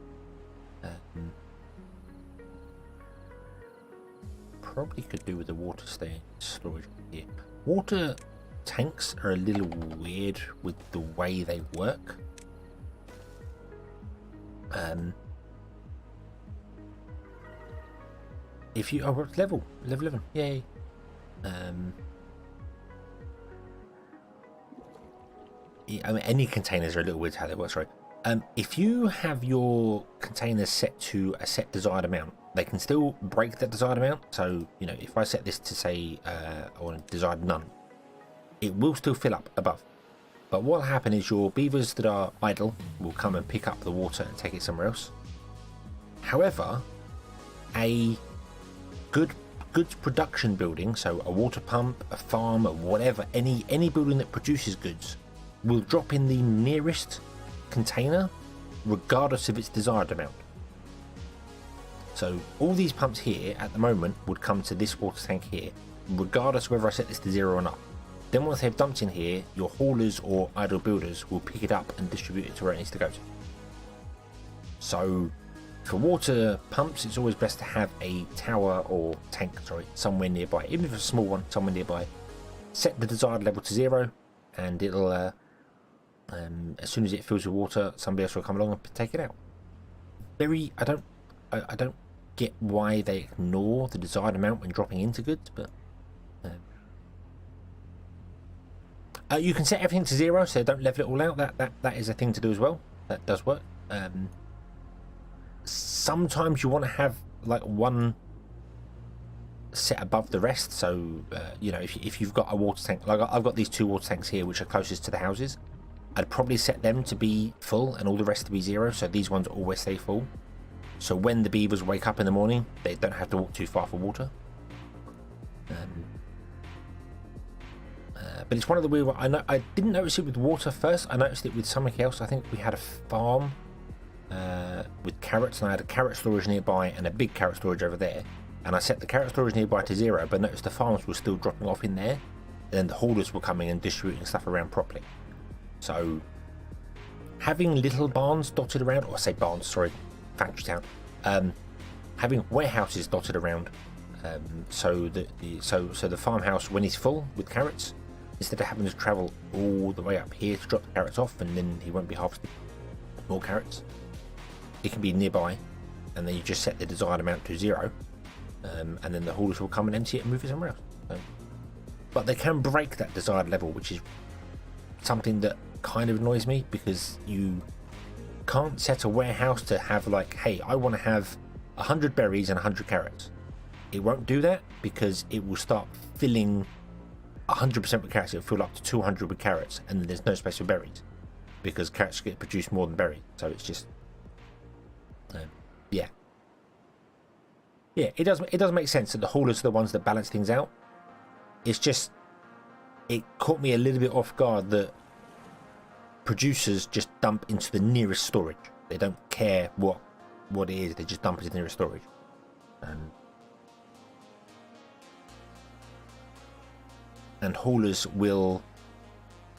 Probably could do with the water staying in storage here. Water tanks are a little weird with the way they work. If you level 11, yay. Yeah, I mean, any containers are a little weird how they work. Sorry. If you have your containers set to a set desired amount, they can still break that desired amount. So, you know, if I set this to say I want desired none, it will still fill up above. But what will happen is your beavers that are idle will come and pick up the water and take it somewhere else. However, a goods production building, so a water pump, a farm, or whatever, any building that produces goods, will drop in the nearest container regardless of its desired amount. So all these pumps here at the moment would come to this water tank here, regardless whether I set this to 0 or not. Then once they've dumped in here, your haulers or idle builders will pick it up and distribute it to where it needs to go to. So for water pumps, it's always best to have a tower or tank, somewhere nearby, even if it's a small one, somewhere nearby. Set the desired level to 0, and it'll as soon as it fills with water, somebody else will come along and take it out. I don't get why they ignore the desired amount when dropping into goods, but you can set everything to 0, so don't level it all out. That is a thing to do as well. That does work. Sometimes you want to have like one set above the rest. So you know, if you've got a water tank, like I've got these 2 water tanks here which are closest to the houses, I'd probably set them to be full and all the rest to be 0, so these ones always stay full. So when the beavers wake up in the morning, they don't have to walk too far for water. But it's one of the weird ones. I didn't notice it with water first. I noticed it with something else. I think we had a farm with carrots, and I had a carrot storage nearby and a big carrot storage over there. And I set the carrot storage nearby to 0, but noticed the farms were still dropping off in there. And then the haulers were coming and distributing stuff around properly. So having little barns dotted around, or I say barns, sorry, factory town, having warehouses dotted around, so the farmhouse, when he's full with carrots, instead of having to travel all the way up here to drop the carrots off, and then he won't be harvesting more carrots, it can be nearby, and then you just set the desired amount to 0, and then the haulers will come and empty it and move it somewhere else. So, but they can break that desired level, which is something that kind of annoys me, because you can't set a warehouse to have like, hey, I want to have 100 berries and 100 carrots. It won't do that, because it will start filling 100% with carrots. It'll fill up to 200 with carrots, and then there's no space for berries, because carrots get produced more than berries. So it's just yeah, it does make sense that the haulers are the ones that balance things out. It's just, it caught me a little bit off guard that producers just dump into the nearest storage. They don't care what it is, they just dump it into the nearest storage. And haulers will,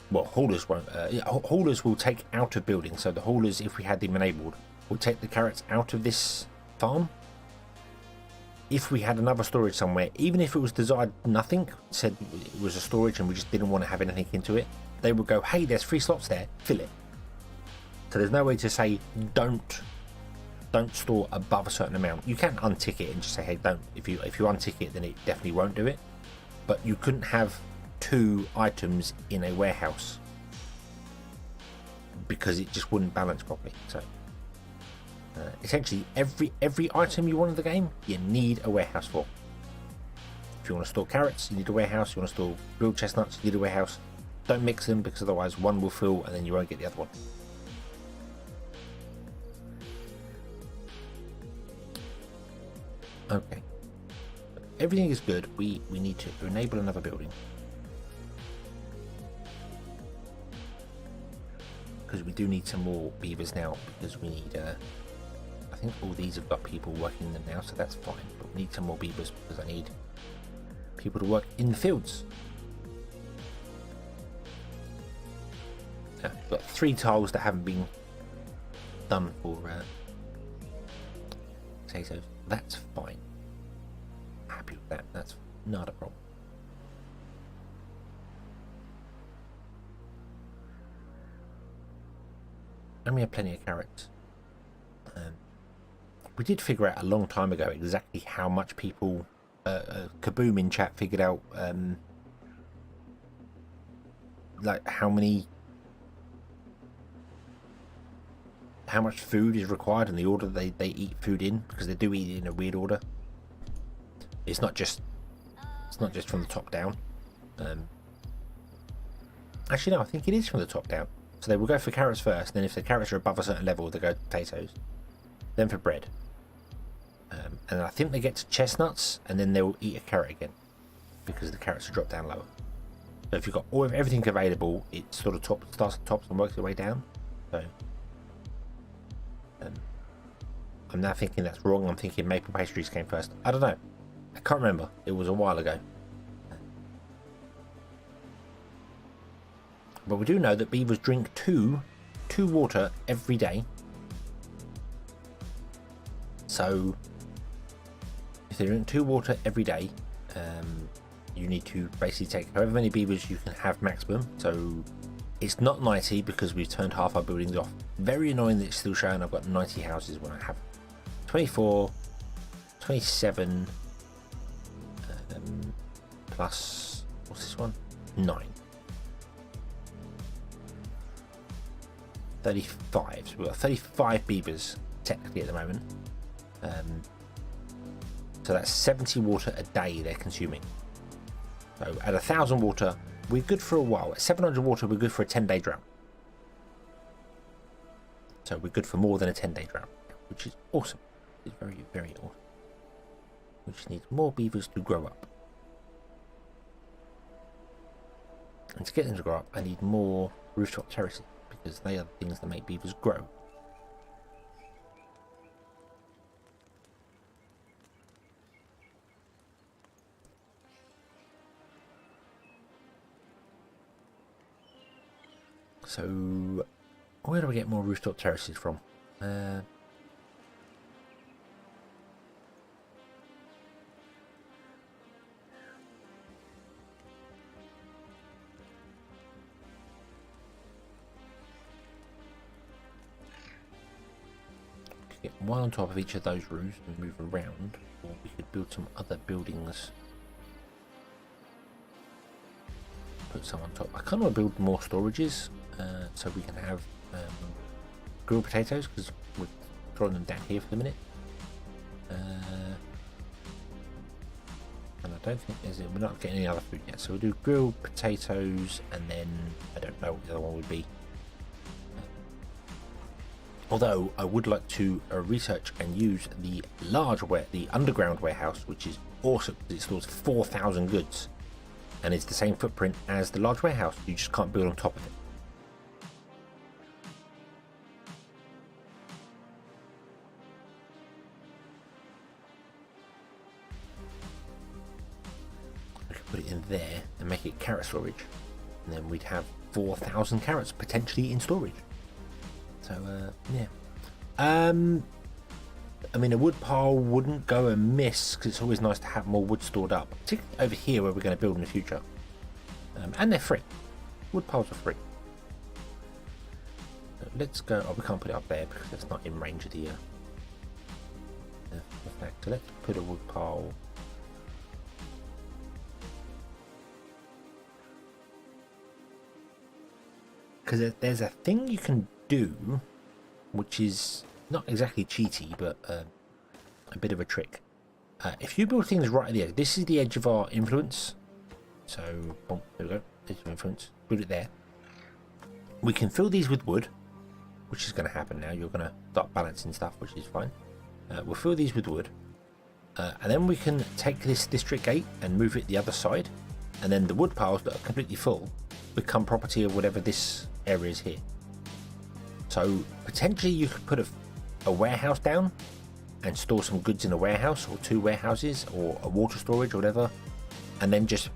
well, haulers won't, haulers will take out of buildings. So the haulers, if we had them enabled, will take the carrots out of this farm. If we had another storage somewhere, even if it was desired nothing, said it was a storage and we just didn't want to have anything into it, they would go, hey, there's 3 slots there, fill it. So there's no way to say don't store above a certain amount. You can untick it and just say, hey, don't. If you untick it, then it definitely won't do it. But you couldn't have 2 items in a warehouse, because it just wouldn't balance properly. So essentially every item you want in the game, you need a warehouse for. If you want to store carrots, you need a warehouse. You want to store grilled chestnuts, you need a warehouse. Don't mix them, because otherwise one will fill and then you won't get the other one. Okay, everything is good. We need to enable another building, because we do need some more beavers now, because we need I think all these have got people working in them now, so that's fine, but we need some more beavers, because I need people to work in the fields. We've got 3 tiles that haven't been done for potatoes. That's fine. Happy with that. That's not a problem. And we have plenty of carrots. We did figure out a long time ago exactly how much people, Kaboom in chat figured out, like how much food is required and the order they eat food in, because they do eat it in a weird order. It's not just from the top down. Actually no, I think it is from the top down. So they will go for carrots first, then if the carrots are above a certain level, they go to potatoes, then for bread, and I think they get to chestnuts, and then they will eat a carrot again, because the carrots are dropped down lower. So if you've got everything available, it sort of starts at the top and works its way down. So I'm now thinking that's wrong. I'm thinking maple pastries came first. I don't know. I can't remember. It was a while ago. But we do know that beavers drink two water every day. So if they drink 2 water every day, you need to basically take however many beavers you can have maximum. So it's not 90, because we've turned half our buildings off. Very annoying that it's still showing I've got 90 houses when I have 24, 27, plus, what's this one? 9. 35. So we've got 35 beavers technically at the moment. So that's 70 water a day they're consuming. So at 1,000 water, we're good for a while. At 700 water, we're good for a 10-day drought. So we're good for more than a 10-day drought, which is awesome. It's very, very awesome. We just need more beavers to grow up. And to get them to grow up, I need more rooftop terraces, because they are the things that make beavers grow. So, where do we get more rooftop terraces from? Get one on top of each of those roofs and move around, or we could build some other buildings. Put some on top. I kind of want to build more storages, so we can have grilled potatoes, because we're throwing them down here for the minute. And I don't think we're not getting any other food yet, so we'll do grilled potatoes, and then I don't know what the other one would be. Although I would like to research and use the the underground warehouse, which is awesome because it stores 4,000 goods, and it's the same footprint as the large warehouse. You just can't build on top of it. I could put it in there and make it carrot storage, and then we'd have 4,000 carrots potentially in storage. So, yeah. I mean, a wood pile wouldn't go amiss, because it's always nice to have more wood stored up, particularly over here where we're going to build in the future. And they're free. Wood piles are free. So let's go. Oh, we can't put it up there because it's not in range of the effect. So let's put a wood pile. Because there's a thing you can do, which is not exactly cheaty, but a bit of a trick. If you build things right at the edge, this is the edge of our influence. So, boom, there we go, edge of influence. Build it there. We can fill these with wood, which is going to happen now. You're going to start balancing stuff, which is fine. We'll fill these with wood, and then we can take this district gate and move it the other side, and then the wood piles that are completely full become property of whatever this area is here. So potentially you could put a warehouse down and store some goods in a warehouse, or 2 warehouses, or a water storage or whatever, and then just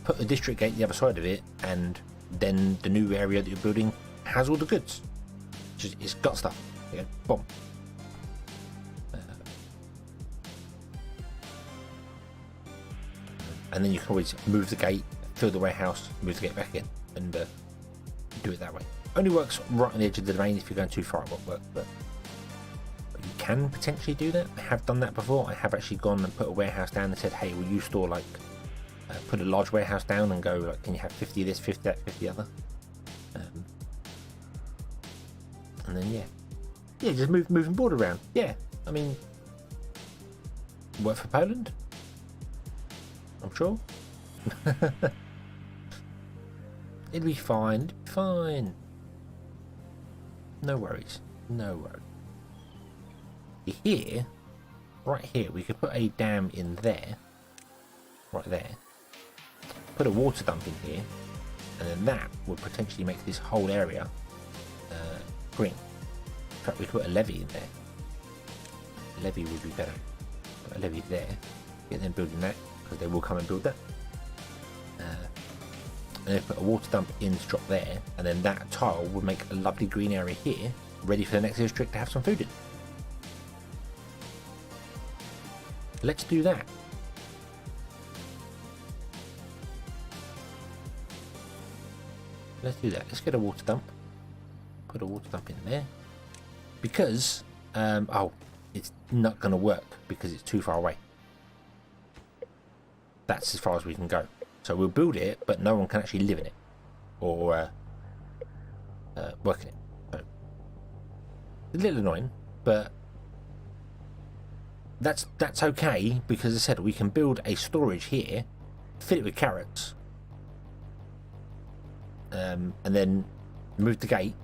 put the district gate the other side of it, and then the new area that you're building has all the goods. It's got stuff. You know, boom. And then you can always move the gate, fill the warehouse, move the gate back in, and do it that way. Only works right on the edge of the domain. If you're going too far, it won't work, but you can potentially do that. I have done that before. I have actually gone and put a warehouse down and said, hey, will you store, like, put a large warehouse down and go, like, can you have 50 of this, 50 that, 50 other? And then, yeah, just moving board around. Yeah, I mean, work for Poland, I'm sure. It'll be fine. Fine. No worries. No worries. Here, right here, we could put a dam in there. Right there. Put a water dump in here. And then that would potentially make this whole area green. In fact, we could put a levee in there. A levee would be better. Put a levee there. Get them building that, because they will come and build that. And then put a water dump in to drop there, and then that tile would make a lovely green area here, ready for the next district to have some food in. Let's do that. Let's do that. Let's get a water dump. Put a water dump in there. Because, it's not going to work because it's too far away. That's as far as we can go. So we'll build it, but no one can actually live in it or work in it. So, a little annoying, but that's okay, because as I said, we can build a storage here, fill it with carrots, and then move the gate,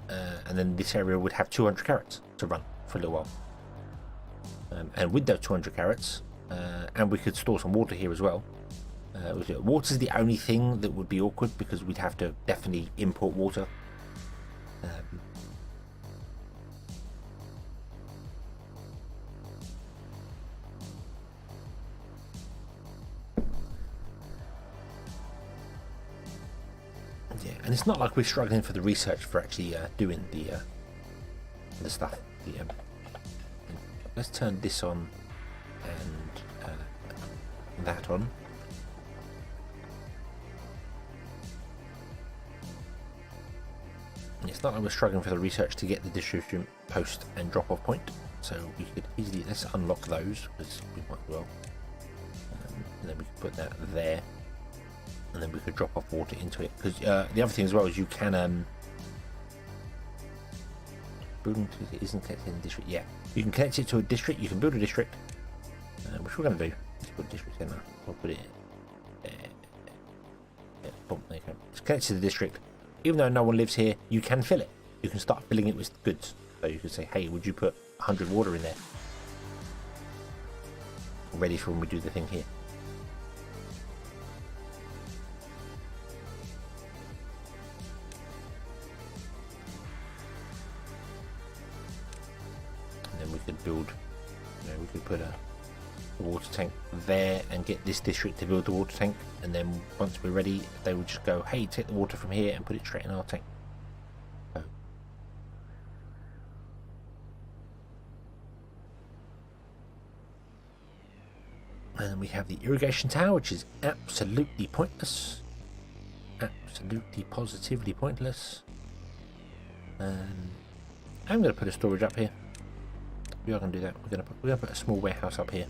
and then this area would have 200 carrots to run for a little while. And with those 200 carrots, and we could store some water here as well. Water's the only thing that would be awkward, because we'd have to definitely import water. Yeah, and it's not like we're struggling for the research for actually doing the stuff. Let's turn this on and that on. It's not like we're struggling for the research to get the distribution post and drop off point, so we could easily, let's unlock those, because we might as well, and then we could put that there, and then we could drop off water into it, because the other thing as well is you can building to it isn't connected in the district. Yeah, you can connect it to a district. You can build a district, which we're going to do. Let's put a district in there. We'll put it there. Yeah, boom, there you go. It's connected to the district. Even though no one lives here, you can fill it. You can start filling it with goods. So you could say, hey, would you put 100 water in there? Ready for when we do the thing here. We could build, we could put a water tank there and get this district to build the water tank, and then once we're ready they would just go, hey, take the water from here and put it straight in our tank. So. And then we have the irrigation tower, which is absolutely pointless, absolutely positively pointless. I'm going to put a storage up here. We are going to do that. We're going to put a small warehouse up here,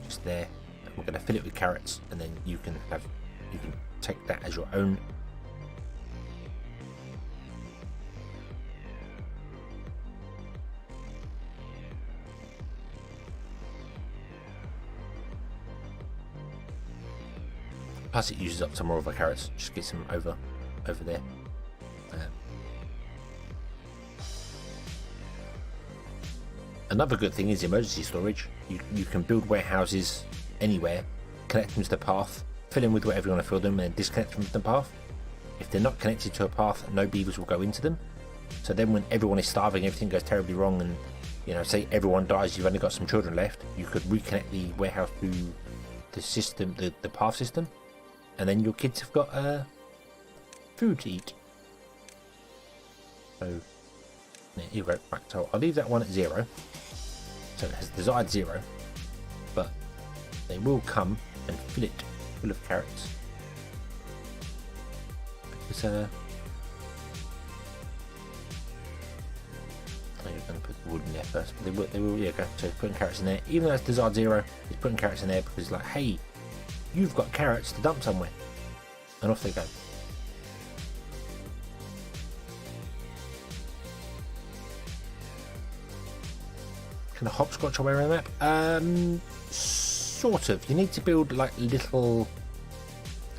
just there. And we're going to fill it with carrots, and then you can take that as your own. Plus, it uses up some more of our carrots. Just get some over there. Another good thing is emergency storage. You can build warehouses anywhere, connect them to the path, fill in with whatever you want to fill them, and then disconnect them from the path. If they're not connected to a path, no beavers will go into them. So then when everyone is starving, everything goes terribly wrong, and say everyone dies, you've only got some children left, you could reconnect the warehouse to the system, the path system, and then your kids have got food to eat. So there you go. Right, so I'll leave that one at 0. So it has desired 0, but they will come and fill it full of carrots. Because I'm going to put the wood in there first, but they will, yeah, go. So putting carrots in there, even though it's desired 0, it's putting carrots in there because, like, hey, you've got carrots to dump somewhere, and off they go. Kind of hopscotch our way around the map. Sort of. You need to build like little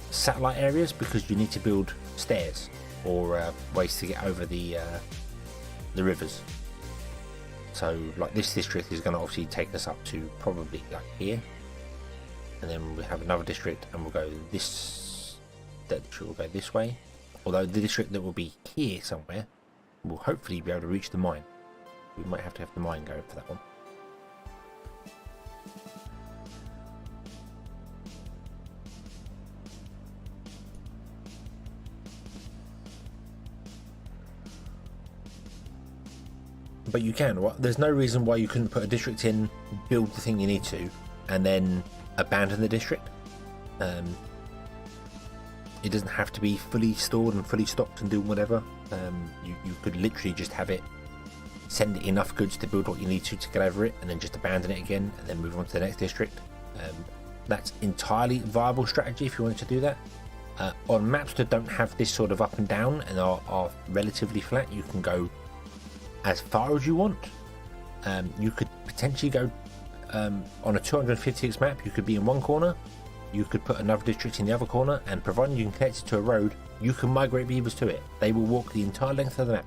satellite areas because you need to build stairs or ways to get over the rivers. So like this district is going to obviously take us up to probably like here, and then we have another district, and we'll go this. That district will go this way. Although the district that will be here somewhere will hopefully be able to reach the mine. We might have to have the mine going for that one. But you can. There's no reason why you couldn't put a district in, build the thing you need to, and then abandon the district. It doesn't have to be fully stored and fully stocked and doing whatever. You could literally just have it, send it enough goods to build what you need to get over it, and then just abandon it again, and then move on to the next district. That's entirely viable strategy if you wanted to do that. On maps that don't have this sort of up and down and are relatively flat, you can go as far as you want. You could potentially go on a 256 map. You could be in one corner, you could put another district in the other corner, and providing you can connect it to a road, you can migrate beavers to it. They will walk the entire length of the map.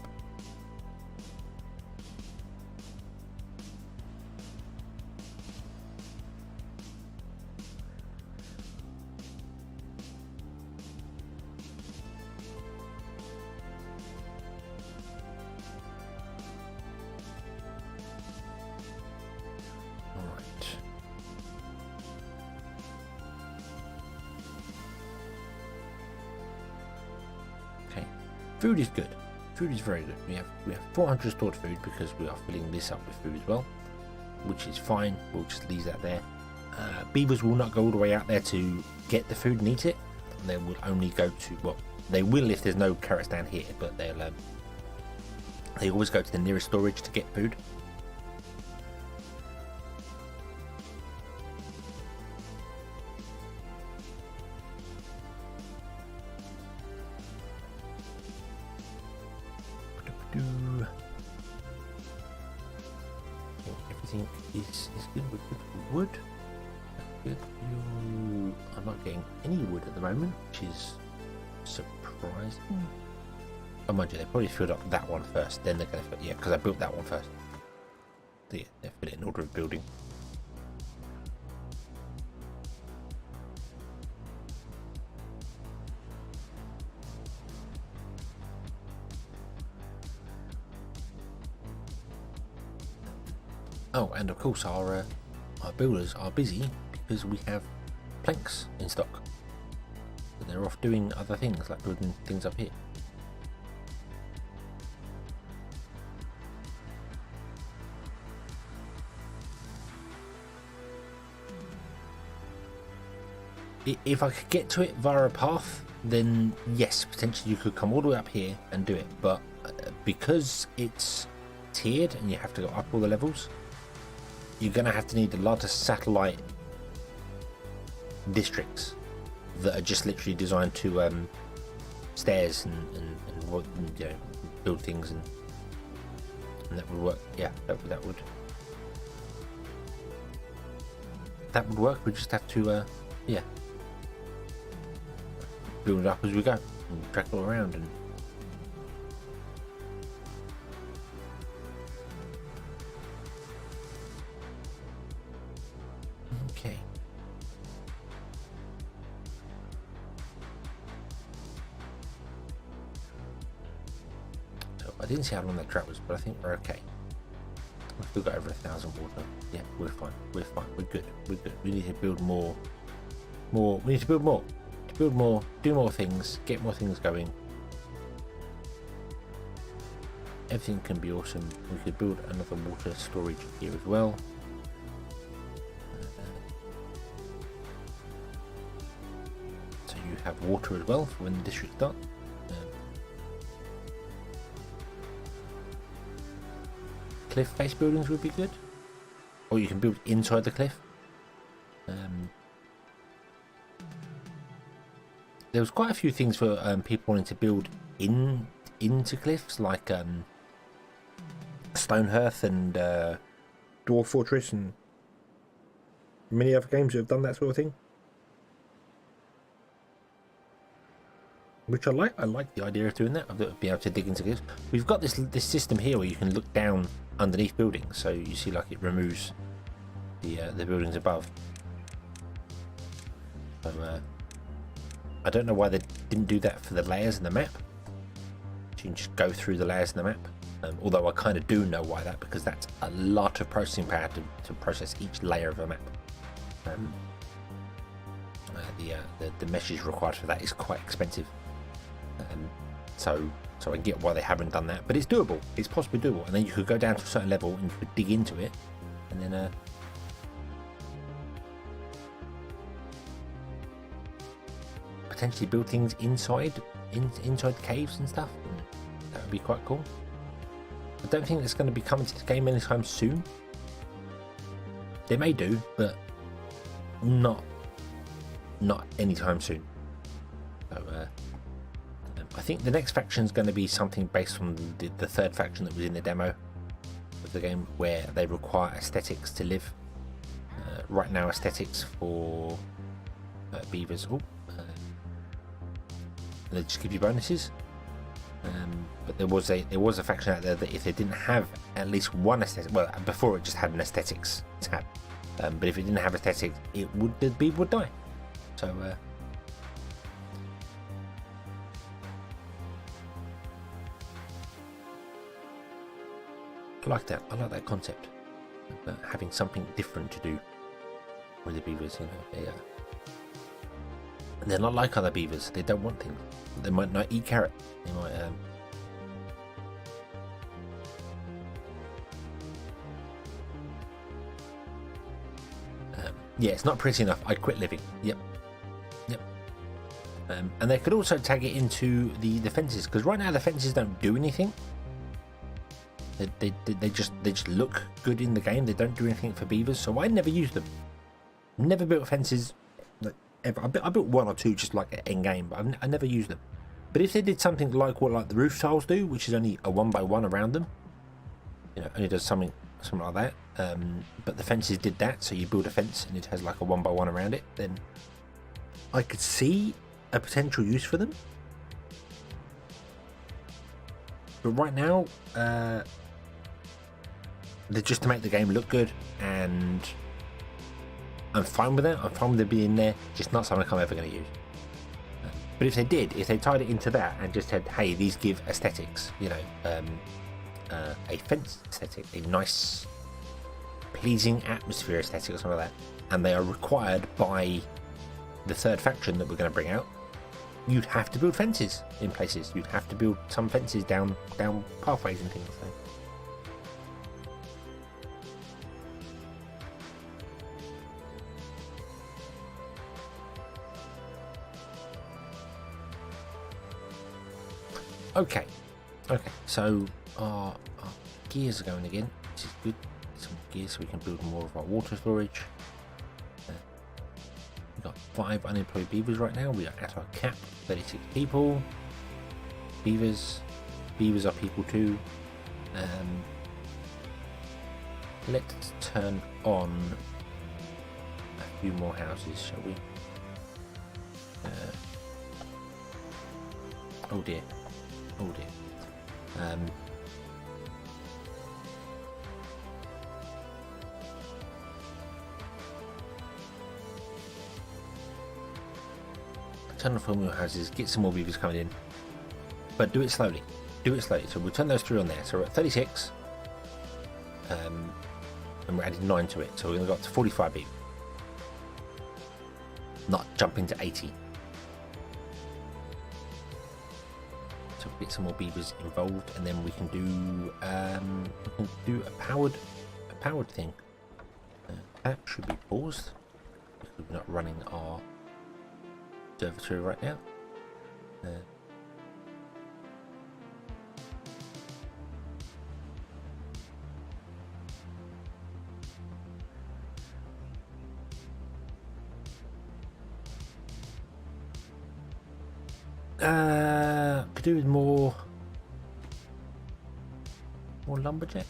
Food is good. Food is very good. We have 400 stored food because we are filling this up with food as well, which is fine. We'll just leave that there. Beavers will not go all the way out there to get the food and eat it. They will only go to, well, they will if there's no carrots down here, but they always go to the nearest storage to get food. Everything is good. We're good for wood. Good. I'm not getting any wood at the moment, which is surprising. Oh, mind you, they probably filled up that one first, then they're going to fill, yeah, because I built that one first. So, yeah, they put it in order of building. Oh, and of course our builders are busy because we have planks in stock. So they're off doing other things, like building things up here. If I could get to it via a path, then yes, potentially you could come all the way up here and do it. But because it's tiered and you have to go up all the levels, you're going to have to need a lot of satellite districts that are just literally designed to stairs and you know, build things, and that would work. Yeah, that would work. We just have to yeah, build it up as we go and track it all around. And okay. So I didn't see how long that track was, but I think we're okay. We've still got over 1,000 water. Yeah, we're fine. We're fine. We're good. We're good. We need to build more. We need to build more. To build more, do more things, get more things going. Everything can be awesome. We could build another water storage here as well. So you have water as well for when the district starts. Cliff face buildings would be good, or you can build inside the cliff. There was quite a few things for people wanting to build into cliffs, like Stone Hearth and Dwarf Fortress, and many other games that have done that sort of thing, which I like. I like the idea of doing that. I've been able to dig into cliffs. We've got this system here where you can look down underneath buildings, so you see like it removes the buildings above. So I don't know why they didn't do that for the layers in the map. You can just go through the layers in the map. Although I kind of do know why that, because that's a lot of processing power to process each layer of a map. The meshes required for that is quite expensive. So I get why they haven't done that, but it's doable. It's possibly doable, and then you could go down to a certain level and you could dig into it, and then potentially build things inside caves and stuff. And that would be quite cool. I don't think it's going to be coming to the game anytime soon. They may do, but not anytime soon. So I think the next faction is going to be something based on the third faction that was in the demo of the game, where they require aesthetics to live. Right now, aesthetics for beavers, they just give you bonuses. But there was a faction out there that if they didn't have at least one aesthetic, well, before it just had an aesthetics tab, but if it didn't have aesthetics, the beaver would die. So I like that. I like that concept. Having something different to do with the beavers, and they're not like other beavers. They don't want things. They might not eat carrot. They might. Yeah, it's not pretty enough. I quit living. Yep. And they could also tag it into the fences, because right now the fences don't do anything. They just look good in the game. They don't do anything for beavers, so I never use them. Never built fences. Ever. I built one or two just like in game, but I never used them. But if they did something like what the roof tiles do, which is only a 1x1 around them, only does something like that. But the fences did that, so you build a fence and it has like a 1x1 around it. Then I could see a potential use for them. But right now, they're just to make the game look good, and I'm fine with it. I'm fine with it being there, just not something I'm ever going to use. But if they tied it into that and just said, hey, these give aesthetics, a fence aesthetic, a nice, pleasing atmosphere aesthetic or something like that, and they are required by the third faction that we're going to bring out, you'd have to build fences in places. You'd have to build some fences down pathways and things. So. Okay, so our gears are going again, which is good. Some gears so we can build more of our water storage. We've got 5 unemployed beavers right now. We are at our cap, 36 people. Beavers are people too. Let's turn on a few more houses, shall we? Oh dear. Turn on 4 more houses, get some more beavers coming in, but do it slowly. So we'll turn those 3 on there. So we're at 36, and we're adding 9 to it. So we're going to go up to 45 beavers, not jump into 80. So we'll get some more beavers involved, and then we can do a powered thing. That should be paused because we're not running our observatory right now. Could do with more lumberjacks.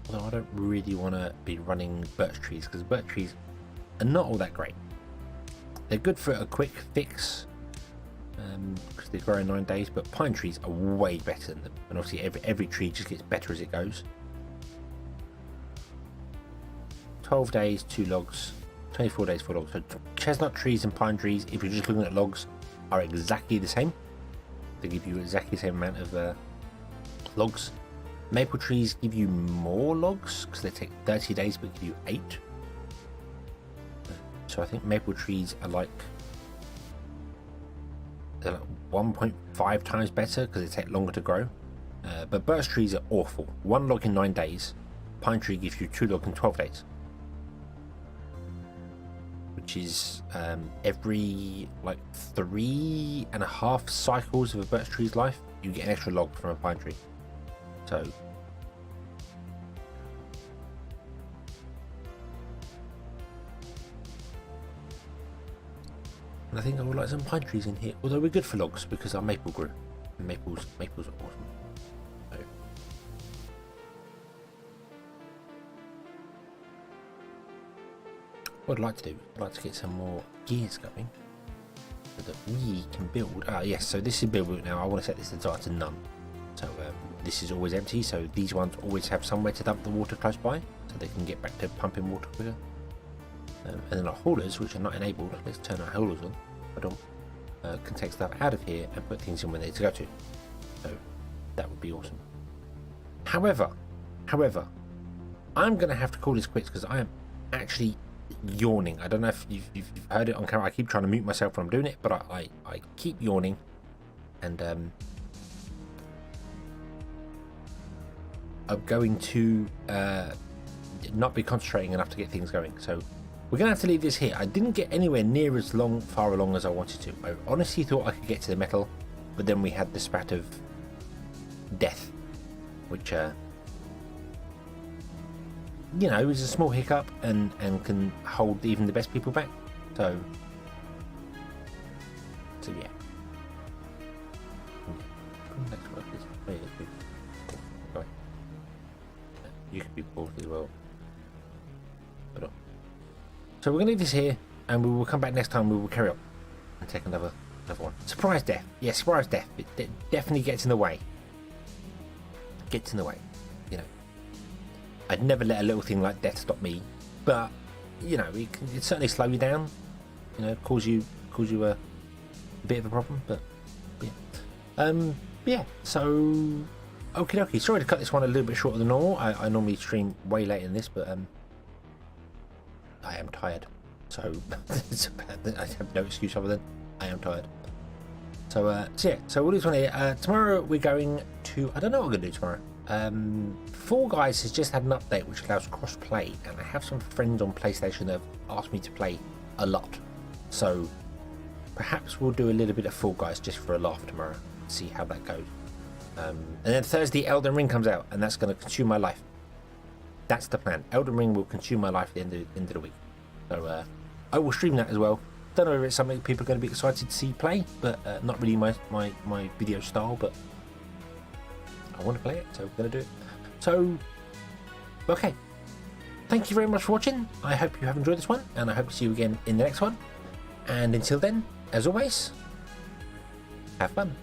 Although I don't really want to be running birch trees, because birch trees are not all that great. They're good for a quick fix, because they grow in 9 days, but pine trees are way better than them, and obviously every tree just gets better as it goes. 12 days, 2 logs, 24 days, 4 logs. So chestnut trees and pine trees, if you're just looking at logs, are exactly the same. They give you exactly the same amount of logs. Maple trees give you more logs because they take 30 days but give you 8. So I think maple trees are like 1.5 times better because they take longer to grow. But birch trees are awful. 1 log in 9 days. Pine tree gives you 2 logs in 12 days. Which is every like 3.5 cycles of a birch tree's life, you get an extra log from a pine tree. So And I think I would like some pine trees in here. Although we're good for logs because our maple grew. And maples are awesome. So. What I'd like to do, I'd like to get some more gears going so that we can build. Yes, so this is build route now. I want to set this to none. So this is always empty, so these ones always have somewhere to dump the water close by, so they can get back to pumping water quicker. And then our haulers, which are not enabled, let's turn our haulers on. I don't can take stuff out of here and put things in where they need to go to. So that would be awesome. However, I'm going to have to call this quits because I am actually yawning. I don't know if you've heard it on camera. I keep trying to mute myself when I'm doing it, but I keep yawning, and I'm going to not be concentrating enough to get things going. So we're going to have to leave this here. I didn't get anywhere near as far along as I wanted to. I honestly thought I could get to the metal, but then we had the spat of death, which you know, is a small hiccup and can hold even the best people back. So yeah. You can be paused as well. So we're going to leave this here, and we will come back next time. We will carry on and take another one. Surprise death. Yeah, surprise death. It definitely gets in the way. Gets in the way. You know, I'd never let a little thing like death stop me, but you know, it certainly slow you down. You know, cause you a bit of a problem. But yeah. So okie dokie. Sorry to cut this one a little bit shorter than normal. I normally stream way later than this, but I am tired, so I have no excuse other than I am tired. So yeah, so we'll do this one here. Tomorrow we're going to, I don't know what we're going to do tomorrow. Fall Guys has just had an update which allows cross-play, and I have some friends on PlayStation that have asked me to play a lot. So perhaps we'll do a little bit of Fall Guys just for a laugh tomorrow, see how that goes. And then Thursday Elden Ring comes out, and that's going to consume my life. That's the plan. Elden Ring will consume my life at the end of the week. So I will stream that as well. Don't know if it's something people are going to be excited to see play, but not really my video style, but I want to play it, so we're going to do it. So, okay. Thank you very much for watching. I hope you have enjoyed this one, and I hope to see you again in the next one. And until then, as always, have fun.